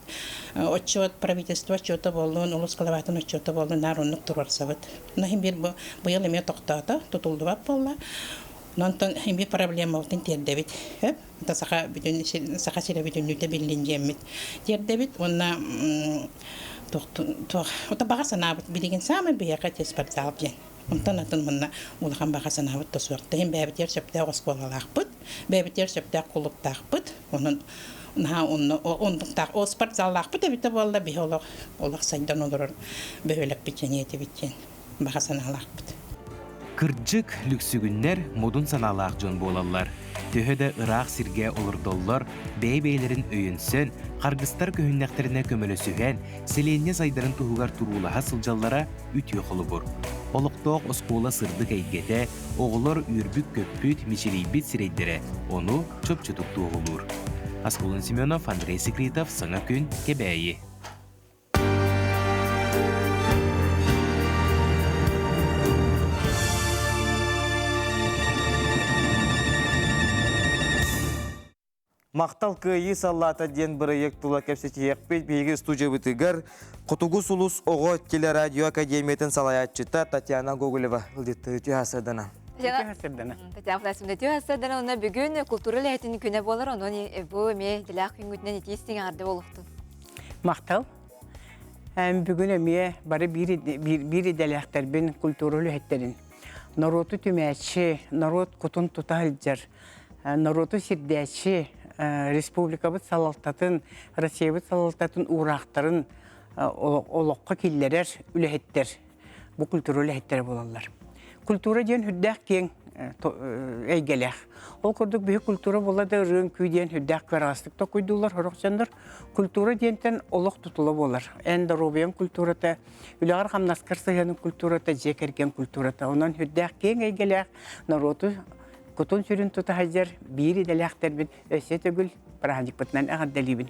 отчет правительство отчета болдун, улус калабатын отчета болдун, наронлук турарсабыт. Но хим бир быйыл эме токтата, тутулдубап болла. Нонтон хим бир проблема болтын тердебит. Та саха сире бүтүн нүтө билинжемит. Тердебит, онна ота багасана билеген самы бияка теспартал бен. Онтан атын мына улхан багасана бут тосуакта хим бәбитер сөптә осколалакпыт, бәбитер сөптә кулуктакпыт. Онун ондуктак спортзаллакпыт бите болла биолог олак сайдан олор бөөлөп биченети бичен багасаналакпыт. Кырджык люксүгүннер модун саналаак жон болалар. Төһөдө ыраак сирге олордоллор, бәйбейлерин өйүнсөн, каргыстар көһүннәктерине көмөлөсүгән, селенне сайдарын туһугар турулаха сылжаллара үтүө холубур. Олуктоок оскола сырдык әйгете, оголор үрбүк көппүт мичилийбит сирейдере, ону чөпчүтүк туğulur. Асколын Семенов, Андрей Секретов, Саңа күн, Кебәйи. Мақтал күйі саллата ден бірі ектула кәпсеті екпет бейгі студия бұтығар Құтуғыз ұлыс оғы телерадио академиятын салаятчыта Татьяна Гоголева ұлдетті түйасадана. Татьяна Фласымда түйасадана, оны бүгін культуралы әтін күні болар, оны бұл ме ділақ күнгітінен етейістің арды болуқты. Мақтал. Бүгін әме бары бір дәләқтәрбен культуралы әттерін. Народу түмәтші, народ құтын тұталжар, народу сирдәтші, республикабыт салалтатын, Россиябыт салалтатын урақтарын олыққа келлерер, үләхеттер. Бұл культура үләхеттер болалар. Культура ден хүддәк кен әйгеләк. Ол көрдік бүйі культура болады рын күйден хүддәк карастықта көйдулар, хорықчандар. Культура дентен олық тұтылы болар. Әнді робиян культурата, үләғар қамнаскар сығаның культурата, жекерген культурата. Онан хүддәк кен әйгеләк, народу Кутун сүрін тұта хазар бейірі дәләқтер өсе төгіл парахандик бұтынан ағад дәлейбін.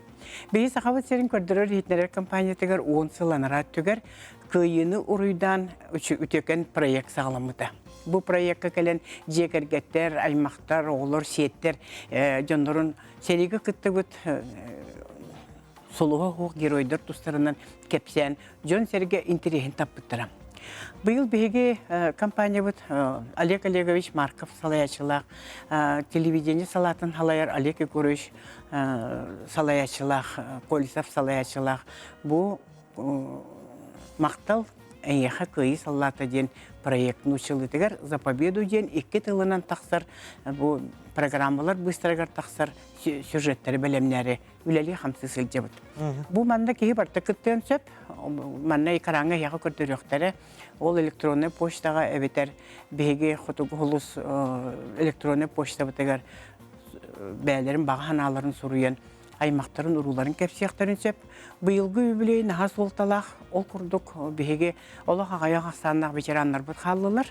Бейі сақават сәрін көрдірер хитнерер компаниятығар 10 сыланара түгер күйіні ұруйдан үтекен проект сағаламыда. Бұл проектқа кәлін жекергеттер, аймақтар, оғылар, сеттер, жондырын серегі күтті күт сұлуға хуқ геройдар тұстарынан кепсен, жон серге интерехін таппыттырам. Бұл беге компания бұд Олег Олегович Марков салаячылақ, телевидение салатын халайар Олег Егорович салаячылақ, Колесов салаячылақ. Бұл мақтал әйеға көйі салаты ден проект нұшылытығар за победу ден 2 тылынан тақсар бұл программалар быстырығар тақсар сюжеттері бәлемнәрі үләлі қамсы сілде бұд. Бұл манда кейі барты күттен сөп, манна икараңа яғы көрдіріқтері ол электронный почтаға әбетер беге құтығы ғылыс электронный почта бұтығар бәлерін баға ханаларын сұруен аймақтарын ұруларын кәпсияқтарын сөп. Бұйылғы өбілей нағас олталақ ол құрдық беге олық ағаяқ астаннақ бечеранлар бұд қалылар.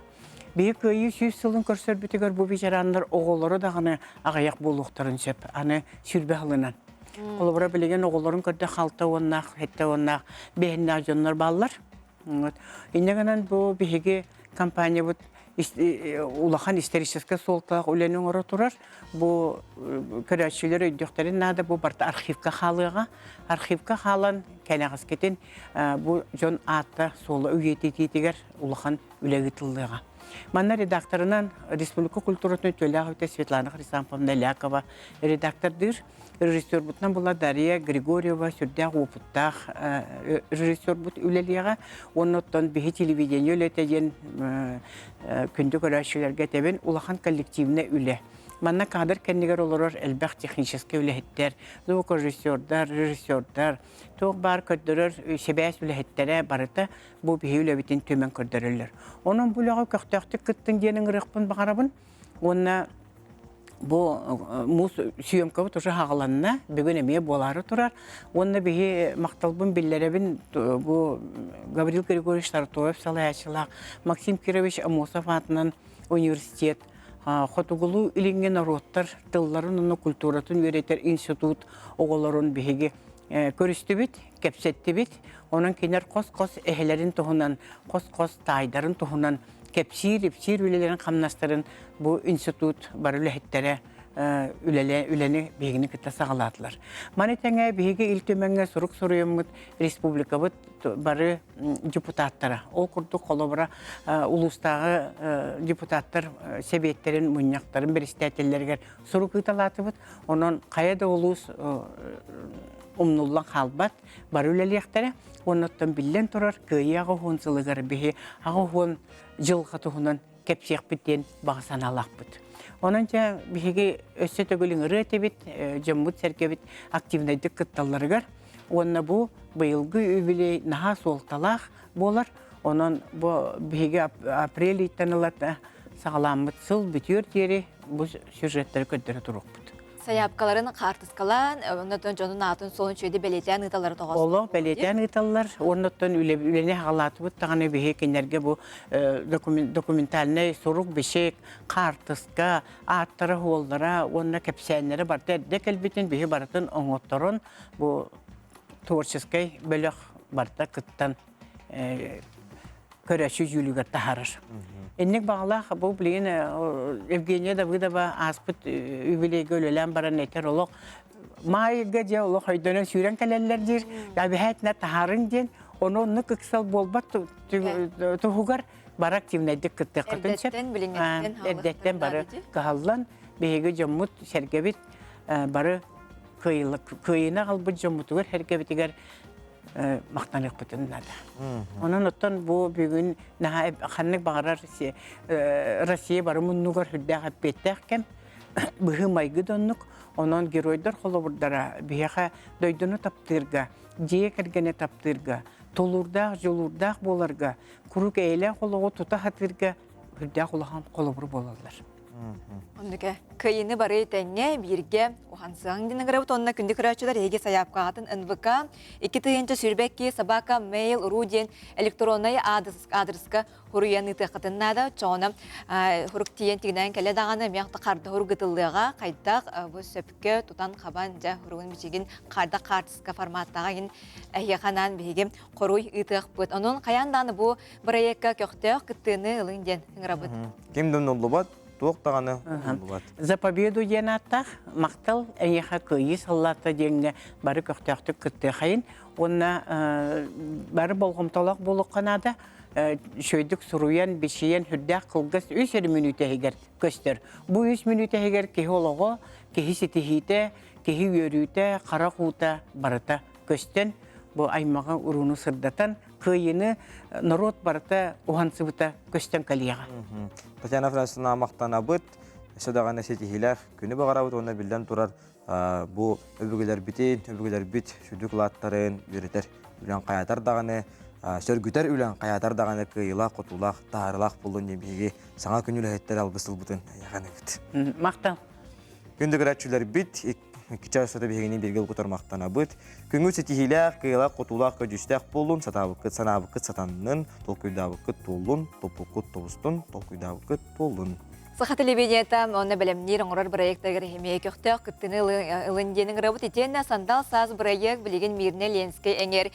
Бейік өйі 100 сылын көрсөр бүтігер бұл бечеранлар оғылары дағаны ағаяқ болуқтарын сөп, аны сүрбе ғылынан. Олыбыра білеген оғыларын көрді қалта оннақ, хетті оннақ, бейінні ажонлар балылар. Иннегінен бұл беге компания бұд улахан исторический солтақ өленің ұры тұрар. Бұл көрәтшілер өйдіқтерін нады бұл барта архивка қалыға. Архивка қалан кәнәғыз кетін бұл жон атта солы өйетететігер улахан үлегі тылдыға. Манна редакторынан Республика культуратын төләғыты Светлана Хрисамповна Лякова редактордыр. Режиссер бұтынан бұла Дарья Григорьева сүрдәғ опыттақ режиссер бұт үлелеға. Оныттан бейі телевидение өлетеген күнді көрәшілерге тәбен улахан коллективіне үле. Манна кадр кәннегер олырыр әлбәқ технический үләхеттер, звукорежиссердар, режиссердар, тоқ бар көрдірір себәс үләхеттері барыта бұл бейі үләбетін төмен көрдірілер. Оның бұлаға көқтәқті күттің денің рықпын бағарабын, онына бұл мұз сүйемкабы тұршы хағаланына бүгін әме болары тұрар. Онына бейі мақталбын білдеребін бұл Гаврил Григорьевич Тартоев салаячылақ, Максим Кирович Амосов атынан университет, Хотугулу илинген народтар, тылларын оны культуратын өретер институт оғыларын бейге көрісті бит, кәпсетті бит. Оның кенер қос-қос әхелерін тұхынан, қос-қос тайдарын тұхынан кәпсир өлелерін қамнастырын бұл институт бар үләхеттері үлени бегini кытта сагалатылар. Маны тәңе беги илтөмәңгә сурук соруймыт республика бут бары депутаттары. Ол курдук колобра улустагы депутаттар себеттерин, муньяктарын беристәтелләргә сурук италаты бут. Онон каяда улус умнулла халбат бары үлелектәре. Оннан биллен турар кыягы хунсылыгар беги агы хун жылгатуһунан кепсек биттен багасан алакпыт. Онанча биһиги өссө төгүлүң рытыбит, жоммут серкебит активнайдык кытталларыгар. Онна бу быйылгы үбилей наха солталах болар. Онан бу биһиги апрель иттанылата сагаламмыт сыл бүтүр тери бу сюжеттер көттөрө турукпут. Саяпкаларын картыскалан, оннотон жонун атын солун чөйдө белетен ыталары тогос. Оло белетен ыталлар, оннотон үлене халатыбыт таганы биһи кенерге бу документальный сурук бешек, картыска, аттары холдара, онна кепсенлери бар. Декел битин биһи баратын оңотторун бу творческий бөлөк барта кыттан көрөшү жүлүгөр тахарыр. Эннек бағалақ бұл білген Евгения Давыдова аспыт үбілей көлелен баран етер олық. Майыға же олық ойдынан сүйрен кәлелер дер, әбіхәтіне тахарын ден, оны оны күксал болбат тұғығар бар активнайдық күтті қытыншып. Әрдеттен бары қағалдан бейгі жоммут сәргебет бары көйіна қалбыт жоммутығыр әргебетігер мақтанық бұтын нады. Onun оттан бұл бүгін қанық бағарар Россия бары мұнығар хүлдәғ әппеттәқ кәм бұғы майғы доннық, онын геройдар қолы бұрдара бияға дойдыны таптырға, жие кәргені таптырға, толурдақ, жолурдақ боларға, күрік әйлі қолығы тұта қатырға, хүлдәқ олаған қолы бұр болалар. Ондыка кыйыны бары тәңе бирге ухансаң динегрә онна күндә көрәчәләр еге саяпка атын НВК 2-нче сүрбәкке собака mail руден электронный адреска хуруяны тәкътиннада чона хурук тиен тигнән кәлә даганы мякты карды хуругытылыга кайтак бу сөпкә тутан кабан жа хуругын бичеген карда картыска форматтагы әйханан биге коруй итек бут. Анын каянданы бу проектка көктөк кыттыны ылынден грабыт. Кимден олбат тоқтағаны болады. За победу енаттақ, мақтал әйеға көйі саллаты денге бары көқтіқтік күтті қайын. Онна бары болғымталақ болық қанада шөйдік сұруян, бешейен, хүрдәқ қылғыз 3 минуты егер көстір. Бұл 3 минуты егер кехі олығы, кехі сетихиті, кехі өріті, қара қуыта барыта көстен. Бұл аймаға ұруны сырдатан, көйіні народ барыта ұғансыбыта көстен кәлияға. Татьяна Францисовна мақтана бұд, сөдағаны сетихилер, күні бағара бұд, оны білден тұрар бұл өбігілер бітен, өбігілер біт, сүдік латтарын үйретер, үлен қаятар дағаны, сөргітер үлен қаятар дағаны күйілақ, құтулақ, тағарылақ болуын емеге саңа күнілі әйттер албысыл бұтын аяғаны бұд. Мақтан. Күнді күрәтшілер біт, Кича сота бегенин бергел кутармактана быт. Күнгү сетихилер, кыйла кутулак көжүстәк болун, сатабыкыт, санабыкыт сатаннын, толкуйдабыкыт толун, топукут тобустун, толкуйдабыкыт толун. Саха телевидениета онна белемнир оңрар проекттагы хемия көктөк кыттыны ылынденин рабыт итенна сандал саз проект билеген Мирне Ленский эңер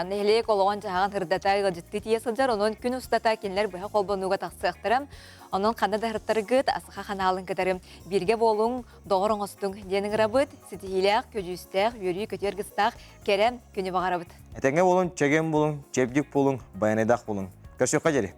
нехле кологон жаган хырдата гыжытты тиесылжар онун күн устата кинлер быха колбонуга таксыктырам. Онун кандада хырттарыгыт асыха ханалын кытарым бирге болуң доғырыңостуң денин рабыт сетихилек көжүстәк юрий көтергыстак керем күнү багарабыт. Этеңе болуң, чеген болуң, чепдик болуң, баянайдак болуң. Көршөккө жери.